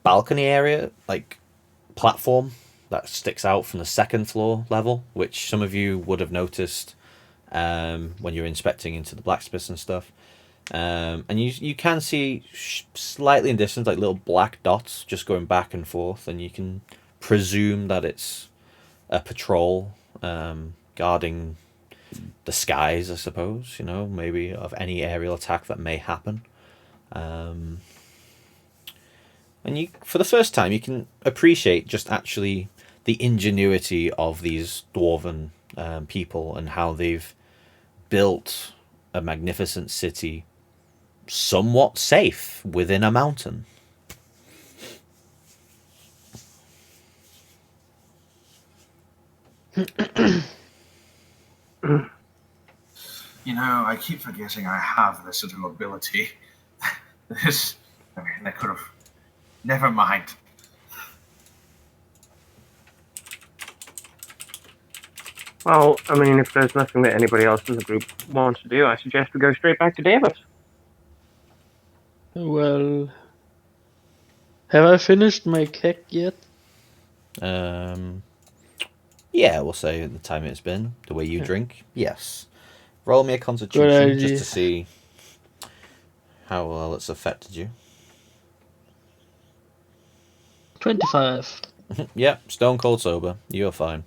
Speaker 1: balcony area, like platform that sticks out from the second floor level, which some of you would have noticed when you're inspecting into the blacksmiths and stuff. And you can see slightly in distance, like little black dots just going back and forth, and you can presume that it's a patrol guarding the skies, I suppose, maybe of any aerial attack that may happen. And you, for the first time, you can appreciate just actually the ingenuity of these dwarven people and how they've built a magnificent city somewhat safe within a mountain.
Speaker 3: I keep forgetting I have this little ability. I could have... Never mind.
Speaker 5: Well, I mean, if there's nothing that anybody else in the group wants to do, I suggest we go straight back to Davis.
Speaker 2: Well, have I finished my keg yet?
Speaker 1: Yeah, we'll say the time it's been, the way you drink. Yes. Roll me a constitution just to see how well it's affected you.
Speaker 2: 25.
Speaker 1: Yep, stone cold sober. You're fine.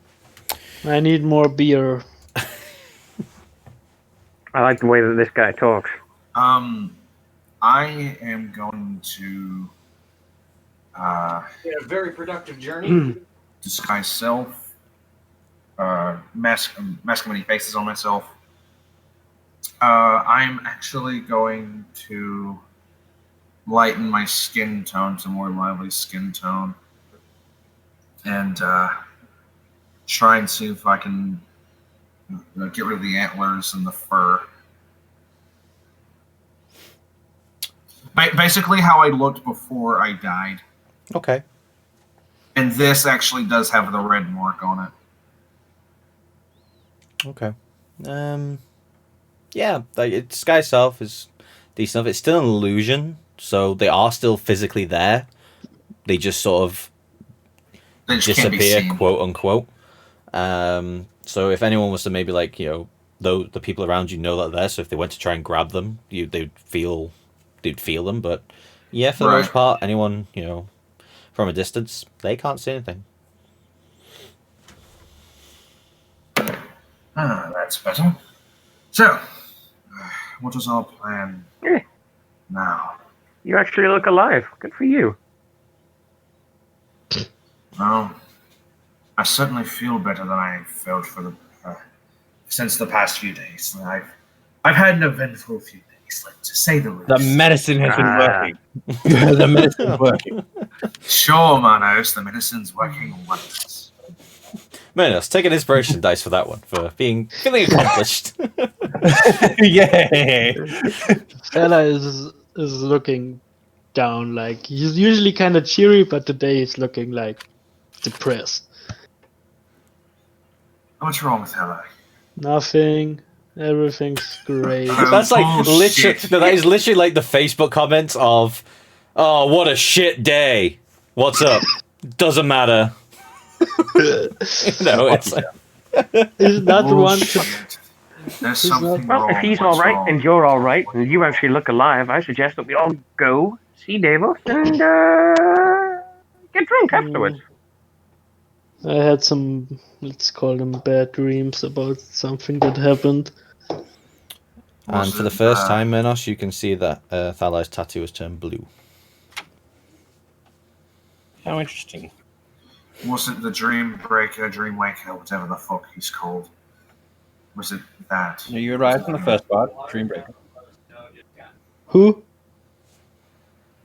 Speaker 2: I need more beer.
Speaker 5: I like the way that this guy talks.
Speaker 3: I am going to
Speaker 4: A very productive journey.
Speaker 3: disguise self, mask many faces on myself. I'm actually going to lighten my skin tone to more lively skin tone, and try and see if I can get rid of the antlers and the fur. Basically, how I looked before I died.
Speaker 1: Okay.
Speaker 3: And this actually does have the red mark on it.
Speaker 1: Okay. Yeah, disguise self is decent enough. It's still an illusion, so they are still physically there. They just sort of
Speaker 3: They just can't be
Speaker 1: disappear,
Speaker 3: seen.
Speaker 1: quote unquote. So if anyone was to maybe the people around you know that they're there, so if they went to try and grab them, they'd feel them. But yeah, for the most part, anyone from a distance, they can't see anything.
Speaker 3: That's better. So, what is our plan
Speaker 5: Yeah,
Speaker 3: now?
Speaker 5: you actually look alive. Good for you.
Speaker 3: Well, I certainly feel better than I felt for since the past few days. I've had an eventful few days, to say the least.
Speaker 4: The medicine has been
Speaker 5: Ah.
Speaker 4: working. The medicine's working.
Speaker 3: Sure, Manos, the medicine's working wonders.
Speaker 1: Manos, take an inspiration dice for that one, for feeling accomplished.
Speaker 4: Yay!
Speaker 2: Fella is looking down. Like he's usually kind of cheery, but today he's looking like depressed.
Speaker 3: What's wrong with Hella?
Speaker 2: Nothing. Everything's great.
Speaker 1: That's like literally.
Speaker 3: Bullshit.
Speaker 1: No, that is literally like the Facebook comments of, "Oh, what a shit day. What's up? Doesn't matter." No, it's like,
Speaker 2: He's not the one to.
Speaker 3: Bullshit. There's
Speaker 2: He's not-
Speaker 3: something
Speaker 5: Well,
Speaker 3: wrong.
Speaker 5: if he's
Speaker 3: What's
Speaker 5: all right
Speaker 3: wrong?
Speaker 5: and you're all right and you actually look alive, I suggest that we all go see Davos and get drunk afterwards.
Speaker 2: I had some, let's call them bad dreams about something that happened.
Speaker 1: and
Speaker 3: Was
Speaker 1: for the
Speaker 3: it,
Speaker 1: first time, Manos, you can see that Thalai's tattoo has turned blue.
Speaker 4: How interesting.
Speaker 3: Was it the Dream Breaker, Dream Waker, whatever the fuck he's called? Was it that?
Speaker 4: You arrived in the first part, Dreambreaker.
Speaker 2: Who?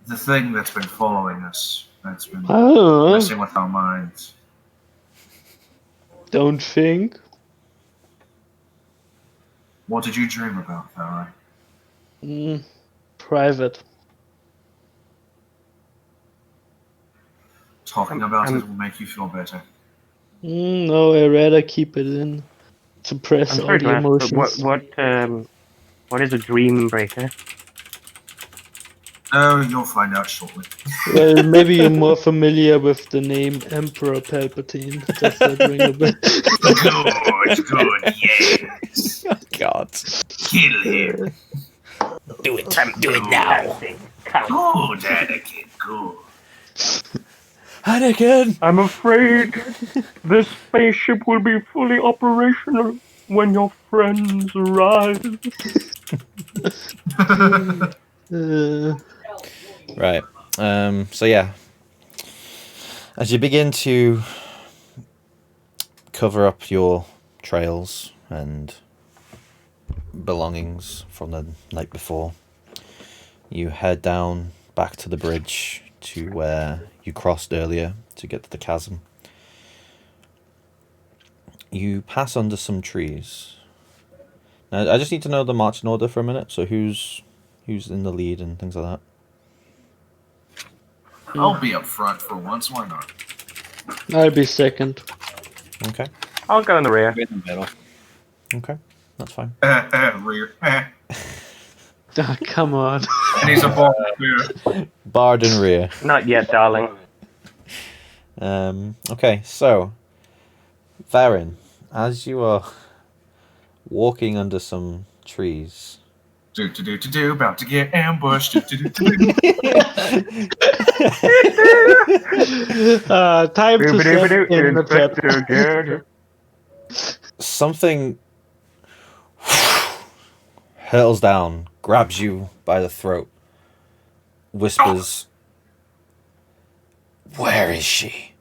Speaker 3: The thing that's been following us, that's been
Speaker 2: I don't know.
Speaker 3: messing with our minds.
Speaker 2: Don't think.
Speaker 3: What did you dream about, Thalai?
Speaker 2: Private.
Speaker 3: Talking about it will make you feel better.
Speaker 2: No, I'd rather keep it in. Suppress
Speaker 5: I'm
Speaker 2: all
Speaker 5: sorry
Speaker 2: the
Speaker 5: to ask, but
Speaker 2: emotions.
Speaker 5: what is a dream breaker?
Speaker 3: Oh, you'll find out shortly.
Speaker 2: Well, maybe you're more familiar with the name Emperor Palpatine. Does that ring a bell?
Speaker 3: Good, yes.
Speaker 1: God.
Speaker 3: Kill him.
Speaker 1: Do it now.
Speaker 3: Good, Anakin, good.
Speaker 1: Anakin!
Speaker 5: I'm afraid this spaceship will be fully operational when your friends arrive.
Speaker 1: Right. So yeah. As you begin to cover up your trails and belongings from the night before, you head down back to the bridge to where you crossed earlier to get to the chasm. You pass under some trees. Now, I just need to know the marching order for a minute. So who's in the lead and things like that.
Speaker 3: I'll be up front for once, why not?
Speaker 2: I'll be second.
Speaker 1: Okay.
Speaker 5: I'll go in the rear.
Speaker 4: In the middle.
Speaker 1: Okay. That's fine.
Speaker 3: Rear.
Speaker 2: Ah, come on.
Speaker 3: And he's a ball too.
Speaker 1: Bard and rear.
Speaker 5: Not yet, darling.
Speaker 1: Okay, so Varin, as you are walking under some trees,
Speaker 3: Do, about to get ambushed. Do.
Speaker 2: Time to set in the trap.
Speaker 1: something hurls down, grabs you by the throat, whispers, "Where is she?"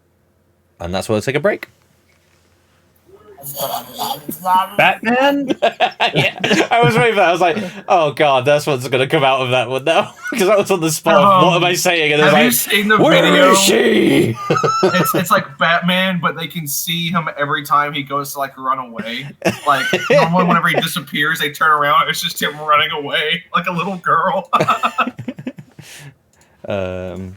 Speaker 1: And that's where we'll take a break.
Speaker 4: Batman?
Speaker 1: Yeah, I was waiting for that. I was like, "Oh God, that's what's going to come out of that one now," because that was on the spot. What am I saying? And
Speaker 3: Have you
Speaker 1: it's
Speaker 3: seen the
Speaker 1: like, "Where
Speaker 3: video?
Speaker 1: is she?"
Speaker 3: It's like Batman, but they can see him every time he goes to run away. Like normally, whenever he disappears, they turn around. It's just him running away like a little girl.
Speaker 1: You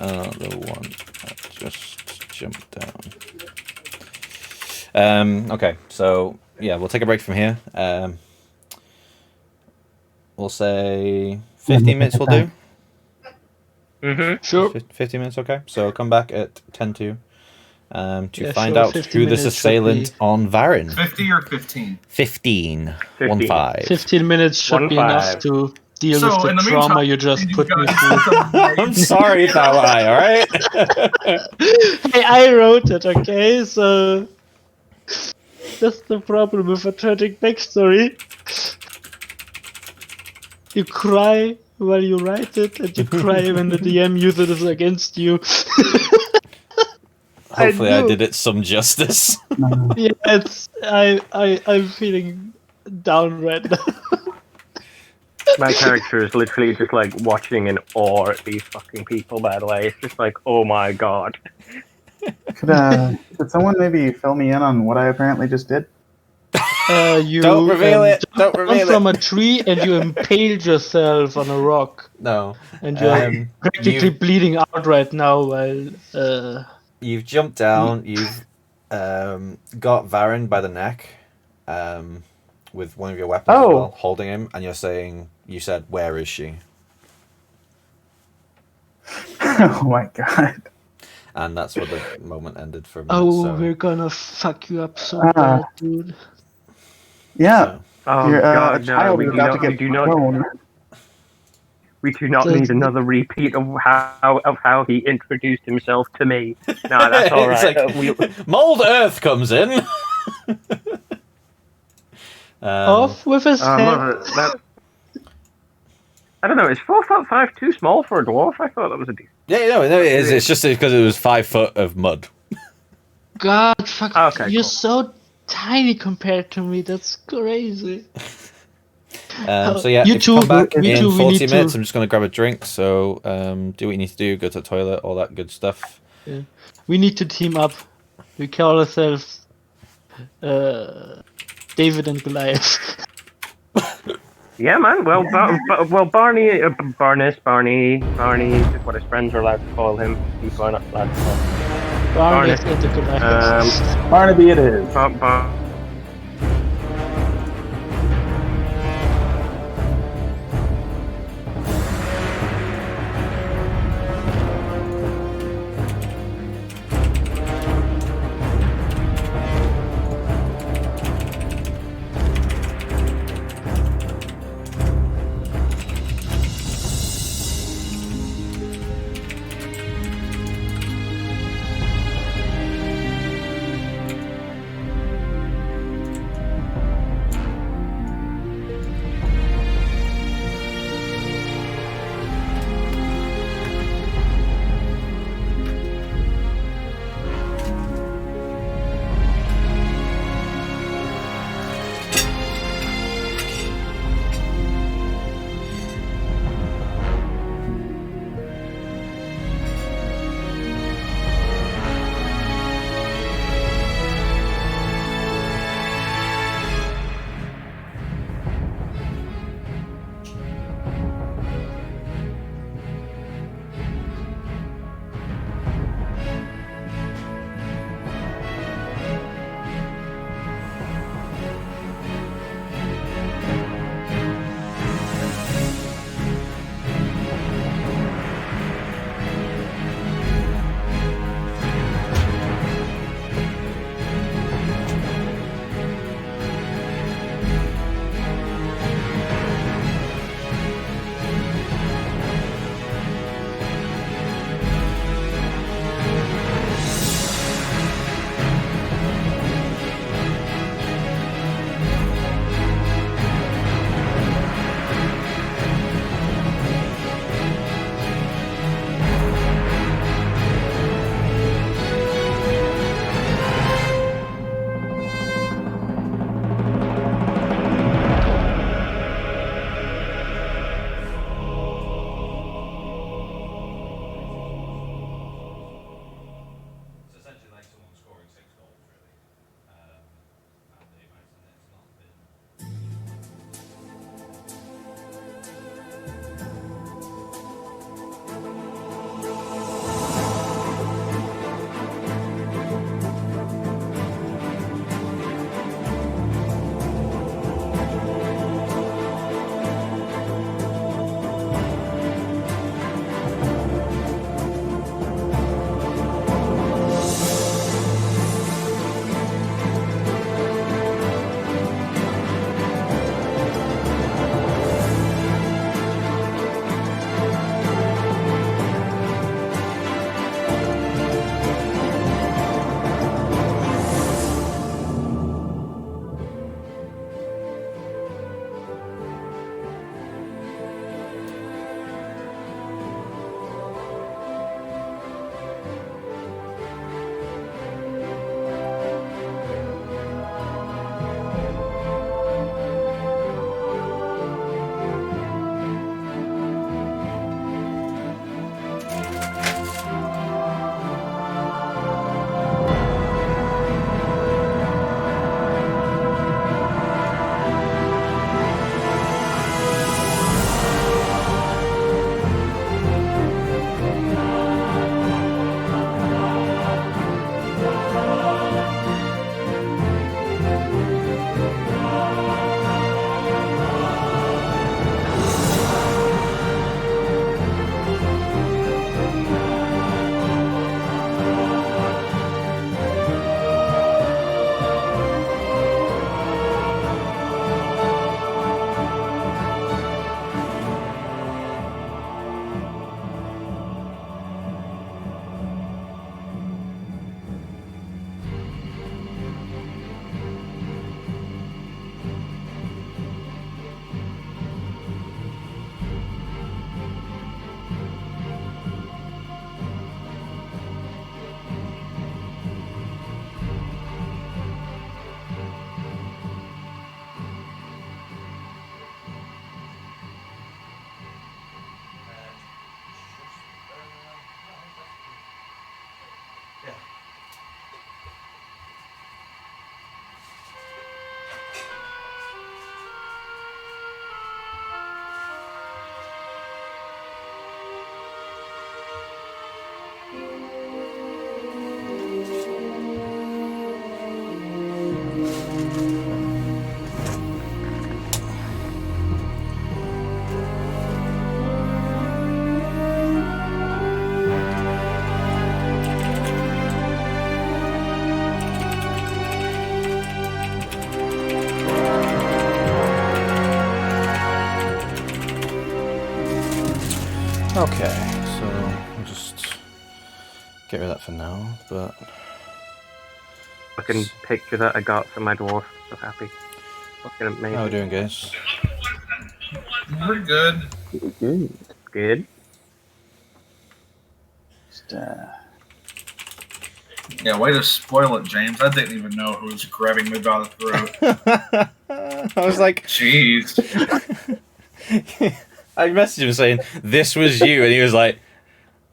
Speaker 1: are the one that just jumped down. Okay, so yeah, we'll take a break from here. We'll say 15 minutes will do.
Speaker 5: Mm-hmm.
Speaker 2: Sure.
Speaker 1: 15 minutes, okay. So come back at 10 to
Speaker 2: Yeah,
Speaker 1: find
Speaker 2: sure,
Speaker 1: out
Speaker 2: 15
Speaker 1: who this
Speaker 2: minutes should
Speaker 1: assailant
Speaker 2: be-
Speaker 1: on Varin.
Speaker 3: 50 or 15.
Speaker 1: 15.
Speaker 5: 15.
Speaker 1: 1-5.
Speaker 2: 15 minutes should be
Speaker 5: 1-5.
Speaker 2: enough to deal
Speaker 3: So,
Speaker 2: with
Speaker 3: in
Speaker 2: the
Speaker 3: the
Speaker 2: trauma
Speaker 3: meantime,
Speaker 2: you just
Speaker 3: you
Speaker 2: put me
Speaker 3: guys-
Speaker 2: through.
Speaker 1: I'm sorry, Thalai, alright?
Speaker 2: Hey, I wrote it, okay? So That's the problem with a tragic backstory. You cry while you write it, and you cry when the DM uses it against you.
Speaker 1: Hopefully, I
Speaker 2: knew.
Speaker 1: did it some justice.
Speaker 2: Yeah, I'm feeling down right now.
Speaker 5: My character is literally just like watching in awe at these fucking people, by the way. It's just like, oh my god.
Speaker 6: Could someone maybe fill me in on what I apparently just did?
Speaker 2: You
Speaker 1: Don't reveal it. Don't
Speaker 2: jumped down
Speaker 1: reveal
Speaker 2: from
Speaker 1: it.
Speaker 2: a tree and you impaled yourself on a rock,
Speaker 1: No.
Speaker 2: and you're practically
Speaker 1: You've,
Speaker 2: bleeding out right now. While
Speaker 1: you've jumped down. You've got Varen by the neck, with one of your weapons as
Speaker 5: Oh.
Speaker 1: well, holding him, and you're saying, "You said, where is she?"
Speaker 6: Oh my god.
Speaker 1: And that's where the moment ended for me.
Speaker 2: we're gonna fuck you up so
Speaker 6: Ah.
Speaker 2: bad, dude.
Speaker 6: Yeah.
Speaker 1: So,
Speaker 5: Oh
Speaker 6: Your
Speaker 5: god, no,
Speaker 6: child
Speaker 5: we
Speaker 6: is
Speaker 5: do
Speaker 6: about
Speaker 5: not,
Speaker 6: to get
Speaker 5: we do not,
Speaker 6: thrown.
Speaker 5: we do not need another repeat of how he introduced himself to me. No, that's all
Speaker 1: It's
Speaker 5: right.
Speaker 1: like, Mold Earth comes in.
Speaker 2: Off with his head.
Speaker 5: I don't know. Is 4'5" too small for a dwarf? I thought that was a decent.
Speaker 1: Yeah, no, it is. It's just because it was 5 foot of mud.
Speaker 2: God, fuck!
Speaker 5: Okay,
Speaker 2: You're
Speaker 5: cool.
Speaker 2: so tiny compared to me. That's crazy.
Speaker 1: So yeah,
Speaker 2: You
Speaker 1: if you come
Speaker 2: too,
Speaker 1: back
Speaker 2: me
Speaker 1: in
Speaker 2: too, we
Speaker 1: 40
Speaker 2: need
Speaker 1: minutes,
Speaker 2: to-
Speaker 1: I'm just going to grab a drink. So do what you need to do, go to the toilet, all that good stuff.
Speaker 2: Yeah. We need to team up. We call ourselves David and Goliath.
Speaker 5: Yeah, man. Well, Barney, Barney, is what his friends are allowed to call him. People are not allowed to call him.
Speaker 2: Barney and the Goliath.
Speaker 6: Barnaby it is.
Speaker 1: Okay, so we'll just get rid of that for now, but...
Speaker 5: Fucking picture that I got for my dwarf. So happy. Fucking amazing.
Speaker 1: How are we doing, guys?
Speaker 3: We're good.
Speaker 5: Good.
Speaker 6: Just,
Speaker 3: Yeah, way to spoil it, James. I didn't even know who was grabbing me by the throat.
Speaker 1: I was like...
Speaker 3: Jeez.
Speaker 1: I messaged him saying, this was you, and he was like,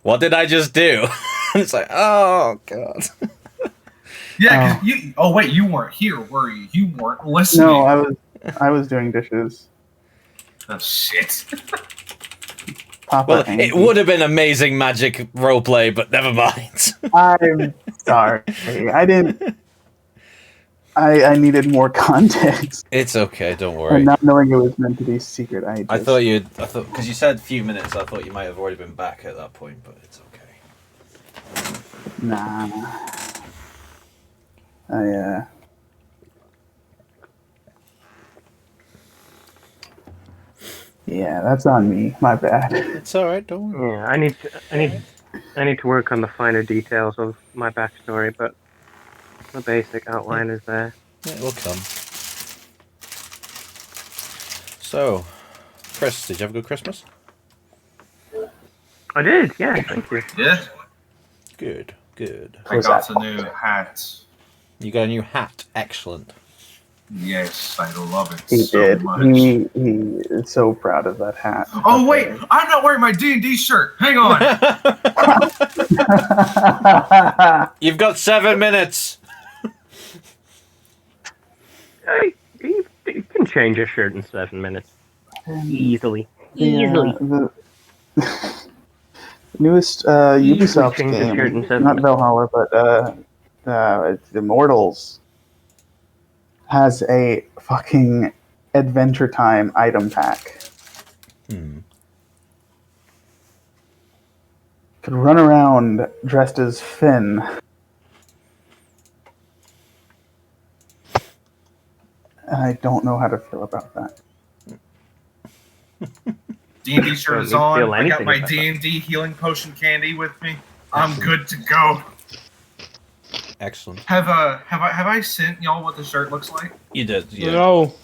Speaker 1: what did I just do? And it's like, oh, God.
Speaker 3: Yeah, 'cause you. Oh wait, you weren't here, were you? You weren't listening.
Speaker 6: no, I was doing dishes.
Speaker 3: Oh shit.
Speaker 6: Papa
Speaker 1: Well,
Speaker 6: Andy.
Speaker 1: it would have been amazing magic roleplay, but never mind.
Speaker 6: I'm sorry. I didn't. I needed more context.
Speaker 1: It's okay, don't worry.
Speaker 6: And not knowing it was meant to be secret,
Speaker 1: I thought because you said a few minutes, I thought you might have already been back at that point, but it's okay.
Speaker 6: Nah. Yeah, that's on me. My bad.
Speaker 1: It's alright, don't worry.
Speaker 5: Yeah, I need to work on the finer details of my backstory, but the basic outline is there.
Speaker 1: Yeah, it will come. So, Chris, did you have a good Christmas?
Speaker 5: I did, yeah, thank you.
Speaker 3: Yeah,
Speaker 1: Good, good.
Speaker 3: I
Speaker 6: Was
Speaker 3: got
Speaker 6: that
Speaker 3: a new hat.
Speaker 1: You got a new hat. Excellent.
Speaker 3: Yes, I love it
Speaker 6: He
Speaker 3: so
Speaker 6: did.
Speaker 3: much.
Speaker 6: He is so proud of that hat.
Speaker 3: Oh wait, I'm not wearing my D&D shirt. Hang on.
Speaker 1: You've got 7 minutes.
Speaker 5: Hey, you can change your shirt in 7 minutes. Easily.
Speaker 6: Yeah, the newest Ubisoft
Speaker 5: change the shirt in
Speaker 6: game,
Speaker 5: 7
Speaker 6: not
Speaker 5: minutes.
Speaker 6: Valhalla, but Immortals, has a fucking Adventure Time item pack. Could run around dressed as Finn. And I don't know how to feel about that.
Speaker 3: D&D shirt is
Speaker 5: Don't
Speaker 3: on.
Speaker 5: feel
Speaker 3: I got
Speaker 5: anything
Speaker 3: my
Speaker 5: about that.
Speaker 3: D&D healing potion candy with me. I'm good to go.
Speaker 1: Excellent.
Speaker 3: Have I sent y'all what the shirt looks like?
Speaker 1: You did, yeah.
Speaker 2: No.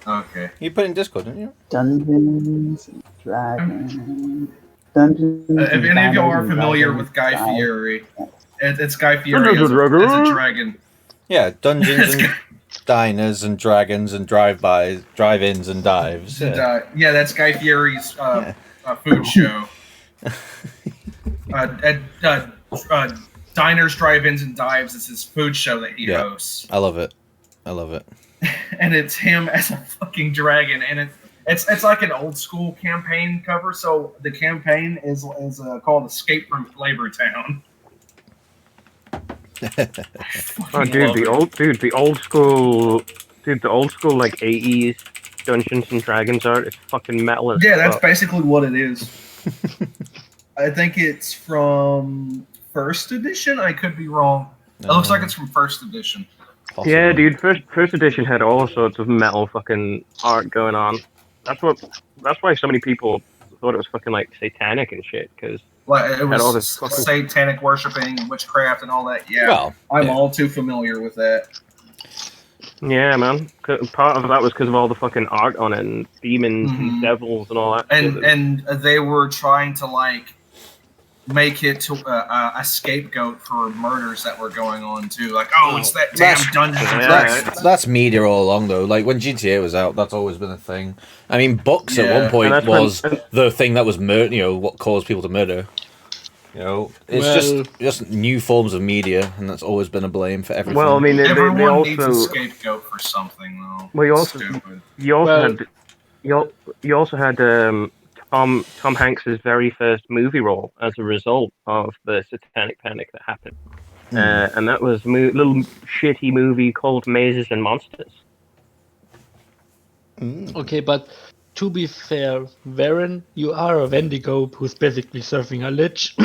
Speaker 3: Okay.
Speaker 1: You put it in Discord, didn't you?
Speaker 6: Dungeons and Dragons. Dungeons
Speaker 3: If any of y'all are
Speaker 6: and
Speaker 3: familiar
Speaker 6: Dragons
Speaker 3: with Guy
Speaker 6: style.
Speaker 3: Fieri, it's Guy Fieri as a dragon.
Speaker 1: Yeah, Dungeons and Diners and Dragons and drive-ins and dives.
Speaker 3: And,
Speaker 1: Yeah.
Speaker 3: yeah, that's Guy Fieri's food show. Diners, Drive-ins, and Dives is his food show that he hosts.
Speaker 1: I love it. I love it.
Speaker 3: And it's him as a fucking dragon, and it's like an old school campaign cover. So the campaign is called Escape from Flavor Town.
Speaker 5: Oh, dude, the old school like 80s Dungeons and Dragons art is fucking metal as
Speaker 3: Yeah, that's
Speaker 5: fuck.
Speaker 3: basically what it is. I think it's from first edition. I could be wrong. It looks like it's from first edition.
Speaker 1: Possibly.
Speaker 5: Yeah, dude, first edition had all sorts of metal fucking art going on. That's why so many people thought it was fucking like satanic and shit, because
Speaker 3: Like it
Speaker 5: Had all
Speaker 3: was
Speaker 5: this fucking-
Speaker 3: satanic worshiping, witchcraft, and all that. Yeah,
Speaker 1: Well,
Speaker 3: I'm
Speaker 1: yeah.
Speaker 3: all too familiar with that.
Speaker 5: yeah, man. Part of that was because of all the fucking art on it and demons
Speaker 3: Mhm.
Speaker 5: and devils and all that. shit.
Speaker 3: And they were trying to like make it to a scapegoat for murders that were going on too. Like, oh, it's that damn
Speaker 1: That's-
Speaker 3: Dungeons and
Speaker 5: yeah.
Speaker 3: Dragons.
Speaker 1: That's media all along, though. Like, when GTA was out, that's always been a thing. I mean, books at
Speaker 3: Yeah.
Speaker 1: one point
Speaker 5: And that's when-
Speaker 1: was the thing that was what caused people to murder. You know, it's
Speaker 2: Well-
Speaker 1: just new forms of media, and that's always been a blame for everything.
Speaker 5: Well, I mean, they
Speaker 3: Everyone needs a
Speaker 5: also
Speaker 3: scapegoat for something, though.
Speaker 5: Well, you
Speaker 3: It's
Speaker 5: also-
Speaker 3: stupid.
Speaker 5: you also
Speaker 2: Well-
Speaker 5: had you also had Tom Hanks's very first movie role as a result of the satanic panic that happened, and that was a little shitty movie called Mazes and Monsters.
Speaker 2: Okay, but to be fair, Varen, you are a Wendigo who's basically serving a lich,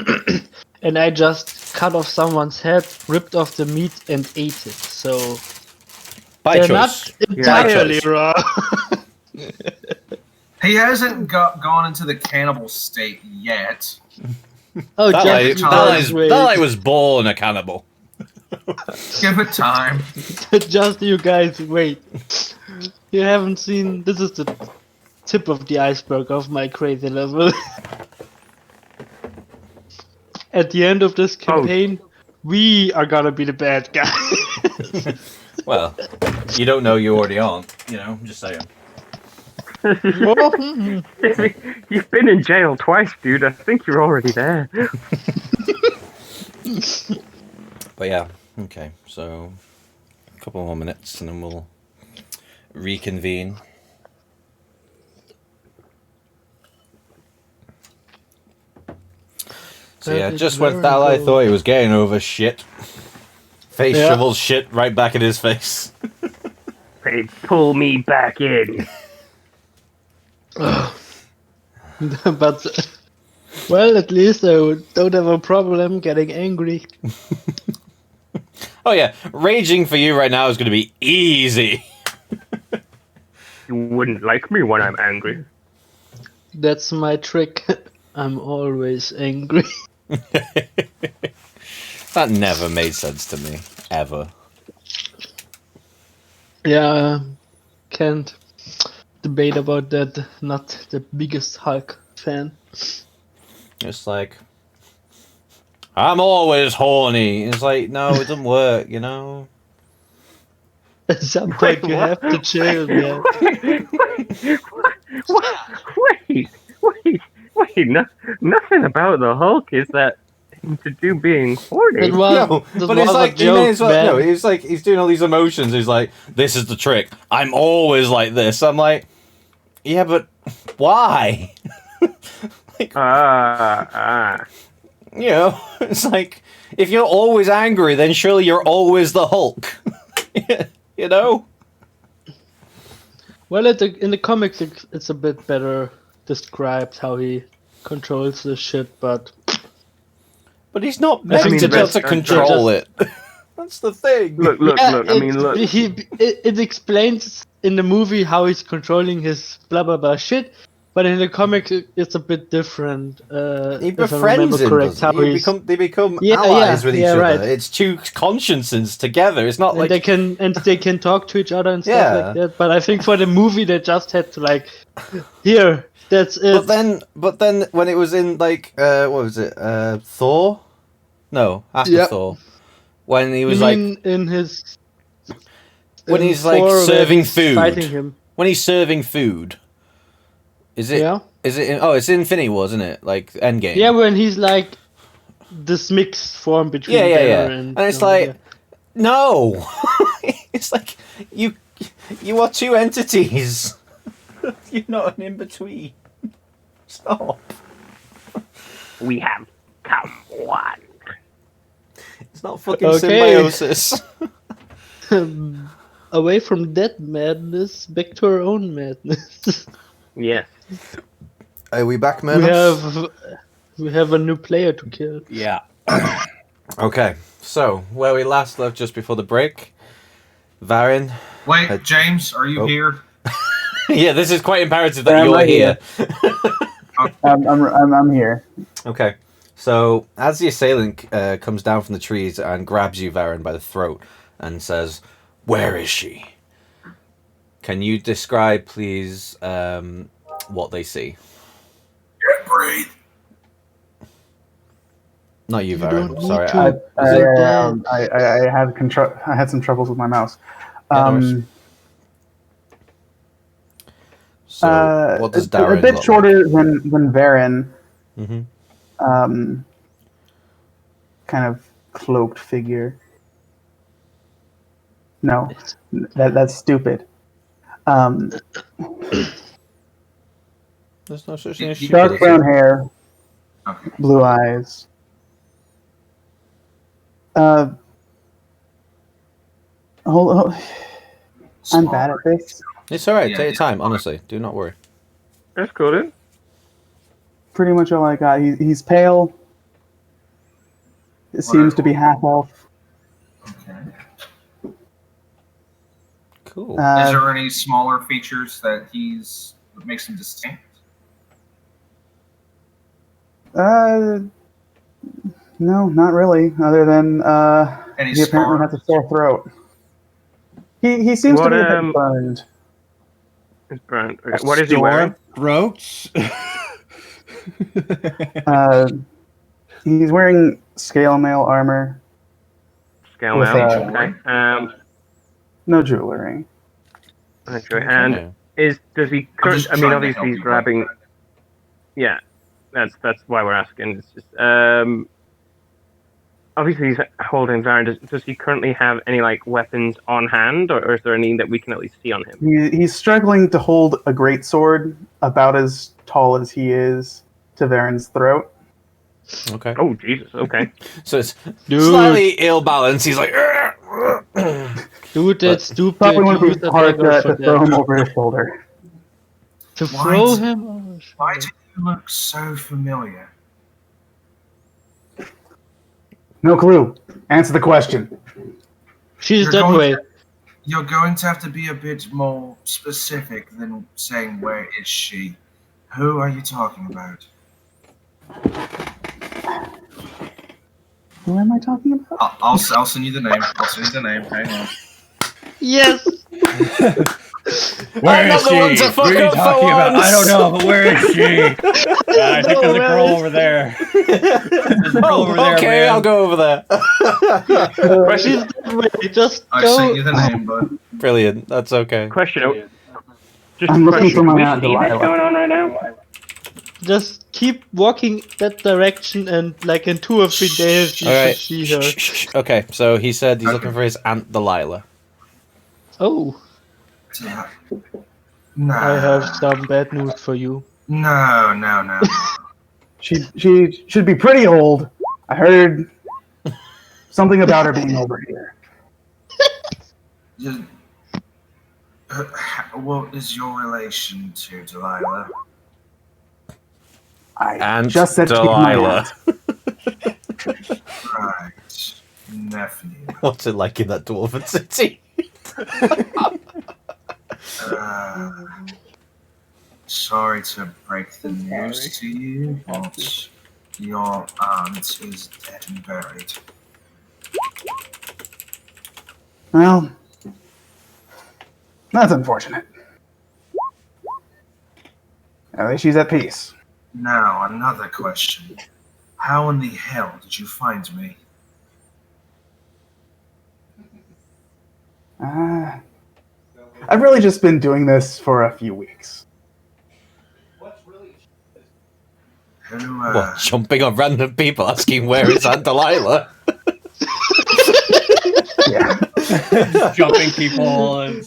Speaker 2: and I just cut off someone's head, ripped off the meat, and ate it. So
Speaker 1: By
Speaker 2: they're
Speaker 1: choice.
Speaker 2: not entirely
Speaker 1: choice.
Speaker 2: raw.
Speaker 3: He hasn't gone into the cannibal state yet.
Speaker 2: Oh,
Speaker 1: That
Speaker 2: just you guys wait.
Speaker 1: guy was born a cannibal.
Speaker 3: Give it time.
Speaker 2: Just you guys wait. You haven't seen. This is the tip of the iceberg of my crazy level. At the end of this campaign, we are gonna be the bad guy.
Speaker 1: Well, you don't know you already aren't. You know, I'm just saying.
Speaker 5: You've been in jail twice, dude. I think you're already there.
Speaker 1: But yeah, okay. So a couple more minutes, and then we'll reconvene. So yeah, just when Thalai thought he was getting over shit, face shovels shit right back in his face.
Speaker 5: They pull me back in.
Speaker 2: But, well, at least I don't have a problem getting angry.
Speaker 1: Oh yeah, raging for you right now is going to be easy.
Speaker 5: You wouldn't like me when I'm angry.
Speaker 2: That's my trick. I'm always angry.
Speaker 1: That never made sense to me, ever.
Speaker 2: Yeah, can't debate about that. Not the biggest Hulk fan.
Speaker 1: It's like, I'm always horny. It's like, no, it doesn't work, you know?
Speaker 2: At some point, you have to chill, man.
Speaker 5: Wait, nothing about the Hulk is that to do being horny.
Speaker 2: It was,
Speaker 1: No,
Speaker 2: this
Speaker 1: but
Speaker 2: was
Speaker 1: it's
Speaker 2: a
Speaker 1: like,
Speaker 2: joke,
Speaker 1: he may as well,
Speaker 2: man.
Speaker 1: no, it's like, he's doing all these emotions. He's like, this is the trick. I'm always like this. I'm like, yeah, but why? Like, you know, it's like, if you're always angry, then surely you're always the Hulk. You know?
Speaker 2: Well, in the comics, it's a bit better described how he controls the shit, but
Speaker 1: He's not meant
Speaker 5: mean,
Speaker 1: to be able
Speaker 5: that's-
Speaker 1: to control it. That's the thing.
Speaker 5: Look. I mean, look.
Speaker 2: It explains in the movie how he's controlling his blah blah blah shit, but in the comics it's a bit different.
Speaker 1: He
Speaker 2: if I
Speaker 1: befriends
Speaker 2: remember
Speaker 1: him,
Speaker 2: correct,
Speaker 1: doesn't
Speaker 2: how
Speaker 1: he?
Speaker 2: he's,
Speaker 1: They become
Speaker 2: Yeah,
Speaker 1: allies with each
Speaker 2: yeah,
Speaker 1: other.
Speaker 2: right.
Speaker 1: It's two consciences together. It's not
Speaker 2: and
Speaker 1: like
Speaker 2: they can talk to each other and stuff
Speaker 1: Yeah.
Speaker 2: like that. But I think for the movie they just had to like, here, that's it.
Speaker 1: But then when it was in like what was it? Thor? No, after
Speaker 2: Yeah.
Speaker 1: Thor. When he was
Speaker 2: you
Speaker 1: like
Speaker 2: mean in his
Speaker 1: when
Speaker 2: in
Speaker 1: he's like
Speaker 2: Thor where
Speaker 1: serving
Speaker 2: he's
Speaker 1: food.
Speaker 2: fighting him.
Speaker 1: When he's serving food. Is it
Speaker 2: Yeah.
Speaker 1: Is it in, oh, it's Infinity War, isn't it? Like Endgame.
Speaker 2: Yeah, when he's like this mixed form between
Speaker 1: Yeah.
Speaker 2: Banner
Speaker 1: And it's like no. It's like you are two entities. You're not an in-between. Stop.
Speaker 5: We have come one.
Speaker 1: It's not fucking
Speaker 2: Okay.
Speaker 1: symbiosis.
Speaker 2: Away from that madness, back to our own madness.
Speaker 5: Yes.
Speaker 1: Are we back, man?
Speaker 2: we have a new player to kill.
Speaker 1: Yeah. Okay, so where we last left just before the break, Varin.
Speaker 3: Wait, James, are you
Speaker 1: Oh.
Speaker 3: here?
Speaker 1: Yeah, this is quite imperative that
Speaker 6: Yeah, I'm
Speaker 1: you're
Speaker 6: right
Speaker 1: here.
Speaker 6: I'm here.
Speaker 1: Okay, so as the assailant comes down from the trees and grabs you, Varin, by the throat and says, "Where is she?" Can you describe, please, what they see?
Speaker 3: Can't breathe.
Speaker 1: Not you,
Speaker 2: You
Speaker 1: Varin.
Speaker 2: don't
Speaker 1: Sorry.
Speaker 2: need to.
Speaker 6: I had some troubles with my mouse.
Speaker 1: Yeah, no worries. So, what does
Speaker 6: a
Speaker 1: Darren
Speaker 6: bit
Speaker 1: look
Speaker 6: shorter than Varen.
Speaker 1: like? Mm-hmm.
Speaker 6: Kind of cloaked figure. No, that's stupid.
Speaker 1: There's no such thing as
Speaker 6: Dark
Speaker 1: stupidity.
Speaker 6: brown hair,
Speaker 3: Okay.
Speaker 6: blue eyes. Hold. I'm
Speaker 3: Small
Speaker 6: bad at this.
Speaker 1: It's alright,
Speaker 3: Yeah,
Speaker 1: take your
Speaker 3: yeah.
Speaker 1: time, honestly. Do not worry.
Speaker 5: That's cool, dude.
Speaker 6: Pretty much all I got. He's pale. It seems to be half elf.
Speaker 3: Okay.
Speaker 1: Cool.
Speaker 3: Is there any smaller features that he's that makes them distinct?
Speaker 6: No, not really. Other than
Speaker 3: Any
Speaker 6: he apparently
Speaker 3: scars?
Speaker 6: has a sore throat. He seems to
Speaker 5: What,
Speaker 6: be a bit burned.
Speaker 5: It's brown. Okay. What is he wearing?
Speaker 4: Throats.
Speaker 6: He's wearing scale mail armor,
Speaker 5: Scale
Speaker 6: with,
Speaker 5: mail. Okay.
Speaker 6: no jewelry.
Speaker 5: Okay. And does he?
Speaker 3: I'm just
Speaker 5: I mean,
Speaker 3: trying to
Speaker 5: obviously
Speaker 3: help
Speaker 5: he's
Speaker 3: you,
Speaker 5: grabbing. Yeah, that's why we're asking. It's just obviously he's holding Varen. Does he currently have any like weapons on hand, or is there any that we can at least see on him?
Speaker 6: He's struggling to hold a great sword about as tall as he is to Varen's throat.
Speaker 1: Okay.
Speaker 5: Oh Jesus! Okay.
Speaker 1: So it's
Speaker 2: Dude.
Speaker 1: slightly ill balanced. He's like,
Speaker 2: Dude, that's stupid.
Speaker 6: Probably wouldn't
Speaker 2: Use
Speaker 6: be
Speaker 2: the
Speaker 6: hard
Speaker 2: dagger
Speaker 6: to
Speaker 2: for
Speaker 6: throw
Speaker 2: that.
Speaker 6: him over his shoulder.
Speaker 2: To
Speaker 3: Why
Speaker 2: throw
Speaker 3: is-
Speaker 2: him? Oh,
Speaker 3: Why
Speaker 2: shit.
Speaker 3: do you look so familiar?
Speaker 6: No clue. Answer the question.
Speaker 2: She's
Speaker 3: You're
Speaker 2: that
Speaker 3: going
Speaker 2: way.
Speaker 3: You're going to have to be a bit more specific than saying where is she. Who are you talking about?
Speaker 6: Who am I talking about?
Speaker 3: I'll send you the name. I'll send you the name. Hang on.
Speaker 2: Yes.
Speaker 1: I'm not the one to fuck up for once.
Speaker 4: I don't know, but where is she? I think there's a girl over there. There's a girl over there,
Speaker 1: Okay,
Speaker 4: man.
Speaker 1: I'll go over there.
Speaker 2: She's that way. Just
Speaker 3: I
Speaker 2: go.
Speaker 3: sent you the name, bud.
Speaker 1: Brilliant. That's okay.
Speaker 5: Question. Just
Speaker 6: I'm
Speaker 5: a
Speaker 6: looking
Speaker 5: question.
Speaker 6: for my
Speaker 5: Can we
Speaker 6: Aunt
Speaker 5: see this
Speaker 6: Delilah.
Speaker 5: going on right now?
Speaker 2: Just keep walking that direction, and like in 2 or 3 days, you
Speaker 1: All right.
Speaker 2: should see her.
Speaker 1: Shh. Okay, so he said he's
Speaker 3: Okay.
Speaker 1: looking for his Aunt Delilah.
Speaker 2: Oh,
Speaker 3: No.
Speaker 2: I have some bad news for you.
Speaker 3: No.
Speaker 6: She should be pretty old. I heard something about her being over here.
Speaker 3: Just, what is your relation to Delilah?
Speaker 6: I
Speaker 1: Aunt
Speaker 6: just said she's my
Speaker 1: Delilah.
Speaker 6: aunt.
Speaker 3: Right. Nephew.
Speaker 1: What's it like in that dwarven city?
Speaker 3: Sorry to break the news to you, but your aunt is dead and buried.
Speaker 6: Well, that's unfortunate. At least she's at peace.
Speaker 3: Now, another question. How in the hell did you find me?
Speaker 6: I've really just been doing this for a few weeks.
Speaker 3: Who,
Speaker 1: What, jumping on random people asking where is Aunt Delilah?
Speaker 6: Yeah.
Speaker 4: Jumping people. And,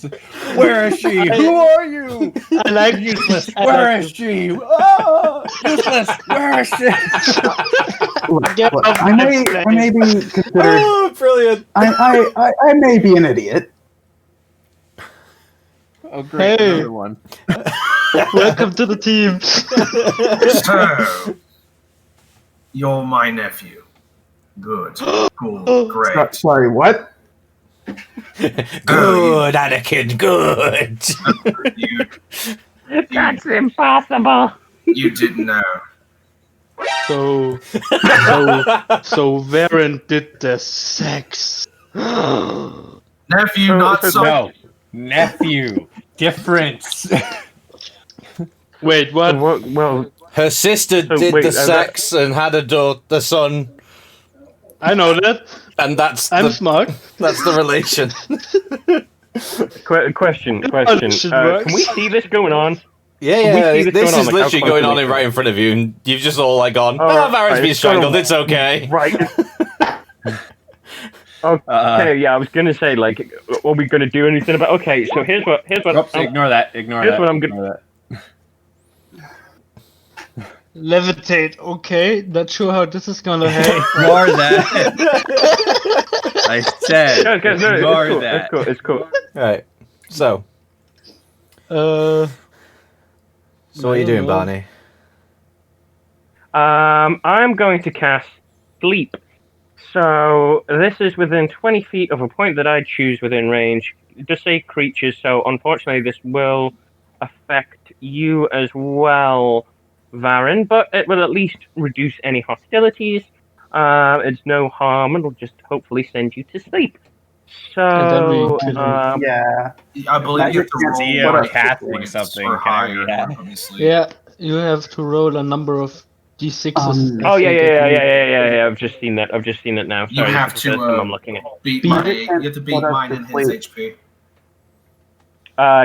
Speaker 4: where is she? Who are you?
Speaker 2: I like
Speaker 4: Useless.
Speaker 2: I
Speaker 4: Where
Speaker 2: like
Speaker 4: is she? Oh, useless. Where is she?
Speaker 2: Get
Speaker 6: Look,
Speaker 2: off
Speaker 6: I
Speaker 2: my
Speaker 6: may
Speaker 2: plane.
Speaker 6: be considered.
Speaker 1: Oh, brilliant.
Speaker 6: I may be an idiot.
Speaker 4: Oh, great.
Speaker 2: Hey.
Speaker 4: Another one.
Speaker 2: Welcome to the team.
Speaker 3: So, you're my nephew. Good. Cool. Great.
Speaker 6: Sorry, what?
Speaker 1: Good, Anakin, good.
Speaker 5: That's impossible.
Speaker 3: You didn't know.
Speaker 2: So Varen did the sex.
Speaker 3: Nephew,
Speaker 5: So-
Speaker 3: not
Speaker 5: so
Speaker 3: son.
Speaker 4: No. Nephew. Difference.
Speaker 2: Wait, what?
Speaker 5: Well,
Speaker 1: Her sister
Speaker 5: So
Speaker 1: did
Speaker 5: wait,
Speaker 1: the sex and had the son,
Speaker 2: I know that.
Speaker 1: and that's
Speaker 2: I'm
Speaker 1: the
Speaker 2: smart.
Speaker 1: relation.
Speaker 5: question.
Speaker 2: shit works.
Speaker 5: Can we see this going on?
Speaker 1: Yeah,
Speaker 5: we
Speaker 1: yeah.
Speaker 5: see this
Speaker 1: This
Speaker 5: going on,
Speaker 1: is
Speaker 5: like, how
Speaker 1: literally
Speaker 5: close
Speaker 1: going
Speaker 5: are
Speaker 1: on
Speaker 5: they?
Speaker 1: right in front of you, and you've just all like gone,
Speaker 5: Oh,
Speaker 1: "Oh, Varen's
Speaker 5: right,
Speaker 1: been
Speaker 5: it's gonna-
Speaker 1: strangled. It's okay."
Speaker 5: Right. Okay, yeah, I was gonna say, like, are we gonna do anything about? Okay, so here's what
Speaker 4: Oops, ignore that. Ignore
Speaker 5: Here's
Speaker 4: that.
Speaker 5: what I'm gonna-
Speaker 4: Ignore
Speaker 2: Levitate. Okay, not sure how this is gonna
Speaker 4: that.
Speaker 2: happen.
Speaker 4: Ignore that. I said,
Speaker 5: Guys, no,
Speaker 4: ignore
Speaker 5: it's cool.
Speaker 4: that.
Speaker 5: It's cool.
Speaker 1: Right. So what are you doing, Barney?
Speaker 5: I'm going to cast Sleep. So this is within 20 feet of a point that I choose within range. Just say creatures. So unfortunately, this will affect you as well, Varen, but it will at least reduce any hostilities. It's no harm, and will just hopefully send you to sleep.
Speaker 2: And then we
Speaker 5: So,
Speaker 2: kill him.
Speaker 6: Yeah.
Speaker 3: I believe you have to
Speaker 6: Magic
Speaker 3: roll
Speaker 4: See, I'm
Speaker 3: like
Speaker 4: casting
Speaker 3: points
Speaker 4: something.
Speaker 3: or
Speaker 4: Can I
Speaker 3: higher.
Speaker 4: react?
Speaker 3: Obviously.
Speaker 2: Yeah, you have to roll a number of d6s.
Speaker 5: oh yeah,
Speaker 2: I think,
Speaker 5: yeah. I've just seen that. I've just seen it now.
Speaker 3: You
Speaker 5: Sorry,
Speaker 3: have
Speaker 5: this is the first time I'm looking at.
Speaker 3: beat
Speaker 2: Beat
Speaker 3: my.
Speaker 6: it
Speaker 3: You have to beat
Speaker 6: and
Speaker 3: mine
Speaker 6: put
Speaker 3: and
Speaker 6: us
Speaker 3: his
Speaker 6: to
Speaker 3: HP.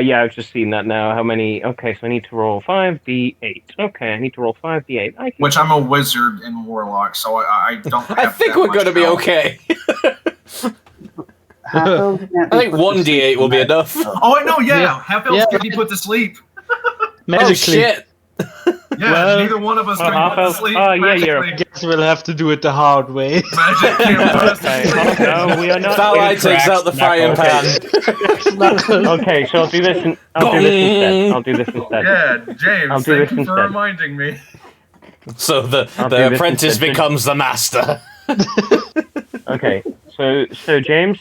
Speaker 5: Yeah, I've just seen that now. How many? Okay, so I need to roll 5d8. Okay, I need to roll 5d8. I can.
Speaker 3: Which I'm a wizard and warlock, so I don't. Have
Speaker 1: I think
Speaker 3: that
Speaker 1: we're
Speaker 3: much
Speaker 1: going to be
Speaker 3: health.
Speaker 1: okay.
Speaker 6: Half elves can't
Speaker 1: I
Speaker 6: be
Speaker 1: think
Speaker 6: put to
Speaker 1: 1d8 will be
Speaker 6: sleep.
Speaker 1: enough.
Speaker 3: Oh, I know. Yeah,
Speaker 2: Yeah.
Speaker 3: half elves
Speaker 2: Yeah.
Speaker 3: can be put to sleep.
Speaker 1: Oh
Speaker 2: Magically.
Speaker 1: shit!
Speaker 3: Yeah,
Speaker 2: Well,
Speaker 3: neither one of us can
Speaker 5: half
Speaker 3: be put to
Speaker 5: elf-
Speaker 3: sleep.
Speaker 5: oh, yeah, you're-
Speaker 3: magically.
Speaker 2: Guess we'll have to do it the hard way.
Speaker 3: Magic can't put us to
Speaker 5: Okay,
Speaker 3: sleep.
Speaker 5: no, we are not.
Speaker 1: Thalai
Speaker 5: we're
Speaker 1: takes out the frying pan.
Speaker 5: Okay, so I'll do this. I'll do this instead. I'll do this instead.
Speaker 3: Yeah, James.
Speaker 5: I'll do
Speaker 3: Thank
Speaker 5: this
Speaker 3: you for
Speaker 5: instead.
Speaker 3: reminding me.
Speaker 1: So
Speaker 5: I'll do
Speaker 1: the
Speaker 5: this
Speaker 1: apprentice
Speaker 5: instead.
Speaker 1: becomes the master.
Speaker 5: Okay, so James,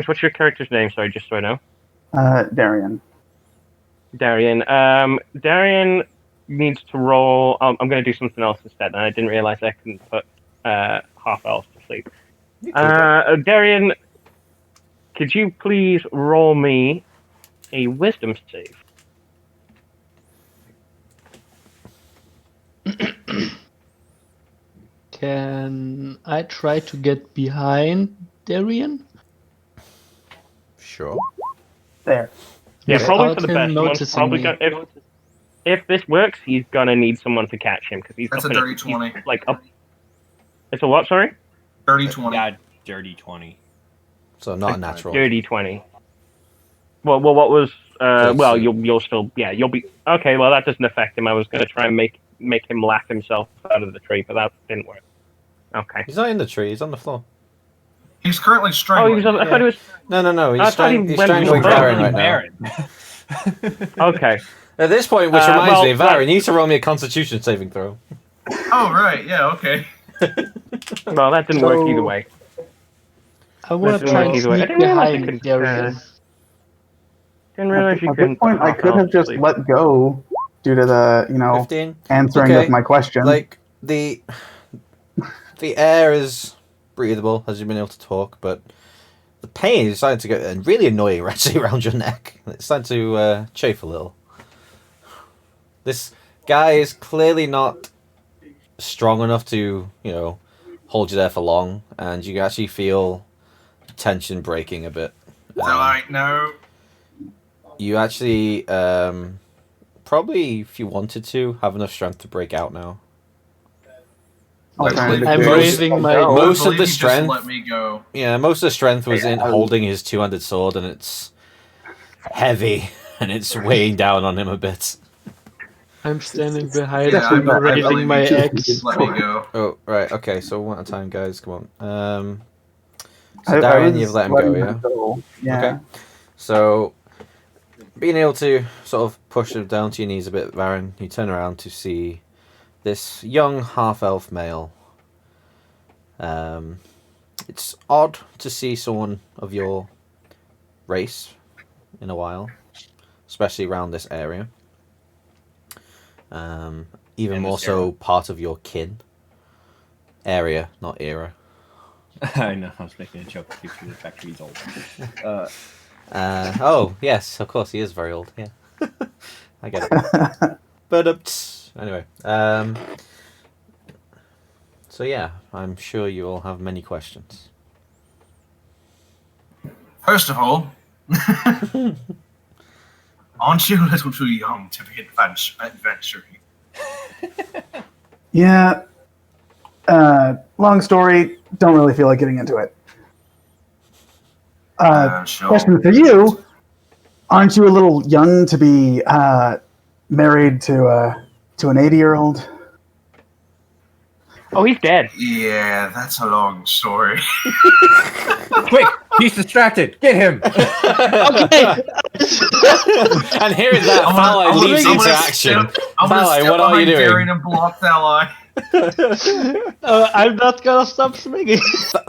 Speaker 5: what's your character's name? Sorry, just so I know.
Speaker 6: Darian.
Speaker 5: Darian. Darian needs to roll. I'm going to do something else instead, and I didn't realize I couldn't put half elves to sleep. Darian, could you please roll me a wisdom save?
Speaker 2: Can I try to get behind Darian?
Speaker 1: Sure.
Speaker 6: There.
Speaker 5: Yeah, probably
Speaker 2: Without
Speaker 5: for the
Speaker 2: him
Speaker 5: best. Someone's
Speaker 2: noticing
Speaker 5: probably
Speaker 2: me.
Speaker 5: gonna, if this works, he's gonna need someone to catch him because he's
Speaker 3: That's
Speaker 5: up
Speaker 3: a
Speaker 5: in
Speaker 3: dirty 20.
Speaker 5: he's, like up. It's a what? Sorry,
Speaker 3: Dirty 20.
Speaker 4: Yeah, dirty 20.
Speaker 1: So not a natural.
Speaker 5: dirty 20. Well, what was?
Speaker 1: So
Speaker 5: Well,
Speaker 1: it's,
Speaker 5: you'll still you'll be okay. Well, that doesn't affect him. I was gonna try and make him laugh himself out of the tree, but that didn't work. Okay.
Speaker 1: He's not in the tree. He's on the floor.
Speaker 3: He's currently
Speaker 5: Oh,
Speaker 3: strangling.
Speaker 5: he was. I thought he was.
Speaker 1: No.
Speaker 5: I
Speaker 1: He's,
Speaker 5: thought he
Speaker 1: he's
Speaker 5: went
Speaker 1: strangling
Speaker 5: to the
Speaker 1: Varen
Speaker 5: phone.
Speaker 1: right now.
Speaker 5: Okay.
Speaker 1: At this point, which reminds
Speaker 5: well,
Speaker 1: me, Varen, you need to roll me a Constitution saving throw.
Speaker 3: Oh, right. Yeah, okay.
Speaker 5: Well, that didn't work either way.
Speaker 2: I want to
Speaker 5: That's
Speaker 2: try
Speaker 5: the
Speaker 2: and
Speaker 5: easy way. I
Speaker 2: sneak
Speaker 5: didn't realize you
Speaker 2: behind
Speaker 5: could,
Speaker 2: Darian.
Speaker 5: Didn't realize you
Speaker 6: At
Speaker 5: couldn't.
Speaker 6: this point, I could have just let go due to the,
Speaker 1: 15.
Speaker 6: answering
Speaker 1: Okay.
Speaker 6: of my question.
Speaker 1: Like, the air is breathable as you've been able to talk, but the pain is starting to get really annoying actually around your neck. It's starting to chafe a little. This guy is clearly not strong enough to, hold you there for long, and you actually feel tension breaking a bit.
Speaker 3: They're like, no.
Speaker 1: You actually, probably, if you wanted to, have enough strength to break out now.
Speaker 6: Okay.
Speaker 2: I'm
Speaker 1: Most-
Speaker 2: braving my.
Speaker 6: Oh,
Speaker 1: most
Speaker 3: I
Speaker 1: of
Speaker 3: believe
Speaker 1: the
Speaker 3: you just
Speaker 1: strength-
Speaker 3: let me go.
Speaker 1: Yeah, most of the strength was in holding his two-handed sword, and it's heavy, and it's weighing down on him a bit.
Speaker 2: I'm standing behind
Speaker 3: Yeah,
Speaker 2: him,
Speaker 3: I
Speaker 2: raising
Speaker 3: believe
Speaker 2: my
Speaker 3: you just
Speaker 2: axe.
Speaker 3: let me go.
Speaker 1: Oh, right, okay, so one at a time, guys, come on.
Speaker 6: I-
Speaker 1: So
Speaker 6: I
Speaker 1: Darian,
Speaker 6: was
Speaker 1: you've let him
Speaker 6: letting
Speaker 1: go, yeah?
Speaker 6: go. Yeah.
Speaker 1: Okay. So, being able to sort of push him down to your knees a bit, Varen, you turn around to see this young half-elf male. It's odd to see someone of your race in a while, especially around this area. Even
Speaker 4: In
Speaker 1: more
Speaker 4: this
Speaker 1: so part of your kin. Area, not era.
Speaker 4: I know, I was making a joke due to the fact he's old.
Speaker 1: Oh, yes, of course, he is very old, yeah. I get it. But, anyway. So, yeah, I'm sure you all have many questions.
Speaker 3: First of all, aren't you a little too young to be adventuring?
Speaker 6: Yeah. Long story. Don't really feel like getting into it.
Speaker 3: Sure.
Speaker 6: Question for you: aren't you a little young to be married to an 80-year-old?
Speaker 5: Oh, he's dead.
Speaker 3: Yeah, that's a long story.
Speaker 4: Quick! He's distracted! Get him!
Speaker 2: Okay.
Speaker 1: And hearing that,
Speaker 3: I'm
Speaker 1: Thalai
Speaker 3: gonna-
Speaker 1: leaps
Speaker 3: I'm
Speaker 1: into
Speaker 3: gonna
Speaker 1: action.
Speaker 3: step- I'm gonna
Speaker 1: Thalai,
Speaker 3: step
Speaker 1: what are you
Speaker 3: behind
Speaker 1: doing?
Speaker 3: Darian and block Thalai.
Speaker 2: I'm not gonna stop swinging.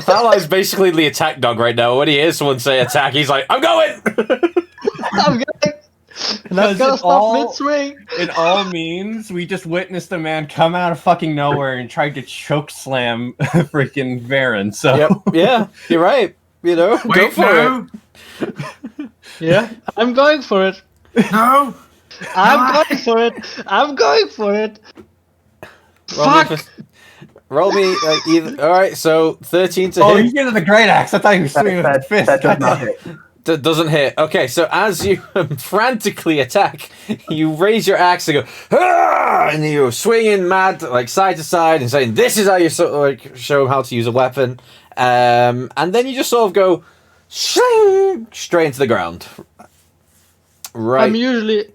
Speaker 1: Thalai's basically the attack dog right now. When he hears someone say attack, he's like, I'm going!
Speaker 2: I'm going. And I've got to stop mid-swing.
Speaker 4: In all means, we just witnessed a man come out of fucking nowhere and tried to choke slam freaking Varen. So
Speaker 1: Yep. Yeah, you're right. You know, go
Speaker 3: Wait,
Speaker 1: for
Speaker 3: no,
Speaker 2: Yeah, I'm going for it.
Speaker 3: no.
Speaker 2: I'm going for it. I'm going for it.
Speaker 1: it. Roll me,
Speaker 2: Fuck.
Speaker 1: roll me either. All right, so 13 to
Speaker 4: oh,
Speaker 1: hit.
Speaker 4: he's using the great axe. I thought he was swinging with the fist.
Speaker 6: That does not hit.
Speaker 1: Doesn't hit. Okay, so as you frantically attack, you raise your axe and go, "Ah!" and you're swinging mad, like side to side, and saying, "This is how you sort of like show him how to use a weapon." And then you just sort of go, shing, straight into the ground. Right.
Speaker 2: I'm usually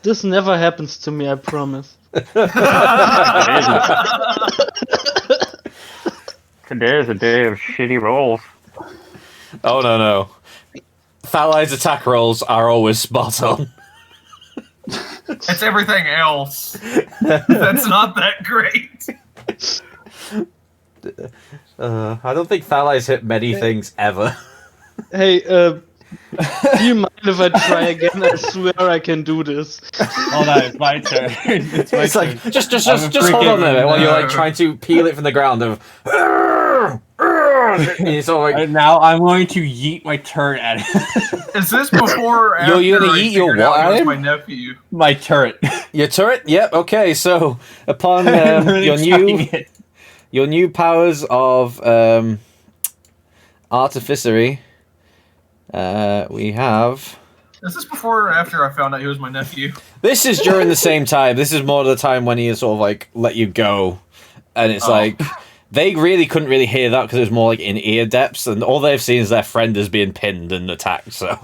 Speaker 2: this never happens to me. I promise.
Speaker 5: Today's a day of shitty rolls.
Speaker 1: Oh no. Thalai's attack rolls are always spot on.
Speaker 3: It's everything else that's not that great.
Speaker 1: I don't think Thalai's hit many things ever.
Speaker 2: Hey, do you mind if I try again? I swear I can do this.
Speaker 4: Hold on, it's my turn. It's my
Speaker 1: It's
Speaker 4: turn.
Speaker 1: like just
Speaker 4: I'm a
Speaker 1: hold on a minute while you're
Speaker 3: freaking-
Speaker 1: like trying to peel it from the ground. And it's all like
Speaker 4: And now I'm going to yeet my turret at him.
Speaker 3: Is this before or after
Speaker 1: You're gonna
Speaker 3: I
Speaker 1: eat your
Speaker 3: figured out
Speaker 1: what
Speaker 3: it was
Speaker 1: at him?
Speaker 3: my nephew?
Speaker 4: My turret.
Speaker 1: your turret. Yep. Okay. So upon
Speaker 4: I'm really
Speaker 1: your
Speaker 4: chucking
Speaker 1: new
Speaker 4: it.
Speaker 1: your new powers of artificery, we have.
Speaker 3: Is this before or after I found out he was my nephew?
Speaker 1: This is during the same time. This is more the time when he sort of like let you go, and it's like they really couldn't really hear that because it was more like in ear depths, and all they've seen is their friend is being pinned and attacked. So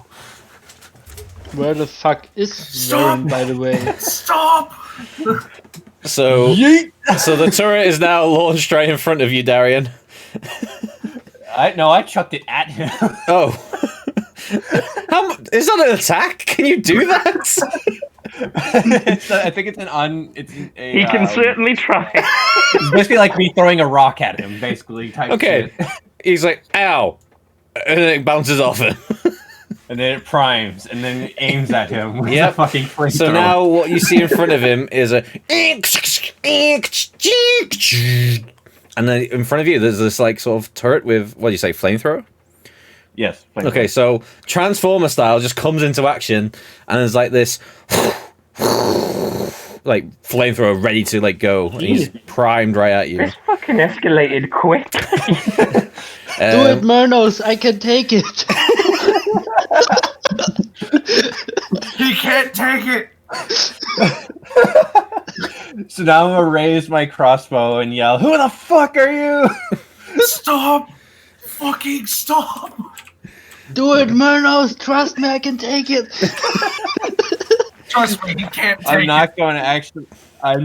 Speaker 2: Where the fuck is Varen, by the way?
Speaker 3: Stop!
Speaker 1: so
Speaker 4: Yeet!
Speaker 1: so the turret is now launched right in front of you, Darian.
Speaker 4: I chucked it at him.
Speaker 1: Oh, is that an attack? Can you do that?
Speaker 4: I think it's a.
Speaker 5: He can certainly try.
Speaker 4: It's basically like me throwing a rock at him, basically. Type
Speaker 1: Okay,
Speaker 4: shit.
Speaker 1: he's like, "Ow," and then it bounces off him.
Speaker 4: And then it primes, and then it aims at him with
Speaker 1: Yep.
Speaker 4: a fucking flamethrower.
Speaker 1: So now what you see in front of him is a and then in front of you there's this like sort of turret with what do you say, flamethrower?
Speaker 4: Yes. flamethrower.
Speaker 1: Okay, so Transformer style just comes into action and there's like this like flamethrower ready to like go. And he's primed right at you.
Speaker 5: This fucking escalated quick.
Speaker 2: Do it, Murnos. I can take it.
Speaker 3: He can't take it!
Speaker 4: So now I'm gonna raise my crossbow and yell, "Who the fuck are you?"
Speaker 3: Stop! Fucking stop!
Speaker 2: Do it, Murnos. Trust me, I can take it.
Speaker 3: Trust me, he can't take
Speaker 4: I'm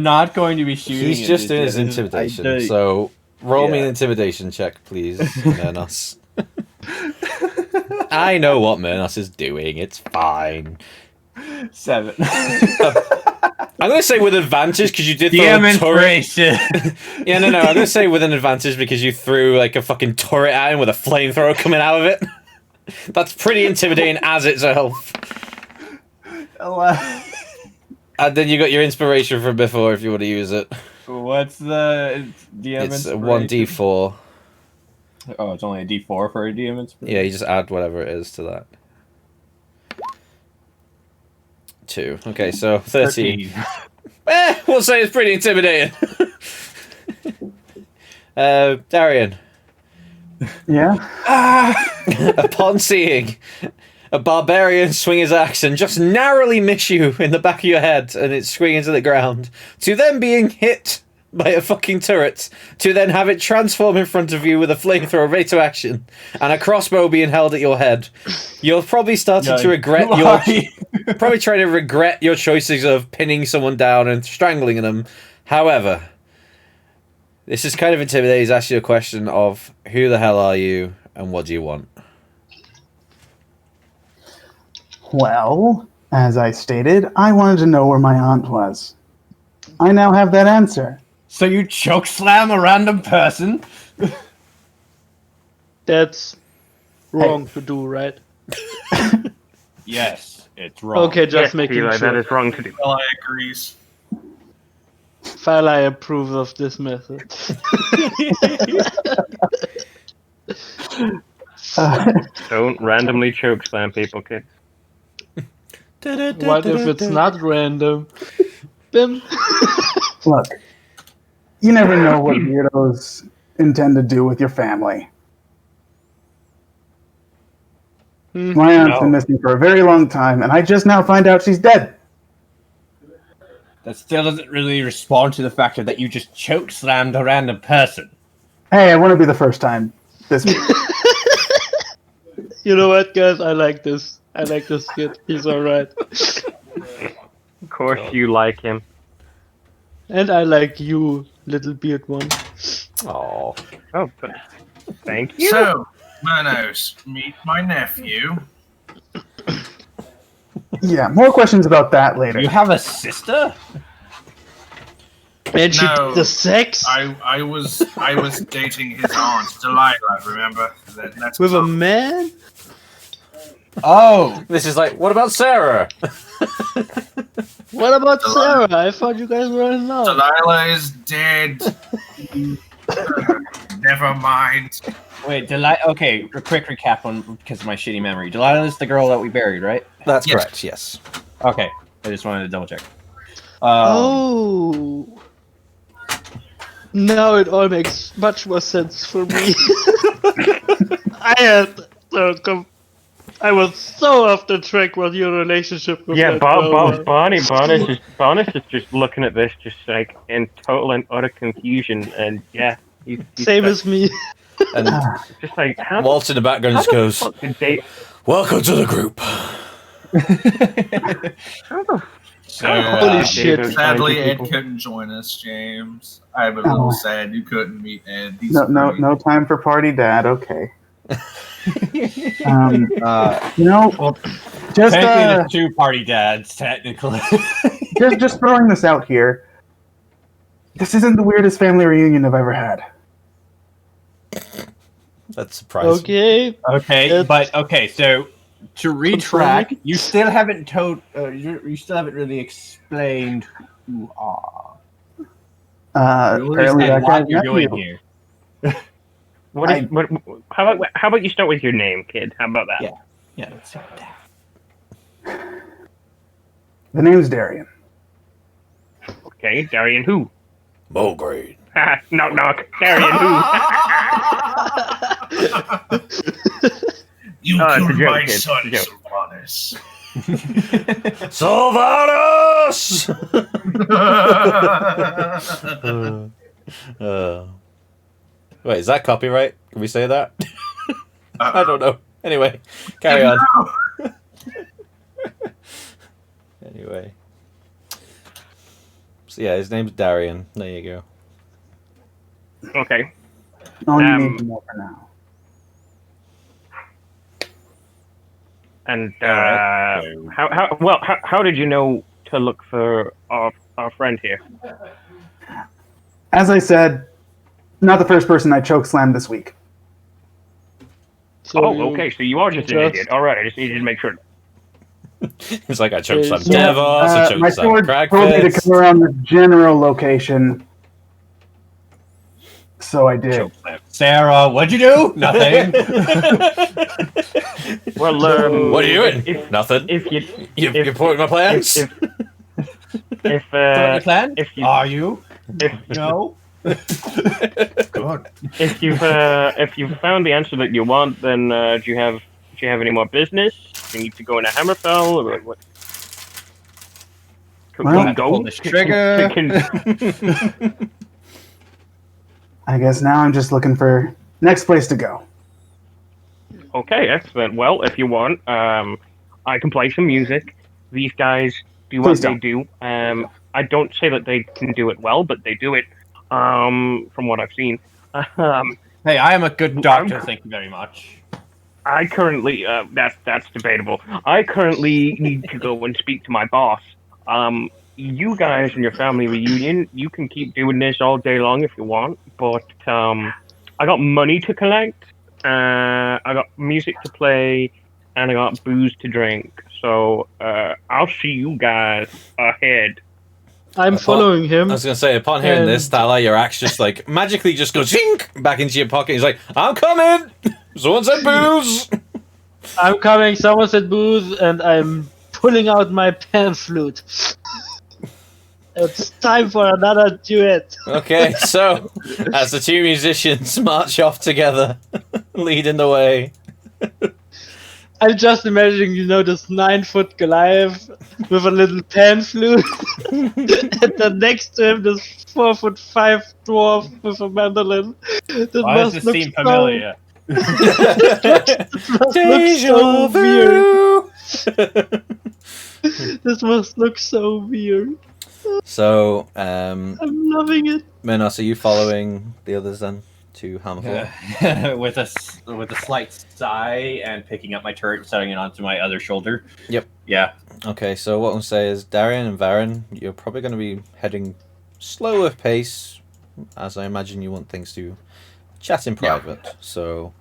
Speaker 4: not going to be shooting.
Speaker 1: He's
Speaker 4: at
Speaker 1: just
Speaker 4: this
Speaker 1: doing his
Speaker 4: yet.
Speaker 1: intimidation.
Speaker 4: I-
Speaker 1: So roll me
Speaker 4: Yeah.
Speaker 1: an intimidation check, please, Murnos. I know what Murnos is doing. It's fine.
Speaker 4: 7.
Speaker 1: I'm gonna say with advantage because you did throw
Speaker 4: DM
Speaker 1: a turret.
Speaker 4: inspiration.
Speaker 1: Yeah, no. I'm gonna say with an advantage because you threw like a fucking turret at him with a flamethrower coming out of it. That's pretty intimidating as itself. And then you got your inspiration from before if you want to use it.
Speaker 4: What's the DM
Speaker 1: It's a
Speaker 4: inspiration?
Speaker 1: 1d4.
Speaker 4: Oh, it's only a D4 for a DM inspiration?
Speaker 1: Yeah, you just add whatever it is to that. 2. Okay, so 13. We'll say it's pretty intimidating. Darian,
Speaker 6: Yeah.
Speaker 1: upon seeing a barbarian swing his axe and just narrowly miss you in the back of your head and it's swinging to the ground, to then being hit by a fucking turret, to then have it transform in front of you with a flamethrower ready to action, and a crossbow being held at your head, you're probably starting to regret probably trying to regret your choices of pinning someone down and strangling them. However, this is kind of intimidating. He's asked you a question of who the hell are you and what do you want?
Speaker 6: Well, as I stated, I wanted to know where my aunt was. I now have that answer.
Speaker 4: So you choke slam a random person?
Speaker 2: That's wrong to do, right?
Speaker 4: Yes, it's wrong.
Speaker 2: Okay, just
Speaker 5: Yes,
Speaker 2: making
Speaker 5: Eli,
Speaker 2: sure.
Speaker 5: that is wrong to do.
Speaker 3: Well, I agrees.
Speaker 2: Fala approves of this method.
Speaker 5: Don't randomly choke slam people, kids.
Speaker 2: What if it's not random? Bim.
Speaker 6: Look, you never know what weirdos intend to do with your family. My aunt's been
Speaker 4: No.
Speaker 6: missing for a very long time, and I just now find out she's dead.
Speaker 4: That still doesn't really respond to the factor that you just choke slammed a random person.
Speaker 6: Hey, I want to be the first time this week.
Speaker 2: You know what, guys? I like this. I like this kid. He's alright.
Speaker 5: Of course you like him.
Speaker 2: And I like you, little beard one.
Speaker 1: Oh,
Speaker 5: Oh, but thank you.
Speaker 3: So, Manos, meet my nephew.
Speaker 6: Yeah, more questions about that later.
Speaker 4: You have a sister?
Speaker 2: And she
Speaker 3: No,
Speaker 2: did the sex
Speaker 3: I was dating his aunt, Delilah. Remember? That's
Speaker 2: with a man?
Speaker 4: Oh,
Speaker 1: this is like, what about Sarah?
Speaker 2: What about
Speaker 3: Delilah.
Speaker 2: Sarah? I thought you guys were in love.
Speaker 3: Delilah is dead. Never mind.
Speaker 4: wait, Delilah. Okay, a quick recap on because of my shitty memory. Delilah is the girl that we buried, right?
Speaker 1: That's
Speaker 3: Yes.
Speaker 1: correct. Yes.
Speaker 4: Okay, I just wanted to double check.
Speaker 2: Oh. Now it all makes much more sense for me. I was so off the track with your relationship with
Speaker 5: Yeah,
Speaker 2: that girl was.
Speaker 5: Bonus is just looking at this, just like in total and utter confusion, and yeah, he's
Speaker 2: Same
Speaker 5: like,
Speaker 2: as me.
Speaker 1: And
Speaker 5: just like how
Speaker 1: Waltz in the background just
Speaker 5: the
Speaker 1: goes,
Speaker 5: fuck did they?
Speaker 1: "Welcome to the group."
Speaker 5: How the
Speaker 4: So,
Speaker 2: Holy shit.
Speaker 5: David
Speaker 3: Sadly,
Speaker 5: finding
Speaker 3: Ed
Speaker 5: people?
Speaker 3: couldn't join us, James. I'm a little
Speaker 6: Oh.
Speaker 3: sad you couldn't meet Ed. He's
Speaker 6: No,
Speaker 3: great.
Speaker 6: no time for party, Dad. Okay. You know, just
Speaker 4: technically, there's two party dads, technically.
Speaker 6: just throwing this out here. This isn't the weirdest family reunion I've ever had.
Speaker 1: That's surprising.
Speaker 2: Okay.
Speaker 4: Okay,
Speaker 2: It's-
Speaker 4: but okay, so to retrack, you still haven't told, you still haven't really explained who you are. You
Speaker 6: Apparently that
Speaker 4: understand
Speaker 6: guy's
Speaker 4: what you're doing
Speaker 6: nephew.
Speaker 4: here.
Speaker 5: How about you start with your name, kid? How about that?
Speaker 4: Yeah. Yeah, let's see that.
Speaker 6: The name's Darian.
Speaker 5: Okay, Darian who?
Speaker 1: Mulgrave.
Speaker 5: Knock knock. Darian who?
Speaker 3: You
Speaker 5: Oh, it's a
Speaker 3: killed
Speaker 5: joke,
Speaker 3: my
Speaker 5: kid.
Speaker 3: son,
Speaker 5: It's a joke.
Speaker 3: Sylvanus.
Speaker 1: Sylvanas! Wait, is that copyright? Can we say that? I don't know. Anyway, carry on. Anyway. So yeah, his name's Darian. There you go.
Speaker 5: Okay.
Speaker 6: All you
Speaker 5: Um,
Speaker 6: need to know for now.
Speaker 5: And
Speaker 4: Alright, so-
Speaker 5: how did you know to look for our friend here?
Speaker 6: As I said, not the first person I chokeslammed this week.
Speaker 2: So you-
Speaker 5: okay, so you are just an
Speaker 2: just-
Speaker 5: idiot. All right, I just needed to make sure.
Speaker 1: It's like I choked some
Speaker 2: Yeah,
Speaker 1: Devos, I
Speaker 6: My
Speaker 1: choked some
Speaker 6: sword told me to
Speaker 1: Cragfits.
Speaker 6: come around the general location, so I did.
Speaker 4: Choke slam. Sarah, what'd you do? Nothing.
Speaker 5: Well,
Speaker 1: What are you doing?
Speaker 5: If,
Speaker 1: Nothing.
Speaker 5: if you
Speaker 1: You're supporting my plans?
Speaker 5: if
Speaker 4: Your plan?
Speaker 5: if you
Speaker 4: Are you?
Speaker 5: if
Speaker 4: No. Good.
Speaker 5: if you've found the answer that you want, then do you have any more business? Do you need to go into Hammerfell or what? Can
Speaker 6: Well,
Speaker 5: we go?
Speaker 4: pull this trigger.
Speaker 6: I guess now I'm just looking for next place to go.
Speaker 5: Okay, excellent. Well, if you want, I can play some music. These guys do what
Speaker 6: Please
Speaker 5: they
Speaker 6: don't.
Speaker 5: do. I don't say that they can do it well, but they do it. From what I've seen.
Speaker 4: Hey, I am a good doctor. Thank you very much.
Speaker 5: I currently that's debatable. I currently need to go and speak to my boss. You guys and your family reunion, you can keep doing this all day long if you want, but I got money to collect. I got music to play, and I got booze to drink. So I'll see you guys ahead.
Speaker 2: I'm following him.
Speaker 1: I was gonna say, upon hearing this,
Speaker 2: and-
Speaker 1: Tala, your axe just like magically just goes zink back into your pocket. He's like, "I'm coming. Someone said booze."
Speaker 2: I'm coming. Someone said booze, and I'm pulling out my pan flute. It's time for another duet.
Speaker 1: Okay, so as the two musicians march off together, leading the way.
Speaker 2: I'm just imagining, this 9-foot Goliath with a little pan flute, and then next to him, this 4'5" dwarf with a mandolin. That
Speaker 4: Why does
Speaker 2: must
Speaker 4: this
Speaker 2: look
Speaker 4: seem
Speaker 2: so-
Speaker 4: familiar?
Speaker 2: This must look so weird. This must look so weird.
Speaker 1: So,
Speaker 2: I'm loving it.
Speaker 1: Minos, are you following the others then to Hammerfall?
Speaker 4: with a slight sigh and picking up my turret and setting it onto my other shoulder.
Speaker 1: Yep.
Speaker 4: Yeah.
Speaker 1: Okay, so what I'm going to say is, Darian and Varen, you're probably going to be heading slower pace, as I imagine you want things to chat in private. So,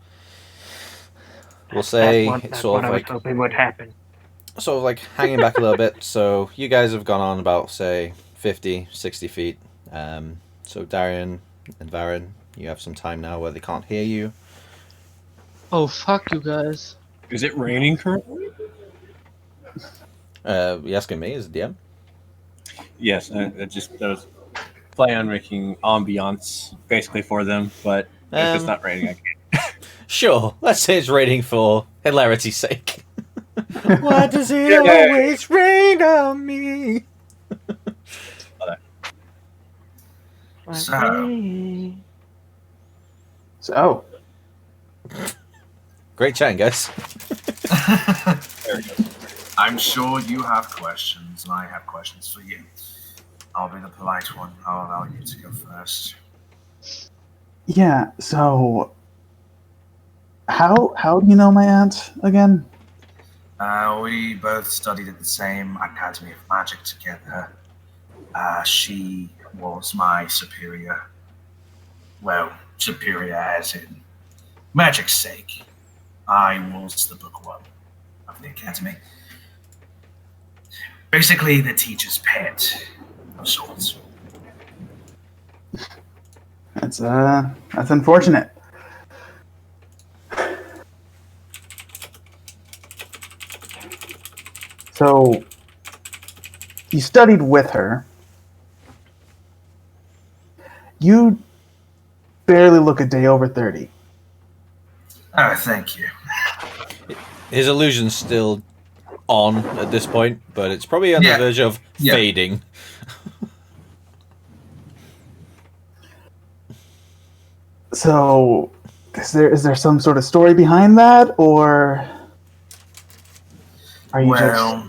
Speaker 1: we'll say it's
Speaker 5: That's
Speaker 1: sort
Speaker 5: what
Speaker 1: of
Speaker 5: I was
Speaker 1: like
Speaker 5: hoping would happen.
Speaker 1: sort of like hanging back a little bit. So you guys have gone on about, say, 50, 60 feet. So Darian and Varen, you have some time now where they can't hear you.
Speaker 2: Oh, fuck you guys.
Speaker 4: Is it raining currently?
Speaker 1: You asking me as a DM?
Speaker 4: Yes, that was play on making ambiance basically for them, but if it's not raining, I can't.
Speaker 1: Sure, let's say it's raining for hilarity's sake. Why does it
Speaker 4: Yeah.
Speaker 1: always rain on me?
Speaker 6: So,
Speaker 1: Great chatting, guys.
Speaker 4: There we go.
Speaker 3: I'm sure you have questions, and I have questions for you. I'll be the polite one. I'll allow you to go first.
Speaker 6: yeah, so how do you know my aunt again?
Speaker 3: We both studied at the same Academy of Magic together. She was my superior. Well, superior as in magic's sake. I was the bookworm of the Academy. Basically, the teacher's pet of sorts.
Speaker 6: That's unfortunate. So you studied with her. You barely look a day over 30.
Speaker 3: Oh, thank you.
Speaker 1: His illusion's still on at this point, but it's probably on the verge of fading.
Speaker 6: So is there some sort of story behind that, or are you just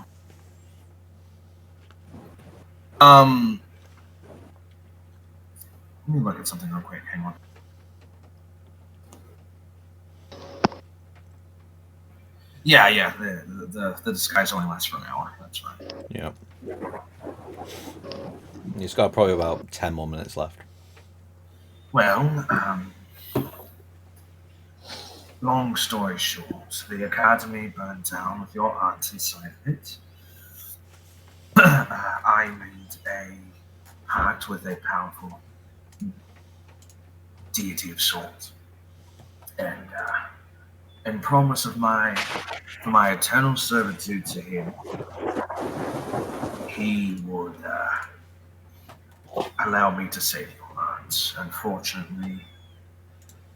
Speaker 3: let me look at something real quick. Hang on. Yeah. The disguise only lasts for an hour. That's right.
Speaker 1: Yeah. He's got probably about 10 more minutes left.
Speaker 3: Well, long story short, the academy burned down with your aunt inside of it. I made a pact with a powerful deity of sorts, and in promise of my eternal servitude to him, he would allow me to save your aunt. Unfortunately,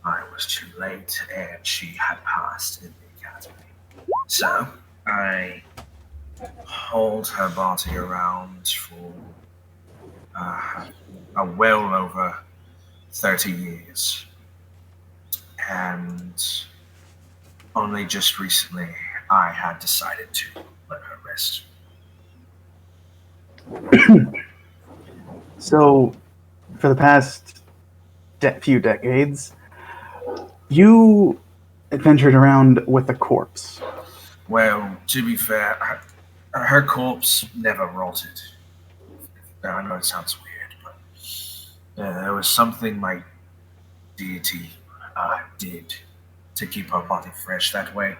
Speaker 3: I was too late, and she had passed in the academy. So I hauled her body around for a well over 30 years. And only just recently I had decided to let her rest.
Speaker 6: so for the past few decades, you adventured around with a corpse?
Speaker 3: Well, to be fair, her corpse never rotted. I know it sounds weird, but there was something my deity did to keep her body fresh that way.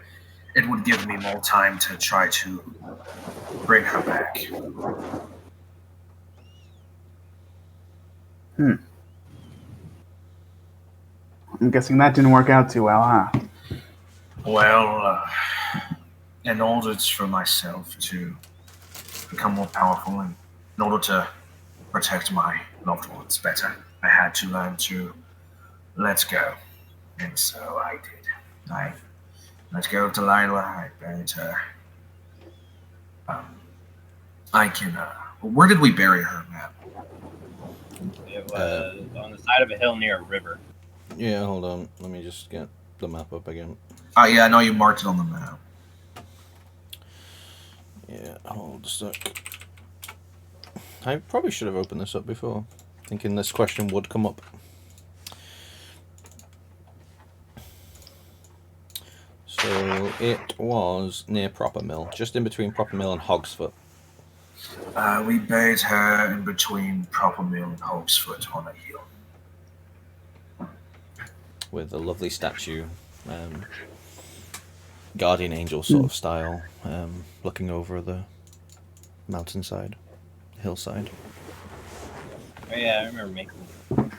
Speaker 3: it would give me more time to try to bring her back.
Speaker 6: I'm guessing that didn't work out too well, huh?
Speaker 3: Well, in order for myself to become more powerful and in order to protect my loved ones better, I had to learn to let go. And so I did. I let go of Delilah, I buried her. I can, where did we bury her, Matt?
Speaker 4: It was on the side of a hill near a river.
Speaker 1: Yeah, hold on. Let me just get the map up again.
Speaker 3: Yeah, I know you marked it on the map.
Speaker 1: Yeah, hold a sec. I probably should have opened this up before, thinking this question would come up. So it was near Proper Mill, just in between Proper Mill and Hogsfoot.
Speaker 3: We buried her in between Proper Mill and Hogsfoot on a hill.
Speaker 1: With a lovely statue, guardian angel sort of style, looking over the mountainside, hillside.
Speaker 4: Oh yeah, I remember making.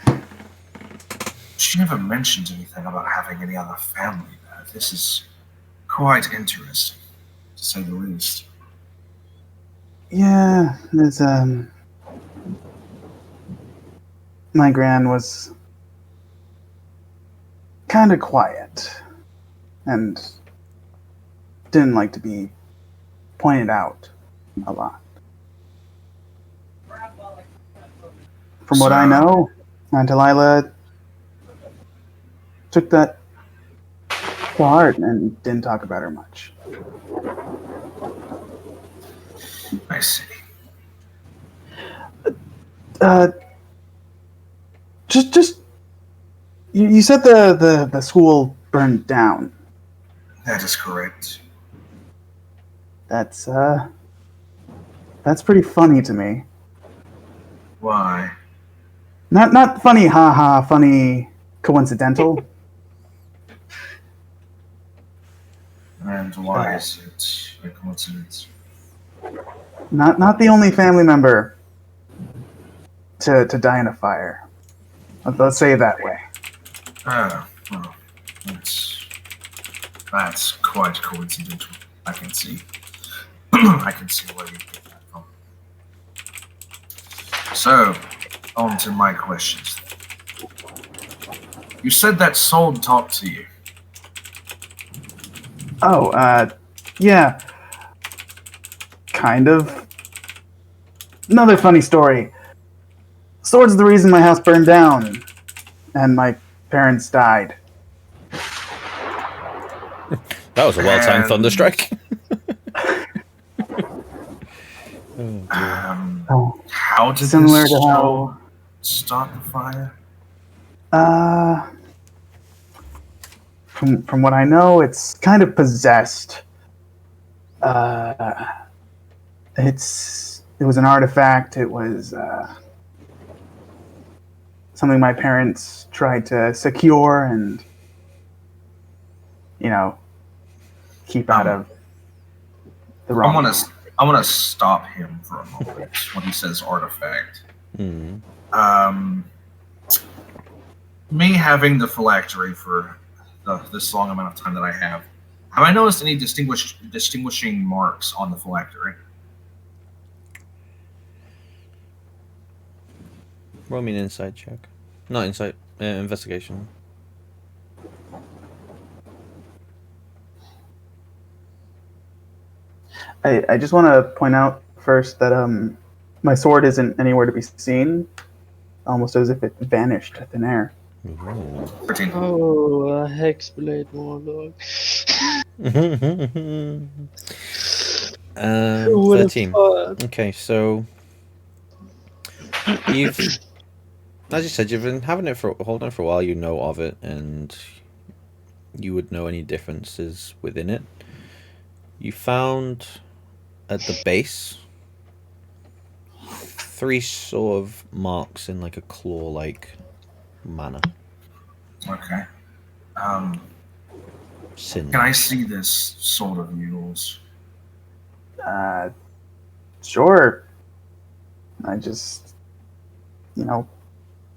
Speaker 3: She never mentioned anything about having any other family there. This is quite interesting, to say the least.
Speaker 6: Yeah, there's my gran was kind of quiet and didn't like to be pointed out a lot. From what I know, Aunt Delilah took that to heart and didn't talk about her much.
Speaker 3: I see.
Speaker 6: Just you said the school burned down.
Speaker 3: That is correct.
Speaker 6: That's pretty funny to me.
Speaker 3: Why?
Speaker 6: Not funny, haha, funny, coincidental.
Speaker 3: And why is it a coincidence?
Speaker 6: Not the only family member to die in a fire. Let's say it that way.
Speaker 3: Oh, well, that's quite coincidental. I can see. I can see where you get that from. So, on to my questions. You said that soul talked to you.
Speaker 6: Oh, yeah. Kind of. Another funny story. Sword's the reason my house burned down, and my parents died.
Speaker 1: That was a well-timed
Speaker 3: And-
Speaker 1: thunderstrike.
Speaker 3: How did
Speaker 6: Similar
Speaker 3: this
Speaker 6: to
Speaker 3: soul
Speaker 6: how,
Speaker 3: start the fire?
Speaker 6: from what I know, it's kind of possessed. It was an artifact. It was something my parents tried to secure and, keep out of the
Speaker 3: I
Speaker 6: wrong.
Speaker 3: want to stop him for a moment when he says artifact.
Speaker 1: Mm.
Speaker 3: Me having the phylactery for this long amount of time that I have I noticed any distinguishing marks on the phylactery?
Speaker 1: Roll me an insight check. Not insight, investigation.
Speaker 6: I just want to point out first that my sword isn't anywhere to be seen, almost as if it vanished in thin air.
Speaker 1: Ooh.
Speaker 3: 13.
Speaker 2: Oh, a Hexblade Warlock.
Speaker 1: 13. Okay, so you've, as you said, you've been holding it for a while. You know of it, and you would know any differences within it. You found at the base 3 sort of marks in like a claw-like manner.
Speaker 3: Okay.
Speaker 1: Sin.
Speaker 3: Can I see this sword of yours?
Speaker 6: Sure. I just,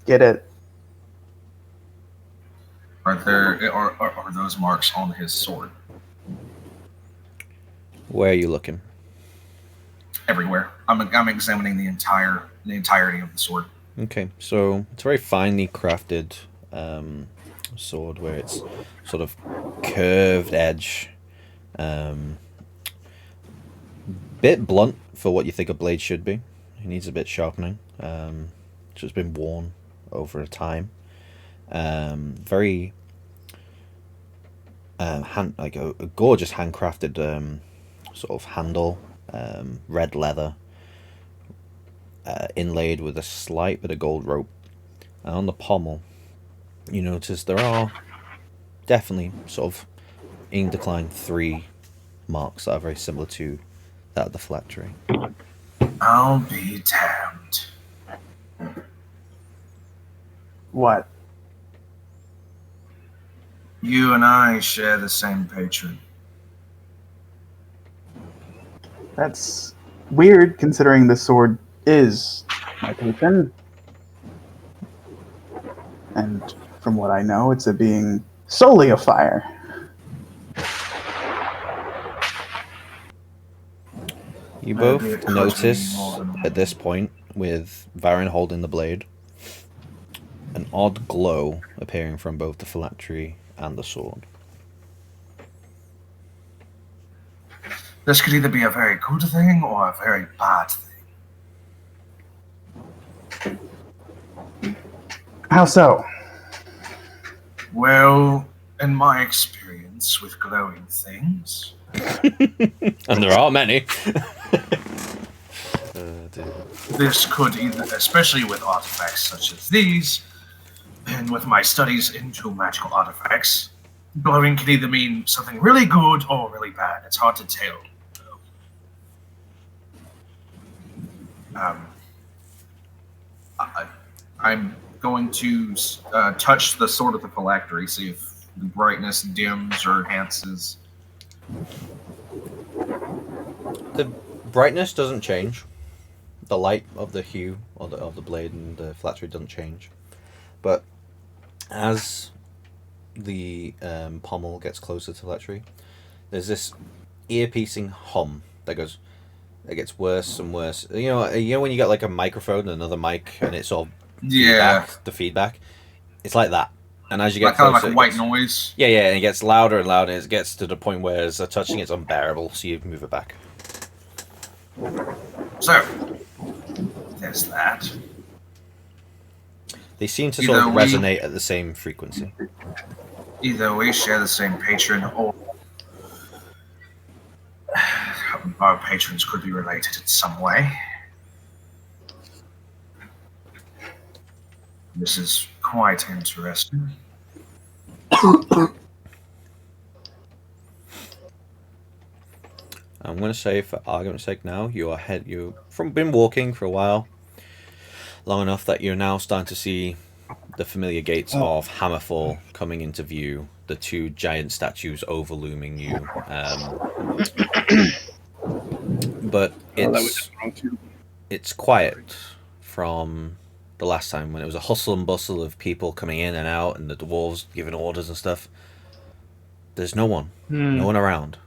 Speaker 6: get it.
Speaker 3: Are those marks on his sword?
Speaker 1: Where are you looking?
Speaker 3: Everywhere. I'm examining the entirety of the sword.
Speaker 1: Okay, so it's a very finely crafted sword where it's sort of curved edge, bit blunt for what you think a blade should be. It needs a bit sharpening. So it's been worn over time. Very like a gorgeous handcrafted sort of handle, red leather, inlaid with a slight bit of gold rope. And on the pommel, you notice there are definitely sort of in decline 3 marks that are very similar to that of the phylactery.
Speaker 3: I'll be damned.
Speaker 6: What?
Speaker 3: You and I share the same patron.
Speaker 6: That's weird, considering the sword is my patron. And from what I know, it's a being solely of fire.
Speaker 1: You
Speaker 3: Maybe
Speaker 1: both
Speaker 3: it could
Speaker 1: notice
Speaker 3: be more than one.
Speaker 1: at this point, with Varen holding the blade, an odd glow appearing from both the phylactery and the sword.
Speaker 3: This could either be a very good thing or a very bad thing.
Speaker 6: How so?
Speaker 3: Well, in my experience with glowing things,
Speaker 1: And there are many.
Speaker 3: this could either, especially with artifacts such as these, and with my studies into magical artifacts, glowing can either mean something really good or really bad. It's hard to tell. I'm going to touch the sword of the phylactery, see if the brightness dims or enhances.
Speaker 1: The brightness doesn't change. The light of the hue of the blade and the phylactery doesn't change. But as the pommel gets closer to the phylactery, there's this ear-piercing hum that goes. It gets worse and worse. You know when you get like a microphone and another mic, and it's all
Speaker 3: Yeah,
Speaker 1: the feedback. It's like that. And as you get
Speaker 3: like, kind of
Speaker 1: closer,
Speaker 3: like a
Speaker 1: it
Speaker 3: white
Speaker 1: gets-
Speaker 3: noise.
Speaker 1: Yeah, and it gets louder and louder. It gets to the point where as touching it's unbearable, so you move it back.
Speaker 3: So, there's that.
Speaker 1: They seem to
Speaker 3: Either
Speaker 1: sort of
Speaker 3: we-
Speaker 1: resonate at the same frequency.
Speaker 3: Either we share the same patron, or our patrons could be related in some way. This is quite interesting.
Speaker 1: I'm going to say, for argument's sake, now you've been walking for a while, long enough that you're now starting to see the familiar gates of Hammerfall coming into view. The 2 giant statues overlooming you, but it's quiet from the last time when it was a hustle and bustle of people coming in and out and the dwarves giving orders and stuff. There's no one, no one around.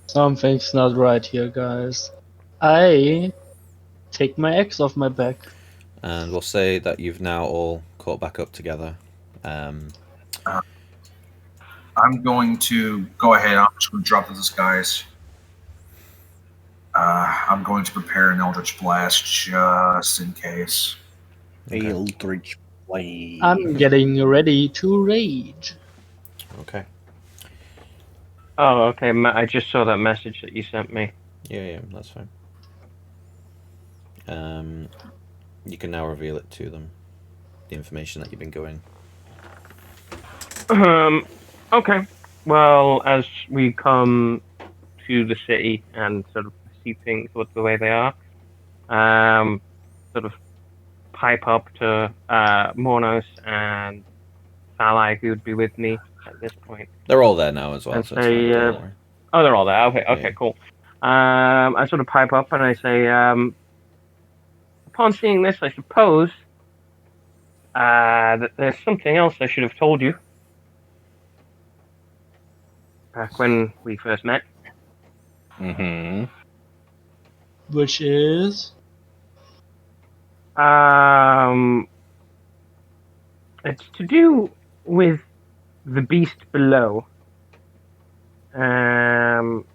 Speaker 2: Something's not right here, guys. I take my axe off my back.
Speaker 1: And we'll say that you've now all caught back up together.
Speaker 3: I'm going to go ahead. I'm just going to drop the disguise. I'm going to prepare an Eldritch Blast just in case.
Speaker 4: Eldritch Blade.
Speaker 2: I'm getting ready to rage.
Speaker 1: Okay.
Speaker 5: Oh, okay. I just saw that message that you sent me.
Speaker 1: Yeah, that's fine. You can now reveal it to them. The information that you've been going.
Speaker 5: Okay. Well, as we come to the city and sort of see things the way they are, sort of pipe up to Mornos and Falai, who would be with me, at this point.
Speaker 1: They're all there now as well.
Speaker 5: And
Speaker 1: So it's fine,
Speaker 5: say,
Speaker 1: don't worry.
Speaker 5: oh, they're all there. Okay,
Speaker 1: Yeah.
Speaker 5: cool. I sort of pipe up and I say, upon seeing this, I suppose that there's something else I should have told you back when we first met.
Speaker 4: Mm-hmm.
Speaker 2: Which is
Speaker 5: It's to do with the beast below. And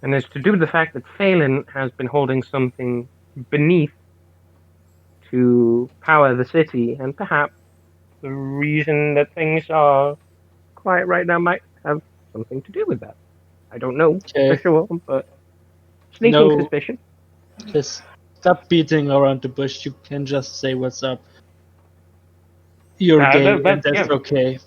Speaker 5: it's to do with the fact that Phelan has been holding something beneath to power the city, and perhaps the reason that things are quiet right now might have something to do with that. I don't know for sure, but sneaking
Speaker 2: No.
Speaker 5: suspicion.
Speaker 2: Just stop beating around the bush. You can just say what's up. You're gay, and that's okay.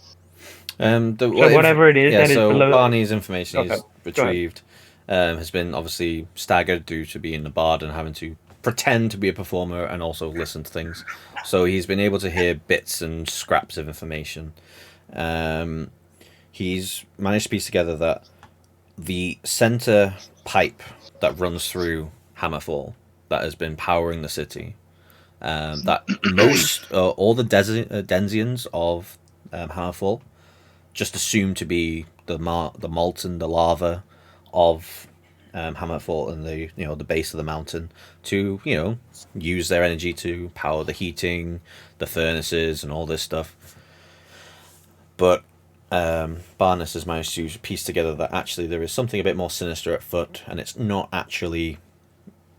Speaker 5: Whatever it is that is below.
Speaker 1: Barney's information
Speaker 5: Okay,
Speaker 1: he's retrieved has been obviously staggered due to being a bard and having to pretend to be a performer and also listen to things. So he's been able to hear bits and scraps of information. He's managed to piece together that the center pipe that runs through Hammerfall that has been powering the city, that most all the Denzians of Hammerfall just assume to be the molten, the lava of Hammerfall and the base of the mountain to use their energy to power the heating, the furnaces, and all this stuff. But Barnes has managed to piece together that actually there is something a bit more sinister at foot, and it's not actually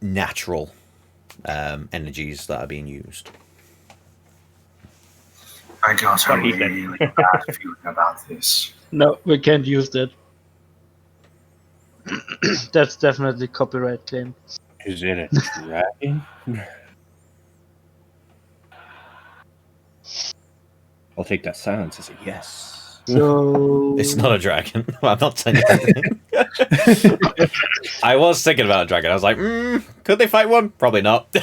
Speaker 1: natural energies that are being used.
Speaker 3: I got a really bad feeling about this.
Speaker 2: No, we can't use that. That's definitely copyright claim.
Speaker 4: Is it a dragon? I'll take that silence as a yes.
Speaker 2: So
Speaker 1: It's not a dragon. I'm not saying anything. I was thinking about a dragon. I was like, could they fight one? Probably not.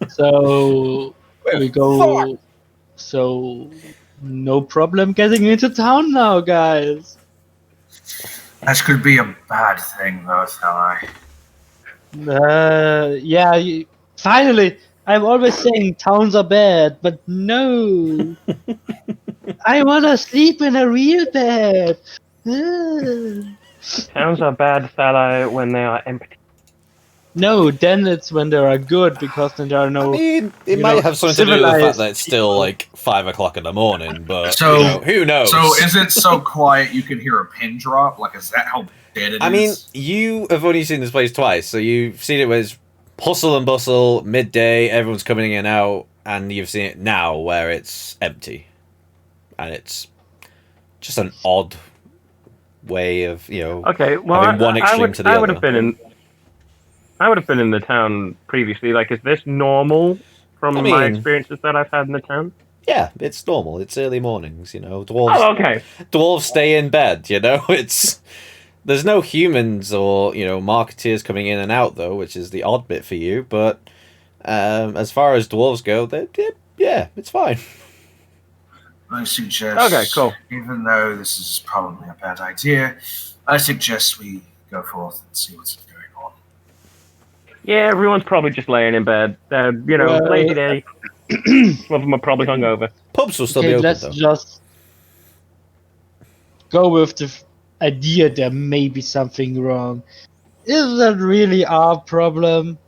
Speaker 2: So we go. So no problem getting into town now, guys.
Speaker 3: That could be a bad thing, though, Sally.
Speaker 2: Yeah. Finally, I'm always saying towns are bad, but no. I wanna sleep in a real bed.
Speaker 5: Towns are bad, Sally, when they are empty.
Speaker 2: No, then it's when they are good, because then there are no.
Speaker 1: I mean, it might have something to do with the fact that it's still like 5 o'clock in the morning, but who knows?
Speaker 3: So is it so quiet you can hear a pin drop? Like, is that how dead it is?
Speaker 1: I mean, you have only seen this place twice, so you've seen it where it's hustle and bustle, midday, everyone's coming in and out, and you've seen it now where it's empty. And it's just an odd way of,
Speaker 5: okay, well,
Speaker 1: having one extreme to the other.
Speaker 5: I would have been in the town previously. Like, is this normal from my experiences that I've had in the town?
Speaker 1: Yeah, it's normal. It's early mornings, Dwarves.
Speaker 5: Oh, okay.
Speaker 1: Dwarves stay in bed, There's no humans or, marketeers coming in and out, though, which is the odd bit for you. But as far as dwarves go, it's fine.
Speaker 3: I suggest,
Speaker 5: okay, cool.
Speaker 3: Even though this is probably a bad idea, I suggest we go forth and see what's going on.
Speaker 5: Yeah, everyone's probably just laying in bed. Lazy day. Some of them are probably hungover.
Speaker 1: Pubs will still be open,
Speaker 2: let's
Speaker 1: though.
Speaker 2: just go with the idea there may be something wrong. Is that really our problem?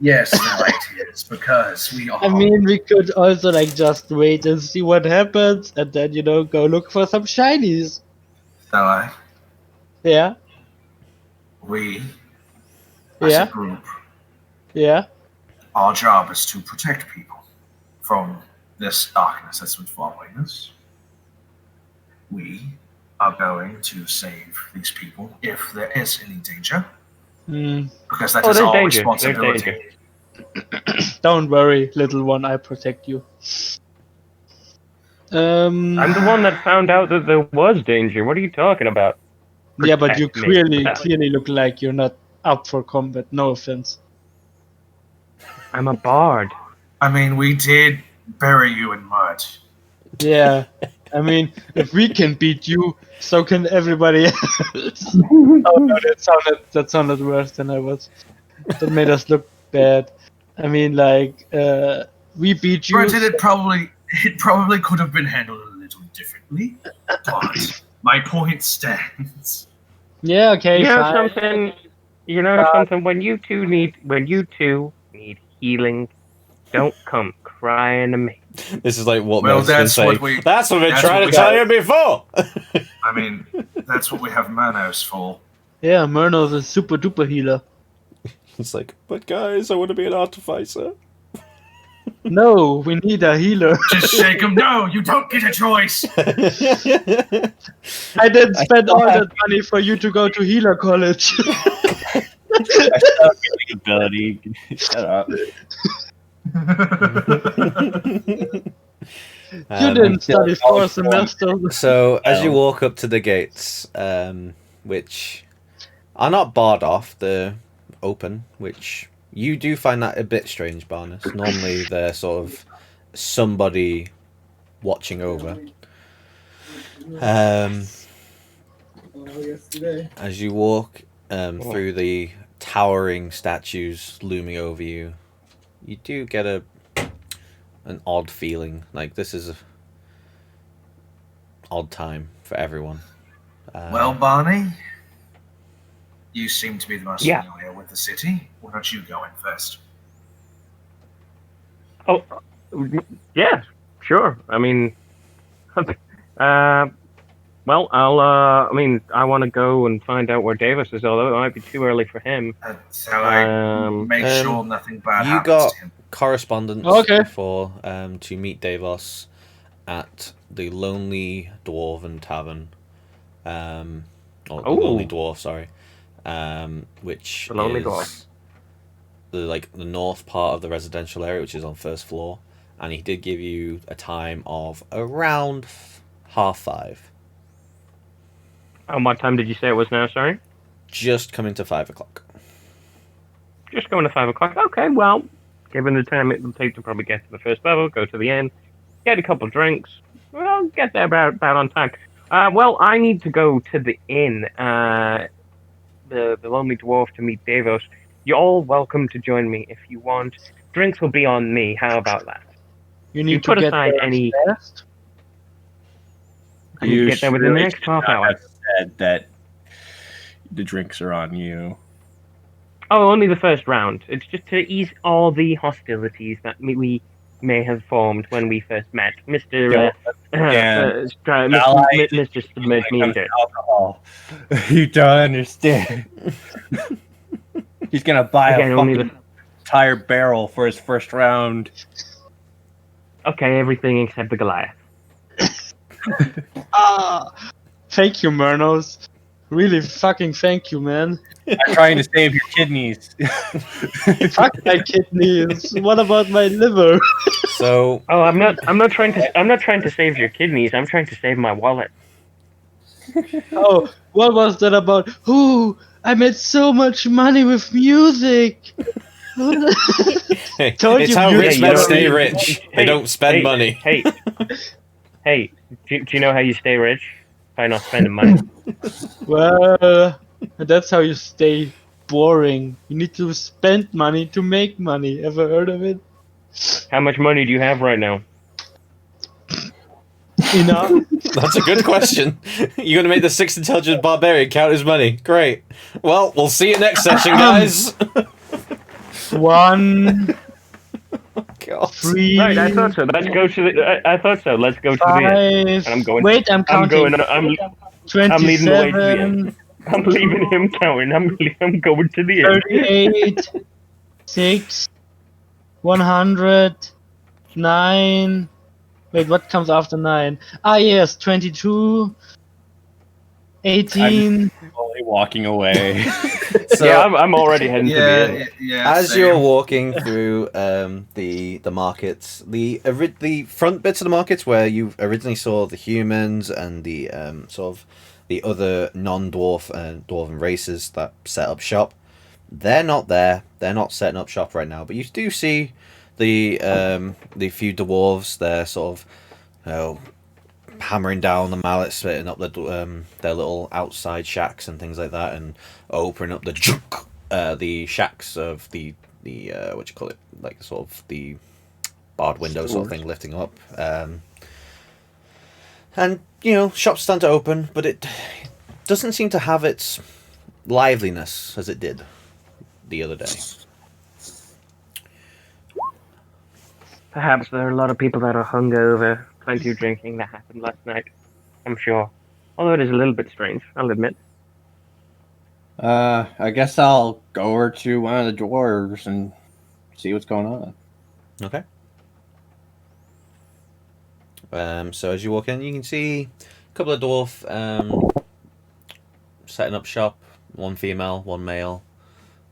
Speaker 3: Yes, no, it is, because we are...
Speaker 2: I mean, we could also just wait and see what happens, and then, go look for some shinies.
Speaker 3: Sally,
Speaker 2: Yeah?
Speaker 3: we, as a group, our job is to protect people from this darkness that's been following us. We are going to save these people if there is any danger. Because that is our responsibility.
Speaker 2: Don't worry, little one, I protect you.
Speaker 5: I'm the one that found out that there was danger. What are you talking about?
Speaker 2: Yeah, but you clearly look like you're not up for combat. No offense.
Speaker 5: I'm a bard.
Speaker 3: I mean, we did bury you in mud.
Speaker 2: Yeah. I mean, if we can beat you, so can everybody else. Oh no, that sounded worse than I was. That made us look bad. I mean, like, we beat you.
Speaker 3: Granted, it probably could have been handled a little differently, but my point stands.
Speaker 2: Yeah, okay,
Speaker 5: You know
Speaker 2: fine.
Speaker 5: something? You know something? When you two need healing, don't come crying to me.
Speaker 1: This is like what
Speaker 3: Well,
Speaker 1: Mel's been
Speaker 3: that's
Speaker 1: saying.
Speaker 3: what we-
Speaker 1: That's what we're
Speaker 3: that's
Speaker 1: trying
Speaker 3: what
Speaker 1: to
Speaker 3: we
Speaker 1: tell
Speaker 3: have.
Speaker 1: you before.
Speaker 3: I mean, that's what we have Manos for.
Speaker 2: Yeah, Murno's a super duper healer.
Speaker 1: It's like, but guys, I want to be an artificer.
Speaker 2: No, we need a healer.
Speaker 3: Just shake him. No, you don't get a choice.
Speaker 2: I didn't spend all that money for you to go to healer college.
Speaker 4: I still have the ability. Shut up.
Speaker 2: You didn't study 4 semesters.
Speaker 1: So, as you walk up to the gates, which are not barred off, they're open, which you do find that a bit strange, Barnes. Normally, they're sort of somebody watching over. As you walk through the towering statues looming over you, you do get an odd feeling. Like this is an odd time for everyone.
Speaker 3: Well, Barney, you seem to be the most
Speaker 5: Yeah.
Speaker 3: familiar with the city. Why don't you go in first?
Speaker 5: Oh, yeah, sure. I mean, well, I mean, I want to go and find out where Davis is, although it might be too early for him.
Speaker 3: So I make sure nothing bad
Speaker 1: you
Speaker 3: happens
Speaker 1: got
Speaker 3: to him.
Speaker 1: correspondence
Speaker 2: Okay.
Speaker 1: before to meet Davos at the Lonely Dwarven Tavern. Or the Lonely Dwarf, sorry. Which
Speaker 5: The Lonely
Speaker 1: is
Speaker 5: Dwarf.
Speaker 1: the north part of the residential area, which is on first floor. And he did give you a time of around 5:30.
Speaker 5: And what time did you say it was now? Sorry,
Speaker 1: Just coming to 5:00.
Speaker 5: just going to 5 o'clock. Okay, well, given the time it will take to probably get to the first level, go to the inn, get a couple drinks. Well, get there about on time. Well, I need to go to the inn, the Lonely Dwarf, to meet Davos. You're all welcome to join me if you want. Drinks will be on me. How about that?
Speaker 2: You need
Speaker 5: put
Speaker 2: to get
Speaker 5: aside
Speaker 2: there
Speaker 5: any-
Speaker 2: fast.
Speaker 5: I need to get there within the next half hour.
Speaker 4: Have said that the drinks are on you.
Speaker 5: Oh, only the first round. It's just to ease all the hostilities that we may have formed when we first met, Mr. Mr. Submit.
Speaker 4: Alcohol. You don't understand. He's gonna buy
Speaker 5: Again,
Speaker 4: a
Speaker 5: only
Speaker 4: fucking entire barrel for his first round.
Speaker 5: Okay, everything except the Goliath.
Speaker 2: Thank you, Murnos. Really fucking thank you, man.
Speaker 4: I'm trying to save your kidneys.
Speaker 2: Fuck my kidneys. What about my liver?
Speaker 1: So
Speaker 5: Oh, I'm not trying to save your kidneys. I'm trying to save my wallet.
Speaker 2: Oh, what was that about? Ooh, I made so much money with music.
Speaker 1: hey,
Speaker 2: Told
Speaker 1: it's
Speaker 2: you
Speaker 1: how
Speaker 2: you-
Speaker 1: rich
Speaker 5: Hey,
Speaker 1: men
Speaker 5: you
Speaker 1: stay
Speaker 5: don't-
Speaker 1: rich. They
Speaker 5: hey,
Speaker 1: don't spend
Speaker 5: hey,
Speaker 1: money.
Speaker 5: Hey, do you know how you stay rich? By not spending money.
Speaker 2: Well, that's how you stay boring. You need to spend money to make money. Ever heard of it?
Speaker 5: How much money do you have right now?
Speaker 2: Enough.
Speaker 1: That's a good question. You're going to make the 6 intelligent barbarian count as money. Great. Well, we'll see you next session, guys.
Speaker 2: 1,
Speaker 1: God.
Speaker 2: 3,
Speaker 5: Right, I thought so. Let's go to the. I thought so. Let's go to the inn.
Speaker 2: 5.
Speaker 5: I'm going.
Speaker 2: Wait, I'm
Speaker 5: I'm
Speaker 2: counting.
Speaker 5: going. I'm leading the way to the inn.
Speaker 2: 27,
Speaker 5: I'm leaving him counting. I'm going to the inn.
Speaker 2: 38, 6, 100, 9. Wait, what comes after 9? Ah, yes, 22, 18.
Speaker 4: Slowly walking away.
Speaker 1: So,
Speaker 5: Yeah, I'm already heading to the inn.
Speaker 3: Yeah.
Speaker 1: as
Speaker 3: same.
Speaker 1: you're walking through the markets, the front bits of the markets where you originally saw the humans and the sort of the other non-dwarf dwarven races that set up shop, they're not there. They're not setting up shop right now. But you do see the few dwarves. They're sort of hammering down the mallets, splitting up their little outside shacks and things like that, and opening up the shacks of the what you call it, like sort of the barred window sort of thing, lifting up. And shops stand to open, but it doesn't seem to have its liveliness as it did the other day.
Speaker 5: Perhaps there are a lot of people that are hungover. Plenty of drinking that happened last night, I'm sure. Although it is a little bit strange, I'll admit.
Speaker 4: I guess I'll go over to one of the dwarves and see what's going on.
Speaker 1: Okay. So as you walk in, you can see a couple of dwarf setting up shop. One female, one male.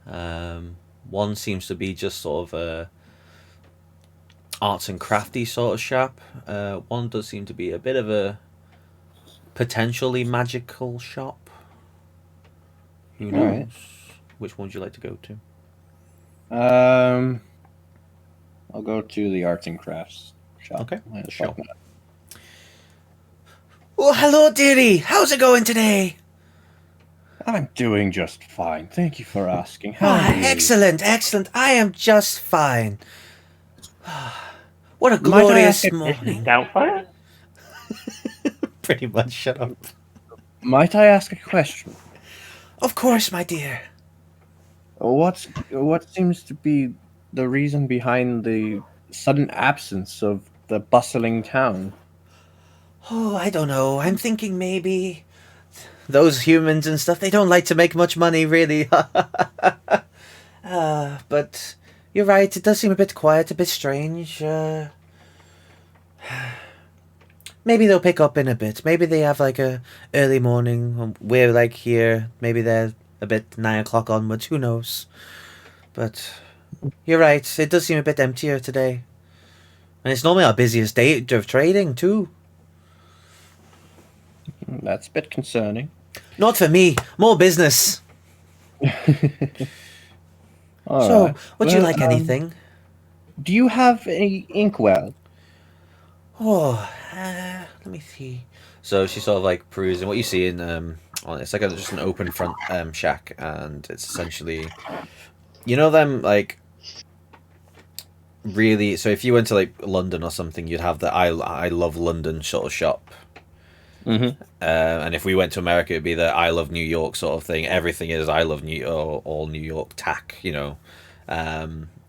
Speaker 1: One seems to be just sort of a arts and crafty sort of shop. One does seem to be a bit of a potentially magical shop. Who knows?
Speaker 4: Alright.
Speaker 1: Which one would you like to go to?
Speaker 4: I'll go to the arts and crafts shop.
Speaker 1: Okay,
Speaker 4: Why the
Speaker 1: sure.
Speaker 4: fuck not?
Speaker 1: Oh, hello, dearie. How's it going today?
Speaker 4: I'm doing just fine. Thank you for asking. How are you?
Speaker 1: Excellent. I am just fine. What a
Speaker 5: Might I
Speaker 1: glorious
Speaker 5: ask if this
Speaker 1: morning.
Speaker 5: is Doubtfire?
Speaker 1: Pretty much, shut up.
Speaker 4: Might I ask a question?
Speaker 1: Of course, my dear.
Speaker 4: What seems to be the reason behind the sudden absence of the bustling town?
Speaker 1: Oh, I don't know. I'm thinking maybe those humans and stuff, they don't like to make much money, really. But you're right, it does seem a bit quiet, a bit strange. Maybe they'll pick up in a bit. Maybe they have like a early morning. We're like here. Maybe they're a bit 9 o'clock onwards. Who knows? But you're right. It does seem a bit emptier today. And it's normally our busiest day of trading too.
Speaker 4: That's a bit concerning.
Speaker 1: Not for me. More business.
Speaker 4: All
Speaker 1: So,
Speaker 4: right.
Speaker 1: would you
Speaker 4: Well,
Speaker 1: like anything?
Speaker 4: Do you have any inkwell?
Speaker 1: Oh, let me see. So she's sort of like perusing what you see in it's like just an open front shack, and it's essentially, them like really. So if you went to like London or something, you'd have the I love London sort of shop.
Speaker 4: Mm-hmm.
Speaker 1: And if we went to America, it'd be the I love New York sort of thing. Everything is I love New York, all New York tack.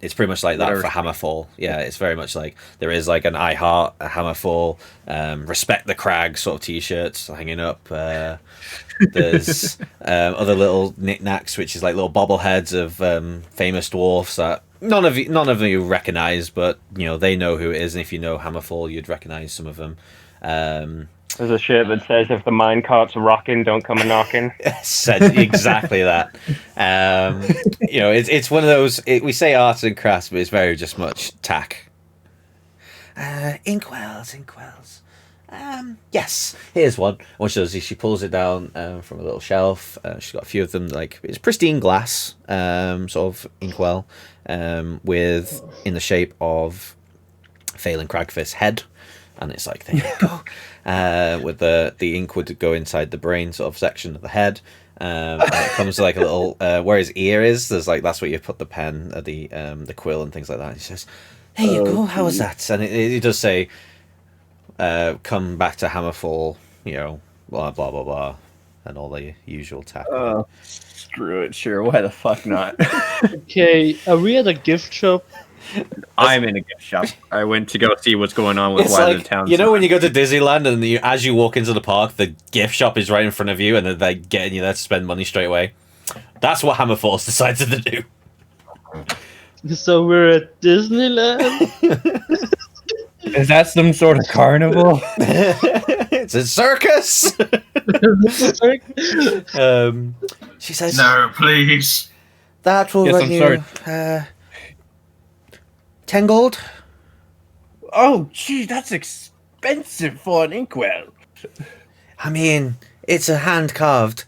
Speaker 1: It's pretty much like that for Hammerfall. Yeah, it's very much like there is like an I heart a Hammerfall, respect the crag sort of t-shirts hanging up. There's other little knickknacks, which is like little bobbleheads of famous dwarfs that none of you recognize, but they know who it is, and if you know Hammerfall, you'd recognize some of them.
Speaker 5: There's a shirt that says, if the minecart's rocking, don't come a knocking.
Speaker 1: Said exactly that. It's one of those. We say arts and crafts, but it's very just much tack. Inkwells. Yes, here's one. What she does is she pulls it down from a little shelf. She's got a few of them. Like it's pristine glass, sort of inkwell, with in the shape of Phelan Cragfist's head. And it's like, there you go. With the ink would go inside the brain sort of section of the head. And it comes to like a little where his ear is. There's like that's where you put the pen, the quill, and things like that. He says, "There you go. How was that?" And it does say, "Come back to Hammerfall." Blah blah blah blah, and all the usual tack.
Speaker 4: Screw it. Sure. Why the fuck not?
Speaker 2: Okay, are we at a gift shop?
Speaker 4: I'm in a gift shop. I went to go see what's going on with
Speaker 1: It's
Speaker 4: one
Speaker 1: like,
Speaker 4: of the towns.
Speaker 1: when you go to Disneyland and as you walk into the park, the gift shop is right in front of you, and they're getting you there to spend money straight away. That's what Hammerfall's decided to do.
Speaker 2: So we're at Disneyland?
Speaker 4: Is that some sort of carnival?
Speaker 1: It's a circus. She says,
Speaker 3: No, please.
Speaker 1: "That will
Speaker 4: Yes,
Speaker 1: run
Speaker 4: I'm
Speaker 1: you
Speaker 4: sorry.
Speaker 1: 10 gold."
Speaker 4: Oh, gee, that's expensive for an inkwell.
Speaker 1: I mean, it's a hand-carved,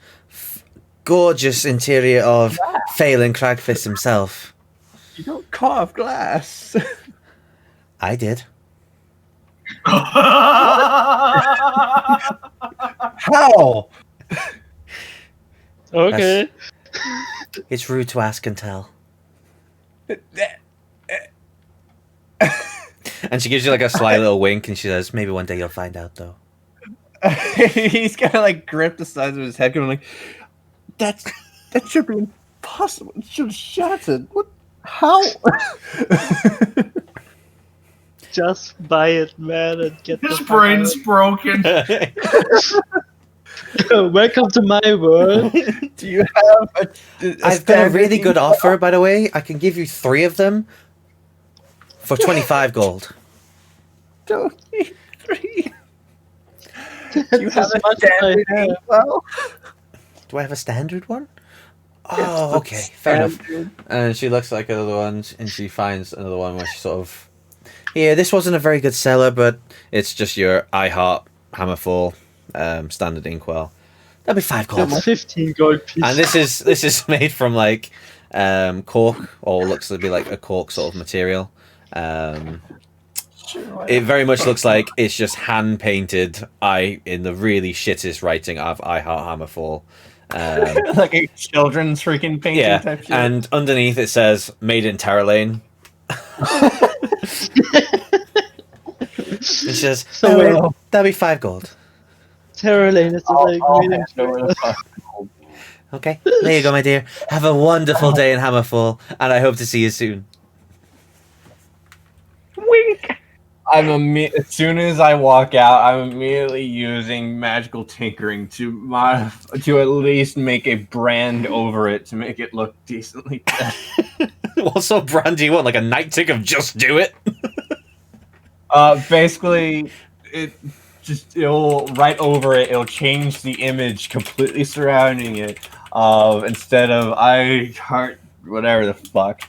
Speaker 1: gorgeous interior of Phelan Cragfist himself.
Speaker 4: You don't carve glass.
Speaker 1: I did.
Speaker 4: How?
Speaker 2: Okay.
Speaker 1: It's rude to ask and tell. And she gives you like a sly little wink, and she says, "Maybe one day you'll find out, though."
Speaker 4: He's kind of like gripped the sides of his head, going like, that should be impossible. It should have shattered. What? How?
Speaker 2: Just buy it, man, and get
Speaker 3: His
Speaker 2: the
Speaker 3: brain's broken.
Speaker 2: Welcome to my world.
Speaker 4: Do you have a
Speaker 1: I've got a really
Speaker 4: standard
Speaker 1: good offer, by the way. I can give you 3 of them for 25 gold.
Speaker 4: Don't need 3.
Speaker 2: That's
Speaker 4: You have
Speaker 2: as
Speaker 4: a
Speaker 2: much as I
Speaker 4: standard
Speaker 2: have.
Speaker 4: inkwell?
Speaker 1: Do I have a standard one? Oh, okay, fair enough. And she looks like another one, and she finds another one where she sort of, yeah, this wasn't a very good seller, but it's just your I Heart Hammerfall standard inkwell. That'll be 5 gold.
Speaker 2: That's 15 gold pieces.
Speaker 1: And this is made from like cork, or looks to be like a cork sort of material. It very much looks like it's just hand painted in the really shittest writing of I Heart Hammerfall.
Speaker 4: Like a children's freaking painting
Speaker 1: Yeah,
Speaker 4: type shit.
Speaker 1: and underneath it says "Made in Terralane." It says,
Speaker 2: So wait,
Speaker 1: that'll be 5 gold.
Speaker 2: Terror Lane is like really
Speaker 1: Okay, there you go, my dear. Have a wonderful day in Hammerfall, and I hope to see you soon.
Speaker 5: Wink.
Speaker 4: As soon as I walk out, I'm immediately using magical tinkering to at least make a brand over it to make it look decently better.
Speaker 1: What sort of brand do you want? Like a night tick of just do it?
Speaker 4: Basically, it'll right over it. It'll change the image completely surrounding it. Instead of I heart whatever the fuck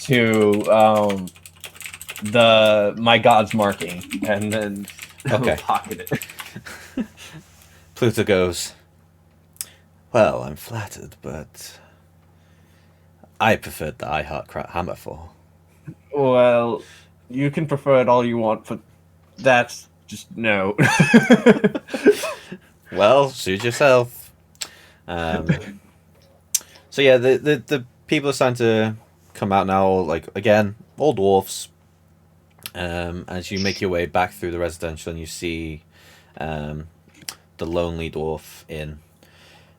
Speaker 4: to my god's marking, and then
Speaker 1: Okay.
Speaker 4: pocket it.
Speaker 1: Pluto goes, well, I'm flattered, but I preferred the I Heart Hammerfall.
Speaker 4: Well, you can prefer it all you want, but that's just no.
Speaker 1: Well, suit yourself. So yeah, the people are starting to come out now, like, again, all dwarfs. As you make your way back through the residential, and you see the Lonely Dwarf Inn.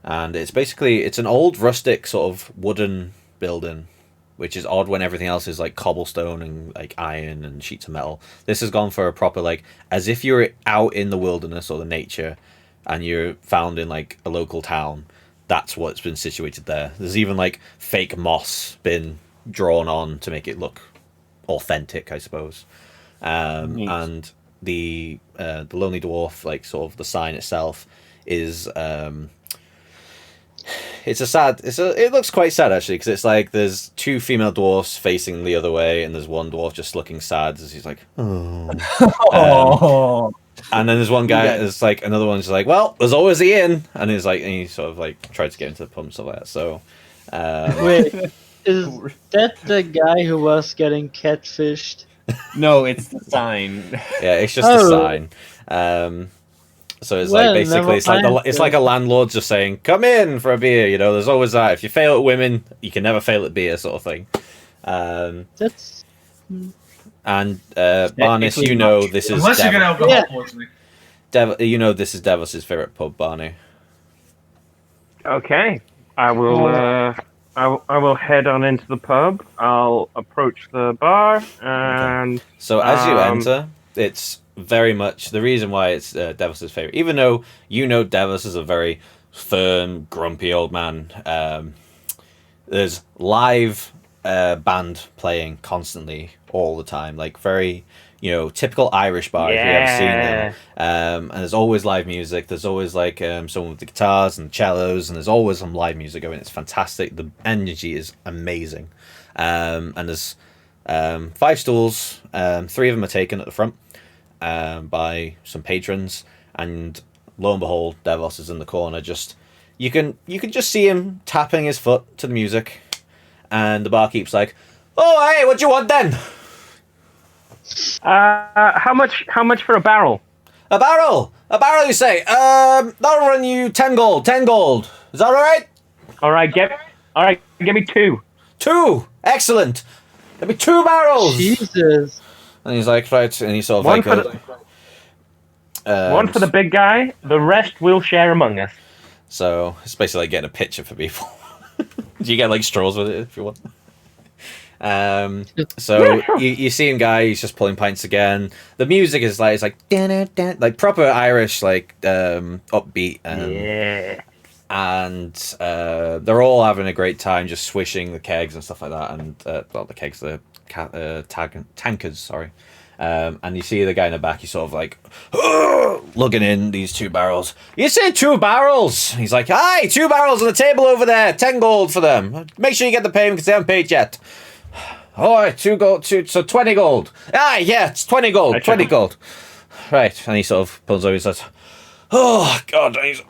Speaker 1: And it's an old rustic sort of wooden building, which is odd when everything else is like cobblestone and like iron and sheets of metal. This has gone for a proper, like, as if you're out in the wilderness or the nature and you're found in like a local town. That's what's been situated there. There's even like fake moss been drawn on to make it look authentic, I suppose. And the Lonely Dwarf, like, sort of the sign itself is it looks quite sad, actually, because it's like there's 2 female dwarfs facing the other way, and there's one dwarf just looking sad as he's like, oh. And then there's one guy, there's like another one's like, well, there's always the inn, and he's like, and he sort of like tried to get into the pub and stuff like that. So
Speaker 2: Wait, is that the guy who was getting catfished?
Speaker 4: No, it's the sign.
Speaker 1: yeah, it's just a sign. So it's
Speaker 2: Well,
Speaker 1: like basically
Speaker 2: never
Speaker 1: it's like a landlord just saying, come in for a beer, you know, there's always that. If you fail at women, you can never fail at beer, sort of thing.
Speaker 2: That's
Speaker 1: And Barnes, you know this is
Speaker 3: Unless you get alcohol
Speaker 2: Yeah.
Speaker 3: poisoning.
Speaker 1: you know this is Davos' favorite pub, Barney.
Speaker 5: Okay, I will. I will head on into the pub. I'll approach the bar and
Speaker 1: So as you enter, it's very much the reason why it's Davos' favorite. Even though you know Davos is a very firm, grumpy old man, there's live band playing constantly all the time, like very, you know, typical Irish bar if you've ever seen them. And there's always live music. There's always like someone with the guitars and cellos, and there's always some live music going. It's fantastic. The energy is amazing. And there's 5 stools. 3 of them are taken at the front by some patrons, and lo and behold, Davos is in the corner. Just you can just see him tapping his foot to the music, and the barkeep's like, "Oh, hey, what do you want then?"
Speaker 5: How much? How much for a barrel?
Speaker 1: A barrel, you say? That'll run you 10 gold. 10 gold. Is that all right?
Speaker 5: All right, give me 2.
Speaker 1: 2. Excellent. There'll be 2 barrels.
Speaker 2: Jesus.
Speaker 1: And he's like, right, and he sort of
Speaker 5: One
Speaker 1: like,
Speaker 5: for one for the big guy. The rest we'll share among us.
Speaker 1: so it's basically like getting a pitcher for people. Do you get like straws with it if you want? So
Speaker 5: Yeah, sure.
Speaker 1: you see him, guy. He's just pulling pints again. The music is like, it's like "Dan-dan-dan," like proper Irish, like upbeat.
Speaker 5: Yeah.
Speaker 1: And they're all having a great time, just swishing the kegs and stuff like that. And well, the kegs, the tankers, sorry. And you see the guy in the back. He's sort of like lugging in these 2 barrels. You say 2 barrels? He's like, "Aye, 2 barrels on the table over there. 10 gold for them. Make sure you get the payment because they haven't paid yet." All right, 2 gold, so 20 gold. Ah, yeah, it's 20 gold, 20 gold. Right, and he sort of pulls over. He says, "Oh God," and he's,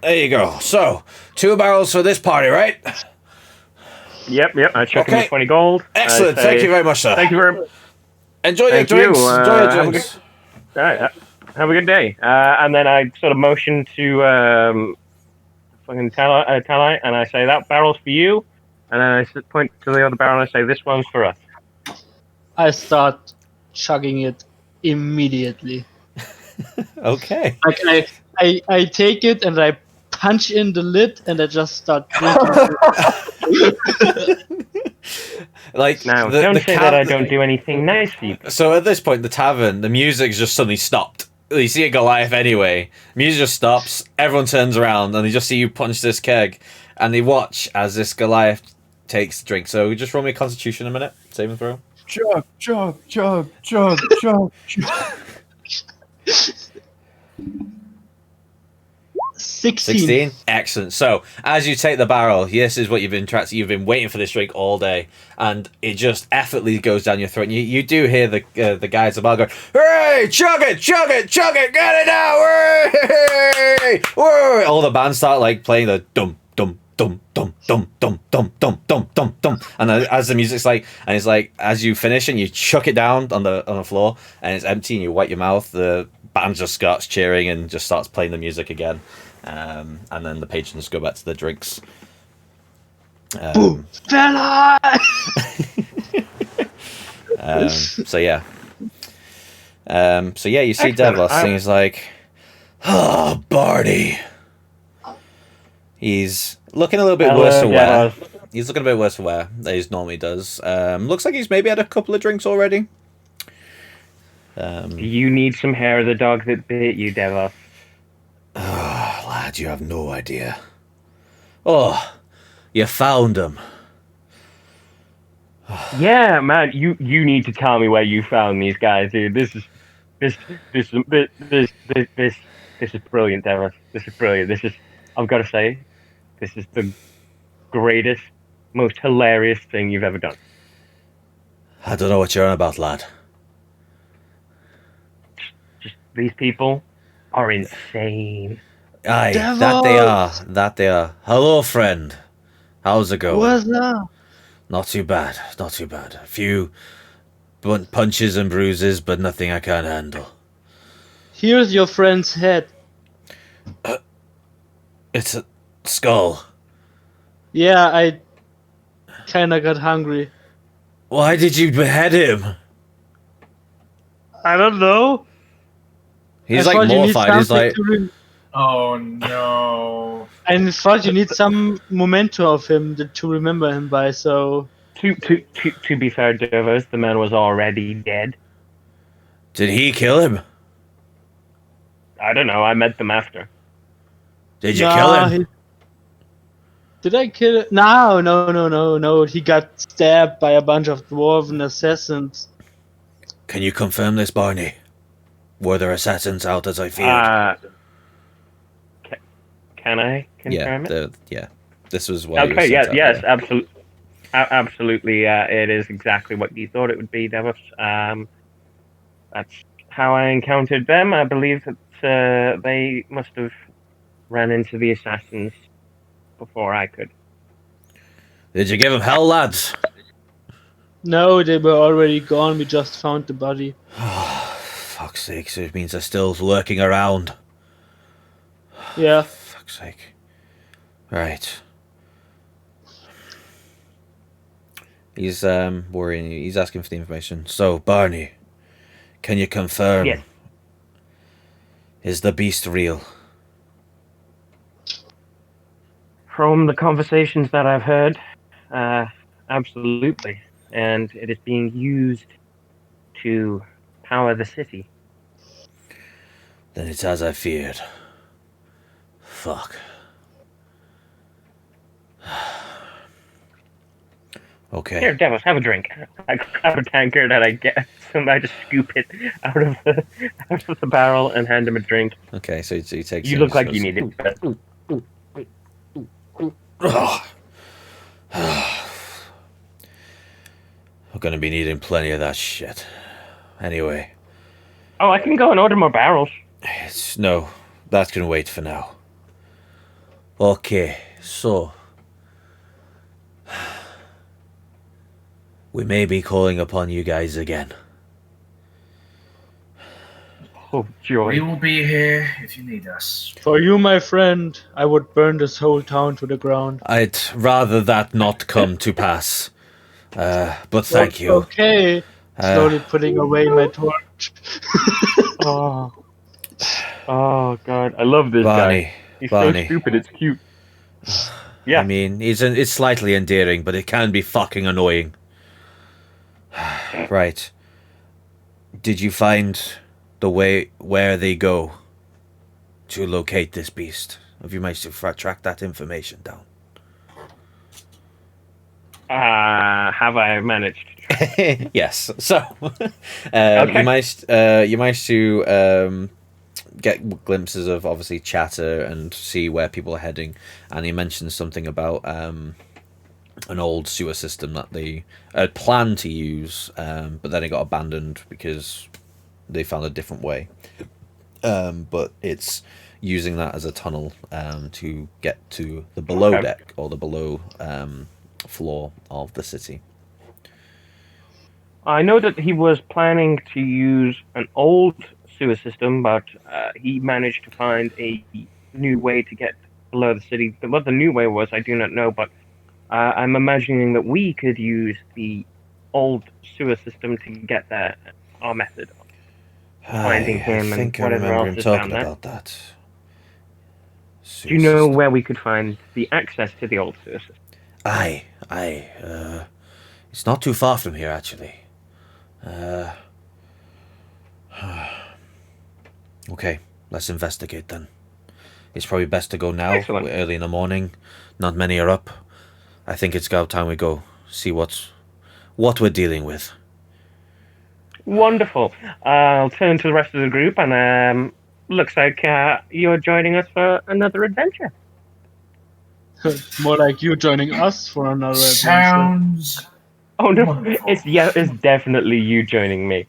Speaker 1: there you go. So 2 barrels for this party, right?
Speaker 5: Yep. I chuck him
Speaker 1: Okay.
Speaker 5: the 20 gold.
Speaker 1: Excellent.
Speaker 5: I say,
Speaker 1: Thank you very much, sir.
Speaker 5: Thank you very much.
Speaker 1: Enjoy your
Speaker 5: Thank you,
Speaker 1: drinks. Enjoy your
Speaker 5: have a
Speaker 1: drinks.
Speaker 5: All right. Have a good day. And then I sort of motion to fucking Tally, and I say, "That barrel's for you." And then I point to the other barrel and I say, "This one's for us."
Speaker 2: I start chugging it immediately.
Speaker 1: Okay.
Speaker 2: Like I take it and I punch in the lid and I just start drinking.
Speaker 1: Like
Speaker 5: Now,
Speaker 1: the,
Speaker 5: don't
Speaker 1: the
Speaker 5: say
Speaker 1: ca-
Speaker 5: that I don't do anything nice for you.
Speaker 1: So at this point, the tavern, the music's just suddenly stopped. You see a Goliath anyway. Music just stops. Everyone turns around and they just see you punch this keg, and they watch as this Goliath takes the drink. So just roll me a Constitution a minute, saving throw.
Speaker 4: Chug, chug, chug, chug, chug, chug.
Speaker 2: 16.
Speaker 1: Excellent. So as you take the barrel, this is what you've been waiting for this drink all day, and it just effortlessly goes down your throat. And you do hear the guys at the bar going, "Hey, chug it, chug it, chug it, get it out!" Hey, hey. All the bands start like playing the dum dum dum dum dum dum dum dum dum dum dum, and as the music's like, and it's like as you finish and you chuck it down on the floor and it's empty and you wipe your mouth, the band just starts cheering and just starts playing the music again. And then the patrons go back to their drinks.
Speaker 2: Boom! Fella!
Speaker 1: So yeah. You see
Speaker 5: Excellent.
Speaker 1: Devlos and he's like, "Oh, Barney." He's looking a little bit worse for wear. He's looking a bit worse for wear than he normally does. Looks like he's maybe had a couple of drinks already.
Speaker 5: Do you need some hair of the dog that bit you, Devos?
Speaker 1: Lad, you have no idea. Oh, you found him.
Speaker 5: Yeah, man. You need to tell me where you found these guys, dude. This is brilliant, Devos. This is brilliant. I've got to say, this is the greatest, most hilarious thing you've ever done.
Speaker 1: I don't know what you're on about, lad.
Speaker 5: Just these people are insane.
Speaker 1: Aye,
Speaker 2: Devils!
Speaker 1: that they are. Hello, friend. How's it going?
Speaker 2: What's up?
Speaker 1: Not too bad. A few punches and bruises, but nothing I can't handle.
Speaker 2: Here's your friend's head.
Speaker 1: It's a skull.
Speaker 2: Yeah, I kinda got hungry.
Speaker 1: Why did you behead him?
Speaker 2: I don't know.
Speaker 1: He's
Speaker 2: I
Speaker 1: like
Speaker 2: thought you need
Speaker 1: mortified. He's
Speaker 2: something
Speaker 1: like,
Speaker 2: to
Speaker 3: Oh no.
Speaker 2: I thought you need some memento of him to remember him by, so...
Speaker 5: To be fair, Devos, the man was already dead.
Speaker 1: did he kill him?
Speaker 5: I don't know. I met them after.
Speaker 1: Did you kill him?
Speaker 2: Did I kill him? No. He got stabbed by a bunch of dwarven assassins.
Speaker 1: Can you confirm this, Barney? Were there assassins out as I feared?
Speaker 5: Can I confirm it?
Speaker 1: Yeah. This was why.
Speaker 5: Okay. Yes. Absolutely. Absolutely. It is exactly what you thought it would be, Devos. That's how I encountered them. I believe that they must have ran into the assassins before I could.
Speaker 1: Did you give him hell, lads?
Speaker 2: No, they were already gone. We just found the body.
Speaker 1: Fuck's sake, so it means they're still lurking around.
Speaker 2: Yeah.
Speaker 1: Fuck's sake. Right. He's worrying you. He's asking for the information. So, Barney, can you confirm?
Speaker 5: Yes.
Speaker 1: Is the beast real?
Speaker 5: From the conversations that I've heard, absolutely. And it is being used to power the city.
Speaker 1: Then it's as I feared. Fuck. Okay.
Speaker 5: Here, Devils, have a drink. I grab a tankard and I get some. I just scoop it out of the barrel and hand him a drink.
Speaker 1: Okay, so he takes.
Speaker 5: You look like you need it.
Speaker 1: I'm gonna be needing plenty of that shit. Anyway,
Speaker 5: Oh, I can go and order more barrels.
Speaker 1: no, that can wait for now. Okay, so we may be calling upon you guys again.
Speaker 5: Oh, joy.
Speaker 3: We will be here if you need us.
Speaker 2: For you, my friend, I would burn this whole town to the ground.
Speaker 1: I'd rather that not come to pass. But thank you.
Speaker 2: Okay. Slowly putting away my torch.
Speaker 5: Oh. Oh, God. I love this
Speaker 1: Barney,
Speaker 5: guy. He's
Speaker 1: Barney.
Speaker 5: so stupid, it's cute. Yeah.
Speaker 1: I mean, it's slightly endearing, but it can be fucking annoying. Right. Did you find the way where they go to locate this beast? Have you managed to track that information down?
Speaker 5: Have I managed?
Speaker 1: Yes. So,
Speaker 5: Okay.
Speaker 1: you managed to get glimpses of obviously chatter and see where people are heading, and he mentioned something about an old sewer system that they had planned to use, but then it got abandoned because they found a different way. But it's using that as a tunnel to get to the below
Speaker 5: Okay.
Speaker 1: deck or the below floor of the city.
Speaker 5: I know that he was planning to use an old sewer system, but he managed to find a new way to get below the city. What the new way was, I do not know, but I'm imagining that we could use the old sewer system to get there. Our method of finding him
Speaker 1: I think
Speaker 5: and
Speaker 1: I
Speaker 5: whatever
Speaker 1: remember
Speaker 5: else
Speaker 1: him
Speaker 5: is
Speaker 1: talking
Speaker 5: down there.
Speaker 1: about that.
Speaker 5: Do you know where we could find the access to the old sewer system?
Speaker 1: Aye. It's not too far from here, actually. Okay, let's investigate then. It's probably best to go now.
Speaker 5: Excellent.
Speaker 1: We're early in the morning. Not many are up. I think it's about time we go see what we're dealing with.
Speaker 5: Wonderful. I'll turn to the rest of the group, and looks like you're joining us for another adventure.
Speaker 2: More like you joining us for another adventure.
Speaker 3: Sounds
Speaker 5: Oh no,
Speaker 3: wonderful.
Speaker 5: it's definitely you joining me.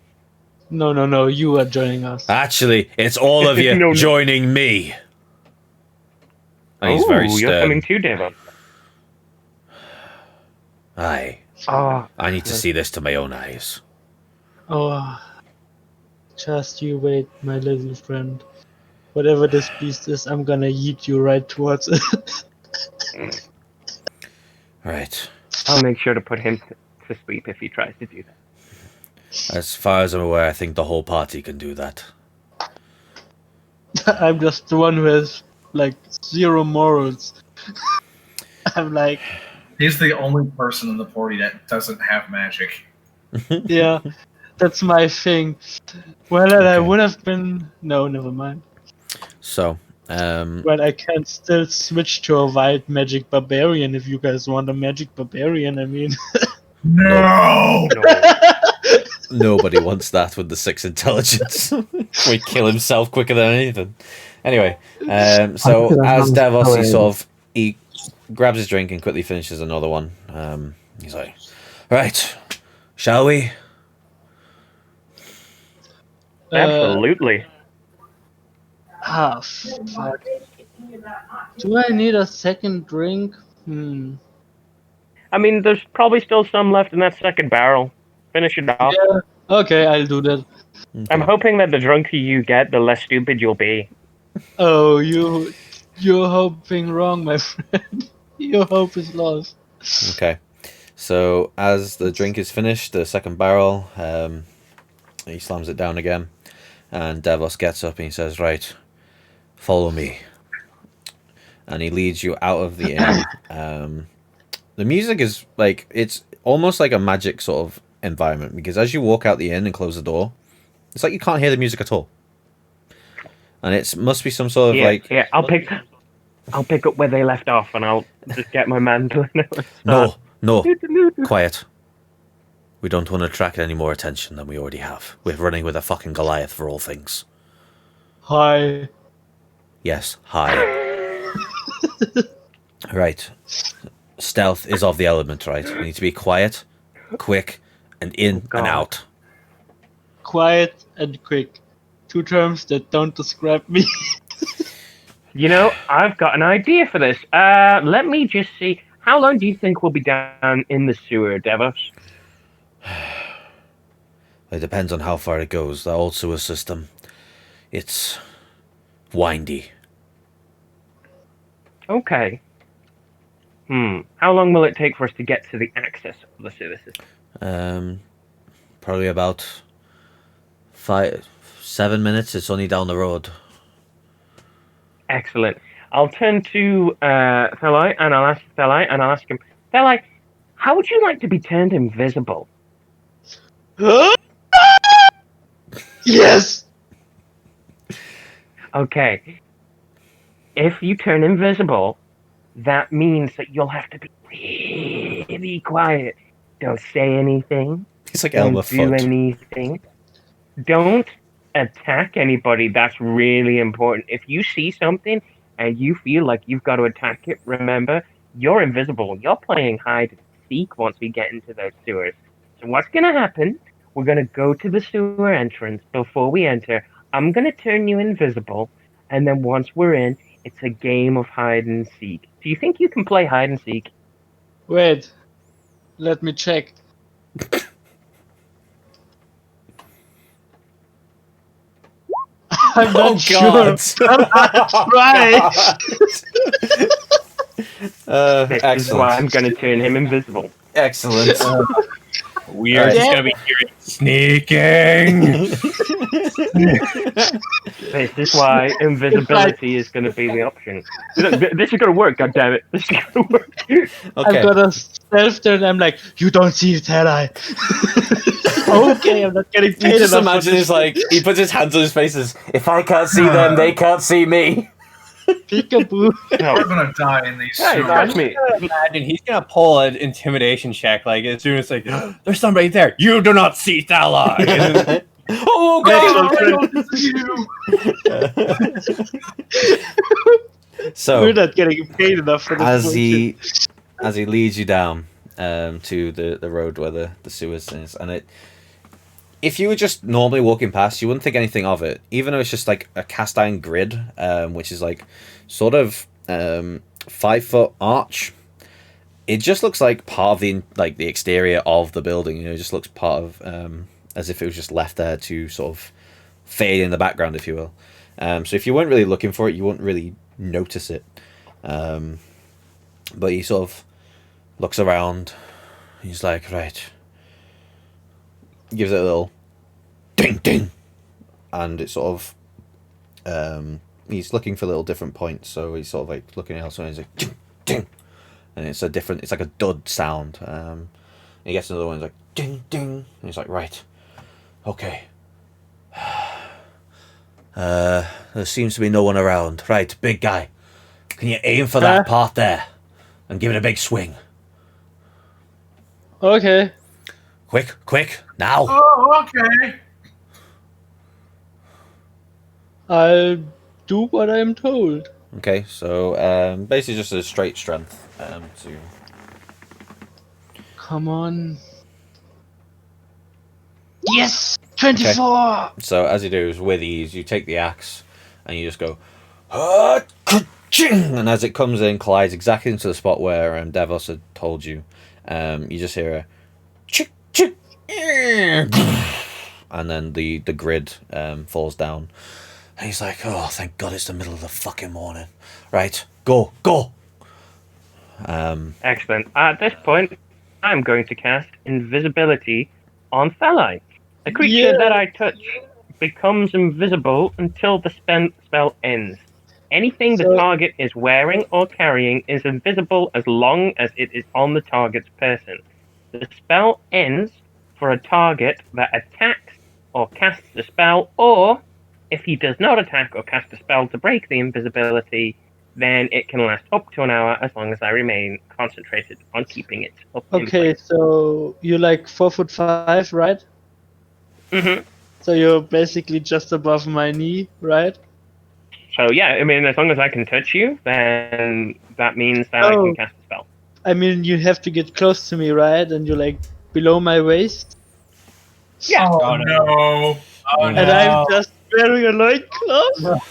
Speaker 2: No, you are joining us.
Speaker 1: Actually, it's all of you
Speaker 5: No.
Speaker 1: joining me. And he's very
Speaker 5: Oh, you're coming
Speaker 1: stern.
Speaker 5: too, Devon.
Speaker 1: Aye,
Speaker 5: Oh,
Speaker 1: I need to see this to my own eyes.
Speaker 2: Oh, just you wait, my little friend. Whatever this beast is, I'm gonna yeet you right towards it.
Speaker 1: Right.
Speaker 5: I'll make sure to put him to sleep if he tries to do that.
Speaker 1: As far as I'm aware, I think the whole party can do that.
Speaker 2: I'm just the one who has like zero morals. I'm like,
Speaker 3: He's the only person in the party that doesn't have magic.
Speaker 2: yeah, that's my thing. Well, then I
Speaker 1: Okay.
Speaker 2: would have been. No, never mind.
Speaker 1: So,
Speaker 2: Well, I can still switch to a white magic barbarian if you guys want a magic barbarian. I mean,
Speaker 3: No!
Speaker 1: nobody wants that with the 6 intelligence. We kill himself quicker than anything. Anyway, so as Davos, he grabs his drink and quickly finishes another one. He's like, right, shall we?
Speaker 5: Absolutely.
Speaker 2: Fuck. Do I need a second drink?
Speaker 5: I mean, there's probably still some left in that second barrel. Finish it off.
Speaker 2: Yeah. Okay, I'll do that.
Speaker 5: I'm
Speaker 1: Okay.
Speaker 5: hoping that the drunker you get, the less stupid you'll be.
Speaker 2: Oh, you're hoping wrong, my friend. Your hope is lost.
Speaker 1: Okay. So as the drink is finished, the second barrel, he slams it down again, and Devos gets up and he says, "Right, follow me." And he leads you out of the inn. The music is like, it's almost like a magic sort of environment, because as you walk out the inn and close the door, it's like you can't hear the music at all. And it must be some sort of
Speaker 5: Yeah, I'll pick up where they left off, and I'll just get my mandolin.
Speaker 1: No, quiet. We don't want to attract any more attention than we already have. We're running with a fucking Goliath for all things.
Speaker 2: Hi.
Speaker 1: Yes, hi. Right. Stealth is of the element, right? We need to be quiet, quick, and in and out.
Speaker 2: Quiet and quick. Two terms that don't describe me.
Speaker 5: You know, I've got an idea for this. Let me just see. How long do you think we'll be down in the sewer, Devos?
Speaker 1: It depends on how far it goes. The old sewer system, it's windy.
Speaker 5: Okay. How long will it take for us to get to the access of the sewer system?
Speaker 1: Probably about 7 minutes. It's only down the road.
Speaker 5: Excellent. I'll turn to Thelai, and I'll ask him, Thelai, how would you like to be turned invisible?
Speaker 2: Yes.
Speaker 5: Okay. If you turn invisible, that means that you'll have to be really quiet. Don't say anything.
Speaker 1: It's like Elmer
Speaker 5: Don't do
Speaker 1: Fudd.
Speaker 5: anything. Don't attack anybody. That's really important. If you see something and you feel like you've got to attack it, remember, you're invisible. You're playing hide and seek once we get into those sewers. So what's going to happen? We're going to go to the sewer entrance. Before we enter, I'm going to turn you invisible. And then once we're in, it's a game of hide and seek. Do you think you can play hide and seek?
Speaker 2: Wait. Let me check. I'm not sure. Try.
Speaker 5: This is why I'm
Speaker 1: Excellent.
Speaker 5: going to turn him invisible.
Speaker 1: Excellent.
Speaker 4: We are
Speaker 1: Alright.
Speaker 4: just gonna be hearing sneaking.
Speaker 5: This is why invisibility is going to be the option. This is going to work, goddammit. This is going to work.
Speaker 1: Okay.
Speaker 2: I've got a stealth turn. I'm like, you don't see it, had I? Okay, I'm not getting
Speaker 1: You
Speaker 2: paid
Speaker 1: just
Speaker 2: enough.
Speaker 1: imagine it's like he puts his hands on his faces. If I can't see them, they can't see me.
Speaker 2: Peekaboo.
Speaker 5: No,
Speaker 3: We're gonna die in these
Speaker 5: hey,
Speaker 3: sewers.
Speaker 5: that's me.
Speaker 4: Imagine he's gonna pull an intimidation check, like as soon as like there's somebody there. You do not see Thala. And then-
Speaker 1: Oh god! So
Speaker 2: We're not getting paid enough for this.
Speaker 1: as
Speaker 2: bullshit.
Speaker 1: he leads you down to the road where the sewers is, and if you were just normally walking past, you wouldn't think anything of it, even though it's just like a cast iron grid, which is like sort of 5-foot arch. It just looks like part of the exterior of the building. You know, it just looks part of as if it was just left there to sort of fade in the background, if you will. So if you weren't really looking for it, you wouldn't really notice it. But he sort of looks around. He's like, right. Gives it a little ding ding, and it sort of he's looking for little different points, so he's sort of like looking elsewhere, and he's like ding ding, and it's like a dud sound. He gets another one, he's like ding ding, and he's like, right, okay. There seems to be no one around. Right, big guy, can you aim for that part there and give it a big swing?
Speaker 2: Okay.
Speaker 1: Quick, now.
Speaker 3: Oh, okay.
Speaker 2: I'll do what I am told.
Speaker 1: Okay, so basically just a straight strength to.
Speaker 2: Come on. Yes! 24!
Speaker 1: So as you do is with ease, you take the axe and you just go, ka-ching! And as it comes in, collides exactly into the spot where Devos had told you, You just hear a chick chick, and then the grid falls down. And he's like, "Oh, thank God it's the middle of the fucking morning. Right, go."
Speaker 5: Excellent. At this point, I'm going to cast invisibility on Thalai. A creature that I touch becomes invisible until the spell ends. Anything the
Speaker 2: So-
Speaker 5: target is wearing or carrying is invisible as long as it is on the target's person. The spell ends for a target that attacks or casts a spell, or if he does not attack or cast a spell to break the invisibility, then it can last up to an hour as long as I remain concentrated on keeping it up in
Speaker 2: Okay,
Speaker 5: place.
Speaker 2: so you're like 4'5", right?
Speaker 5: hmm
Speaker 2: So you're basically just above my knee, right?
Speaker 5: So yeah, I mean, as long as I can touch you, then that means that I can
Speaker 2: Oh.
Speaker 5: cast a spell.
Speaker 2: I mean, you have to get close to me, right? And you're like below my waist.
Speaker 5: Yeah.
Speaker 3: Oh, no. Oh,
Speaker 2: And I'm just wearing a loincloth.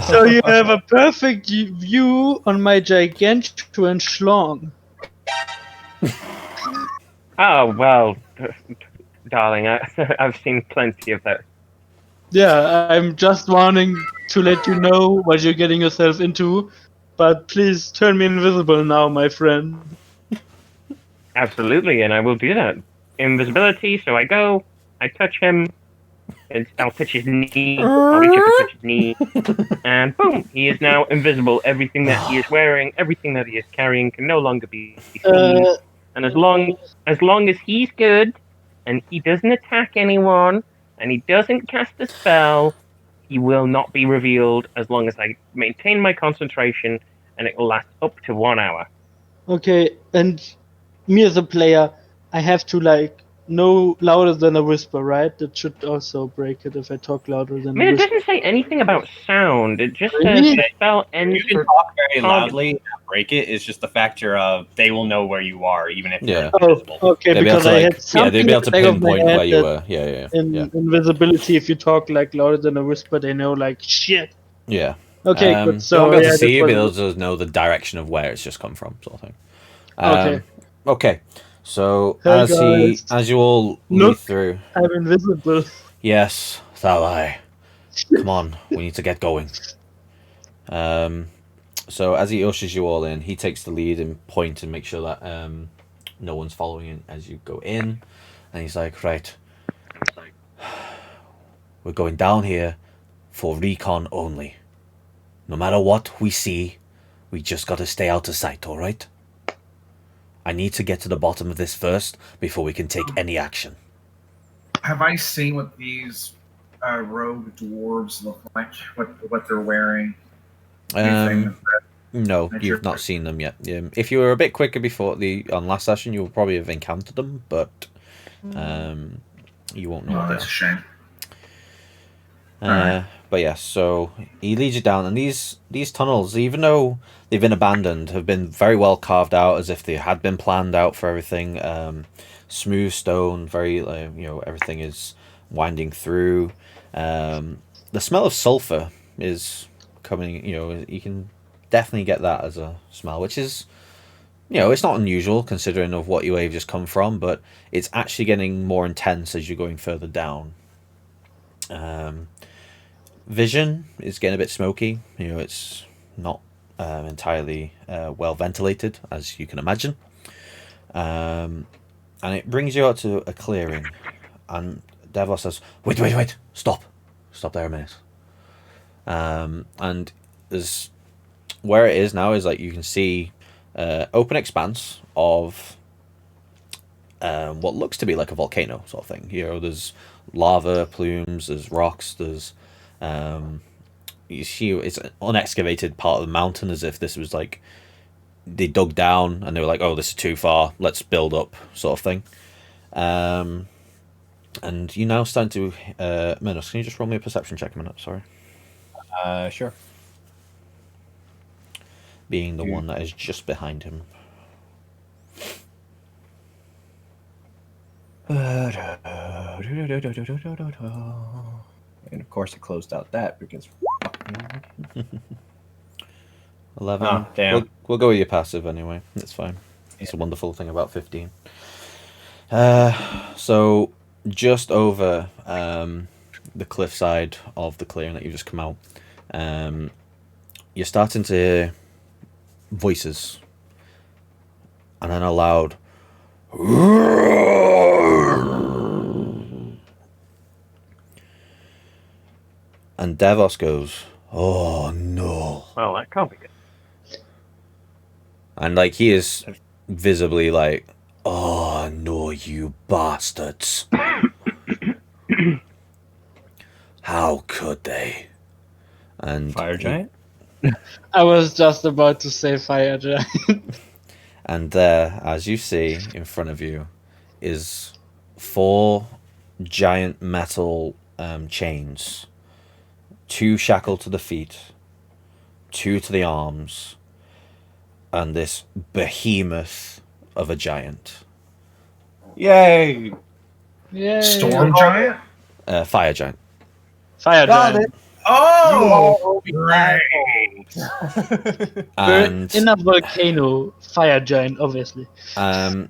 Speaker 2: So you have a perfect view on my gigantuan schlong.
Speaker 5: Oh well, darling, I've seen plenty of that.
Speaker 2: Yeah, I'm just wanting to let you know what you're getting yourself into. But please turn me invisible now, my friend.
Speaker 5: Absolutely, and I will do that. Invisibility. So I go, I touch him, and I'll touch his knee. I'll reach up and touch his knee, and boom, he is now invisible. Everything that he is wearing, everything that he is carrying, can no longer be seen. And as long as he's good, and he doesn't attack anyone, and he doesn't cast a spell, he will not be revealed as long as I maintain my concentration, and it will last up to 1 hour.
Speaker 2: Okay, and me as a player, I have to like no louder than a whisper, right? That should also break it if I talk louder
Speaker 5: I
Speaker 2: than
Speaker 5: mean,
Speaker 2: a
Speaker 5: it
Speaker 2: whisper.
Speaker 5: doesn't say anything about sound. It just
Speaker 2: Really?
Speaker 5: says the spell ends
Speaker 4: You can
Speaker 5: for
Speaker 4: talk very
Speaker 5: target.
Speaker 4: loudly and not break it. It's just the factor of they will know where you are, even if
Speaker 1: Yeah.
Speaker 4: you're invisible.
Speaker 2: Okay,
Speaker 1: They'll be able
Speaker 2: because
Speaker 1: to
Speaker 2: I
Speaker 1: like,
Speaker 2: had
Speaker 1: yeah,
Speaker 2: something
Speaker 1: they'll be able to
Speaker 2: in the back of my
Speaker 1: pinpoint
Speaker 2: head
Speaker 1: where you
Speaker 2: that
Speaker 1: were. Yeah.
Speaker 2: invisibility, if you talk like louder than a whisper, they know like shit.
Speaker 1: Yeah.
Speaker 2: Okay, good.
Speaker 1: They won't
Speaker 2: So
Speaker 1: be able
Speaker 2: yeah,
Speaker 1: to see
Speaker 2: that's
Speaker 1: you,
Speaker 2: what
Speaker 1: but
Speaker 2: it
Speaker 1: they'll
Speaker 2: was.
Speaker 1: just know the direction of where it's just come from, sort of thing.
Speaker 2: Okay.
Speaker 1: Okay. So
Speaker 2: Hey guys,
Speaker 1: as you all lead
Speaker 2: look,
Speaker 1: through,
Speaker 2: I'm invisible.
Speaker 1: yes, Thalai, come on, we need to get going. So as he ushers you all in, he takes the lead and point and make sure that no one's following in as you go in, and he's like, right, we're going down here for recon only. No matter what we see, we just gotta stay out of sight, alright? I need to get to the bottom of this first before we can take any action.
Speaker 3: Have I seen what these rogue dwarves look like? What they're wearing? Anything of that
Speaker 1: No,
Speaker 3: nature?
Speaker 1: you've not seen them yet. If you were a bit quicker before on last session, you would probably have encountered them, but you won't know
Speaker 3: Oh,
Speaker 1: what they
Speaker 3: that's
Speaker 1: are.
Speaker 3: a shame.
Speaker 1: But yes, so he leads you down, and these tunnels, even though they've been abandoned, have been very well carved out, as if they had been planned out for everything. Smooth stone, very everything is winding through. The smell of sulfur is coming. You can definitely get that as a smell, which is it's not unusual considering of what you've just come from, but it's actually getting more intense as you're going further down. Vision is getting a bit smoky. It's not entirely well ventilated, as you can imagine. And it brings you out to a clearing. And Devos says, wait, stop there a minute. And there's where it is now is like you can see open expanse of what looks to be like a volcano sort of thing. There's lava plumes, there's rocks, there's you see it's an unexcavated part of the mountain, as if this was like they dug down and they were like, oh, this is too far, let's build up, sort of thing. And you now stand to Minos, can you just roll me a perception check a minute? Sorry,
Speaker 4: Sure.
Speaker 1: being the one that is just behind him.
Speaker 4: And of course, I closed out that because
Speaker 1: 11.
Speaker 4: Oh, damn.
Speaker 1: We'll go with your passive anyway. That's fine. It's a wonderful thing about 15. So just over the cliffside of the clearing that you've just come out, you're starting to hear voices, and then a loud and Davos goes, "Oh no!"
Speaker 5: Well, that can't be good.
Speaker 1: And like he is visibly like, "Oh no, you bastards! How could they?" And
Speaker 4: Fire giant.
Speaker 2: I was just about to say fire giant.
Speaker 1: And there, as you see in front of you, is 4 giant metal chains. 2 shackled to the feet, 2 to the arms, and this behemoth of a giant.
Speaker 4: Yay!
Speaker 2: Yay.
Speaker 3: Storm giant?
Speaker 1: Fire giant.
Speaker 2: Fire
Speaker 6: Got
Speaker 2: giant.
Speaker 3: Oh! Great.
Speaker 2: We're
Speaker 1: And
Speaker 2: in a volcano. Fire giant, obviously.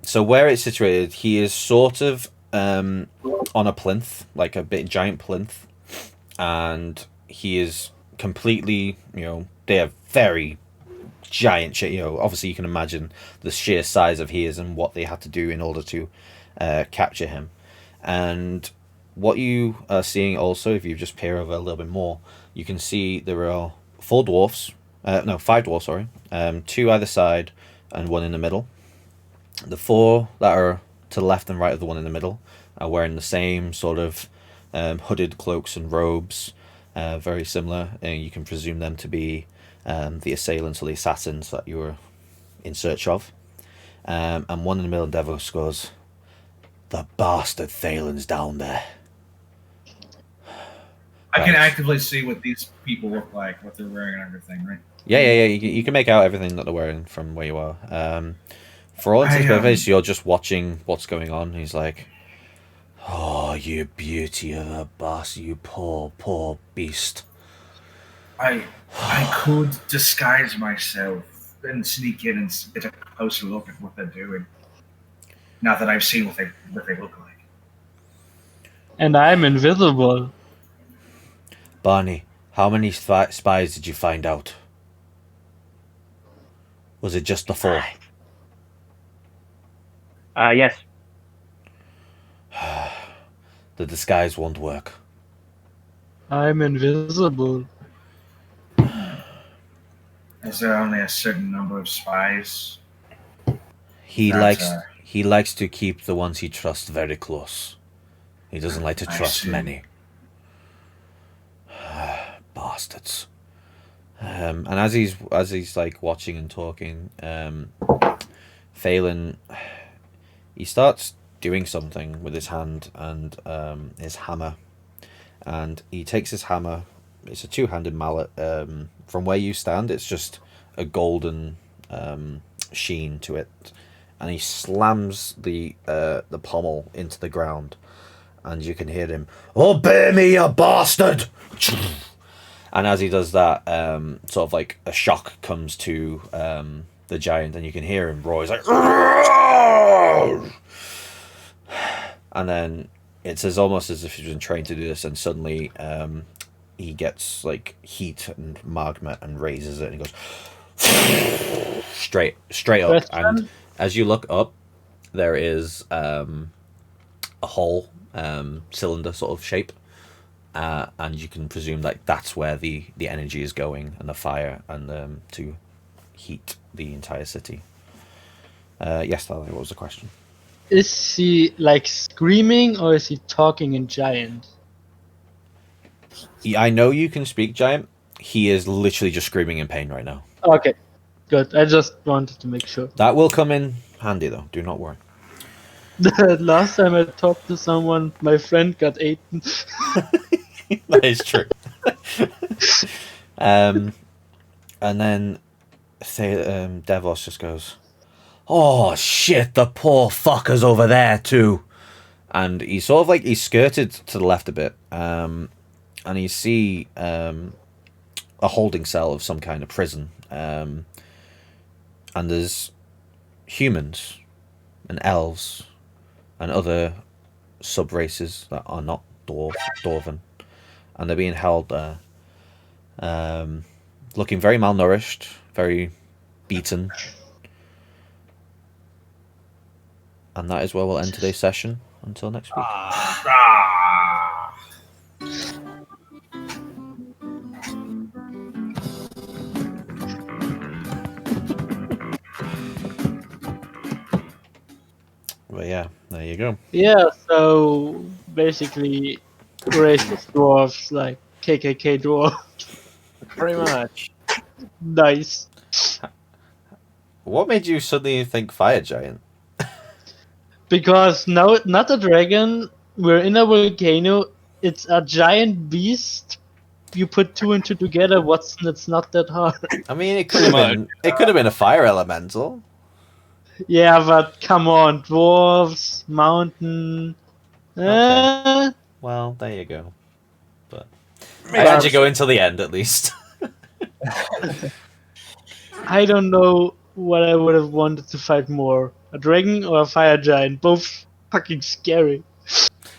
Speaker 1: so where it's situated, he is sort of on a plinth, like a big giant plinth, and he is completely, they are very giant shit. Obviously you can imagine the sheer size of he is and what they had to do in order to capture him. And what you are seeing also, if you just peer over a little bit more, you can see there are 5 dwarfs, sorry, 2 either side and 1 in the middle. The 4 that are to the left and right of the one in the middle are wearing the same sort of hooded cloaks and robes, very similar. You can presume them to be the assailants or the assassins that you were in search of. And 1 in the middle, Devos goes, "The bastard Thalen's down there."
Speaker 3: I can
Speaker 1: Right.
Speaker 3: actively see what these people look like, what they're wearing, and everything, right?
Speaker 1: Yeah. You can make out everything that they're wearing from where you are. For all intents and purposes, you're just watching what's going on. He's like, "Oh, you beauty of a bastard, you poor beast."
Speaker 3: I could disguise myself and sneak in and get a closer look at what they're doing. Now that I've seen what they look like.
Speaker 2: And I'm invisible.
Speaker 1: Barney, how many spies did you find out? Was it just the 4?
Speaker 5: Yes.
Speaker 1: The disguise won't work.
Speaker 2: I'm invisible.
Speaker 3: Is there only a certain number of spies?
Speaker 1: He
Speaker 3: That's,
Speaker 1: likes to keep the ones he trusts very close. He doesn't like to
Speaker 3: I
Speaker 1: trust
Speaker 3: see.
Speaker 1: many. Bastards. And as he's like watching and talking, Phelan, he starts doing something with his hand and his hammer, and he takes his hammer. It's a 2-handed mallet. From where you stand, it's just a golden sheen to it, and he slams the pommel into the ground, and you can hear him, "Obey me, you bastard!" And as he does that, sort of like a shock comes to the giant, and you can hear him roar. He's like, "Roar!" And then it's almost as if he's been trained to do this, and suddenly he gets like heat and magma and raises it, and he goes straight up. And as you look up, there is a hole, cylinder sort of shape. And you can presume like that's where the energy is going, and the fire, and to heat the entire city. Yes, Tyler, what was the question?
Speaker 2: Is he like screaming or is he talking in giant?
Speaker 1: I know you can speak giant. He is literally just screaming in pain right now.
Speaker 2: Okay, good. I just wanted to make sure.
Speaker 1: That will come in handy though. Do not worry.
Speaker 2: The last time I talked to someone, my friend got eaten.
Speaker 1: That is true. And then Devos just goes, "Oh shit, the poor fucker's over there too." And he's sort of like he's skirted to the left a bit, and you see a holding cell of some kind of prison, and there's humans and elves and other sub races that are not dwarven, and they're being held there, looking very malnourished, very beaten. And that is where we'll end today's session. Until next week. But yeah, there you go.
Speaker 2: Yeah, so basically, racist dwarves like KKK dwarf.
Speaker 4: Pretty much.
Speaker 2: Nice.
Speaker 1: What made you suddenly think fire giant?
Speaker 2: Because now, not a dragon, we're in a volcano, it's a giant beast. You put two and two together, it's not that hard.
Speaker 1: I mean, it could have been. It could have been a fire elemental.
Speaker 2: Yeah, but come on, dwarves, mountain.
Speaker 1: Well, there you go. But I had you go until the end at least.
Speaker 2: I don't know what I would have wanted to fight more, a dragon or a fire giant. Both fucking scary.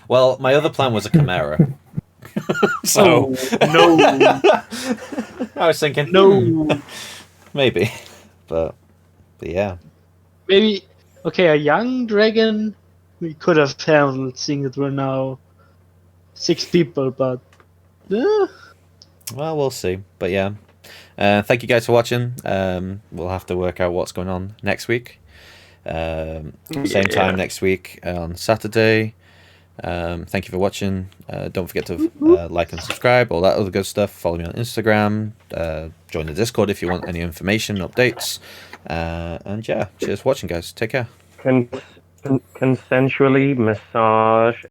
Speaker 1: Well, my other plan was a chimera. So
Speaker 2: no,
Speaker 1: I was thinking,
Speaker 2: no.
Speaker 1: maybe, but yeah.
Speaker 2: Maybe okay, a young dragon we could have handled, seeing that we're now 6 people, but
Speaker 1: Well, we'll see. But yeah, thank you guys for watching. We'll have to work out what's going on next week. Same time next week on Saturday. Thank you for watching. Don't forget to like and subscribe, all that other good stuff. Follow me on Instagram. Join the Discord if you want any information, updates. And yeah, cheers for watching, guys. Take care.
Speaker 5: Consensually massage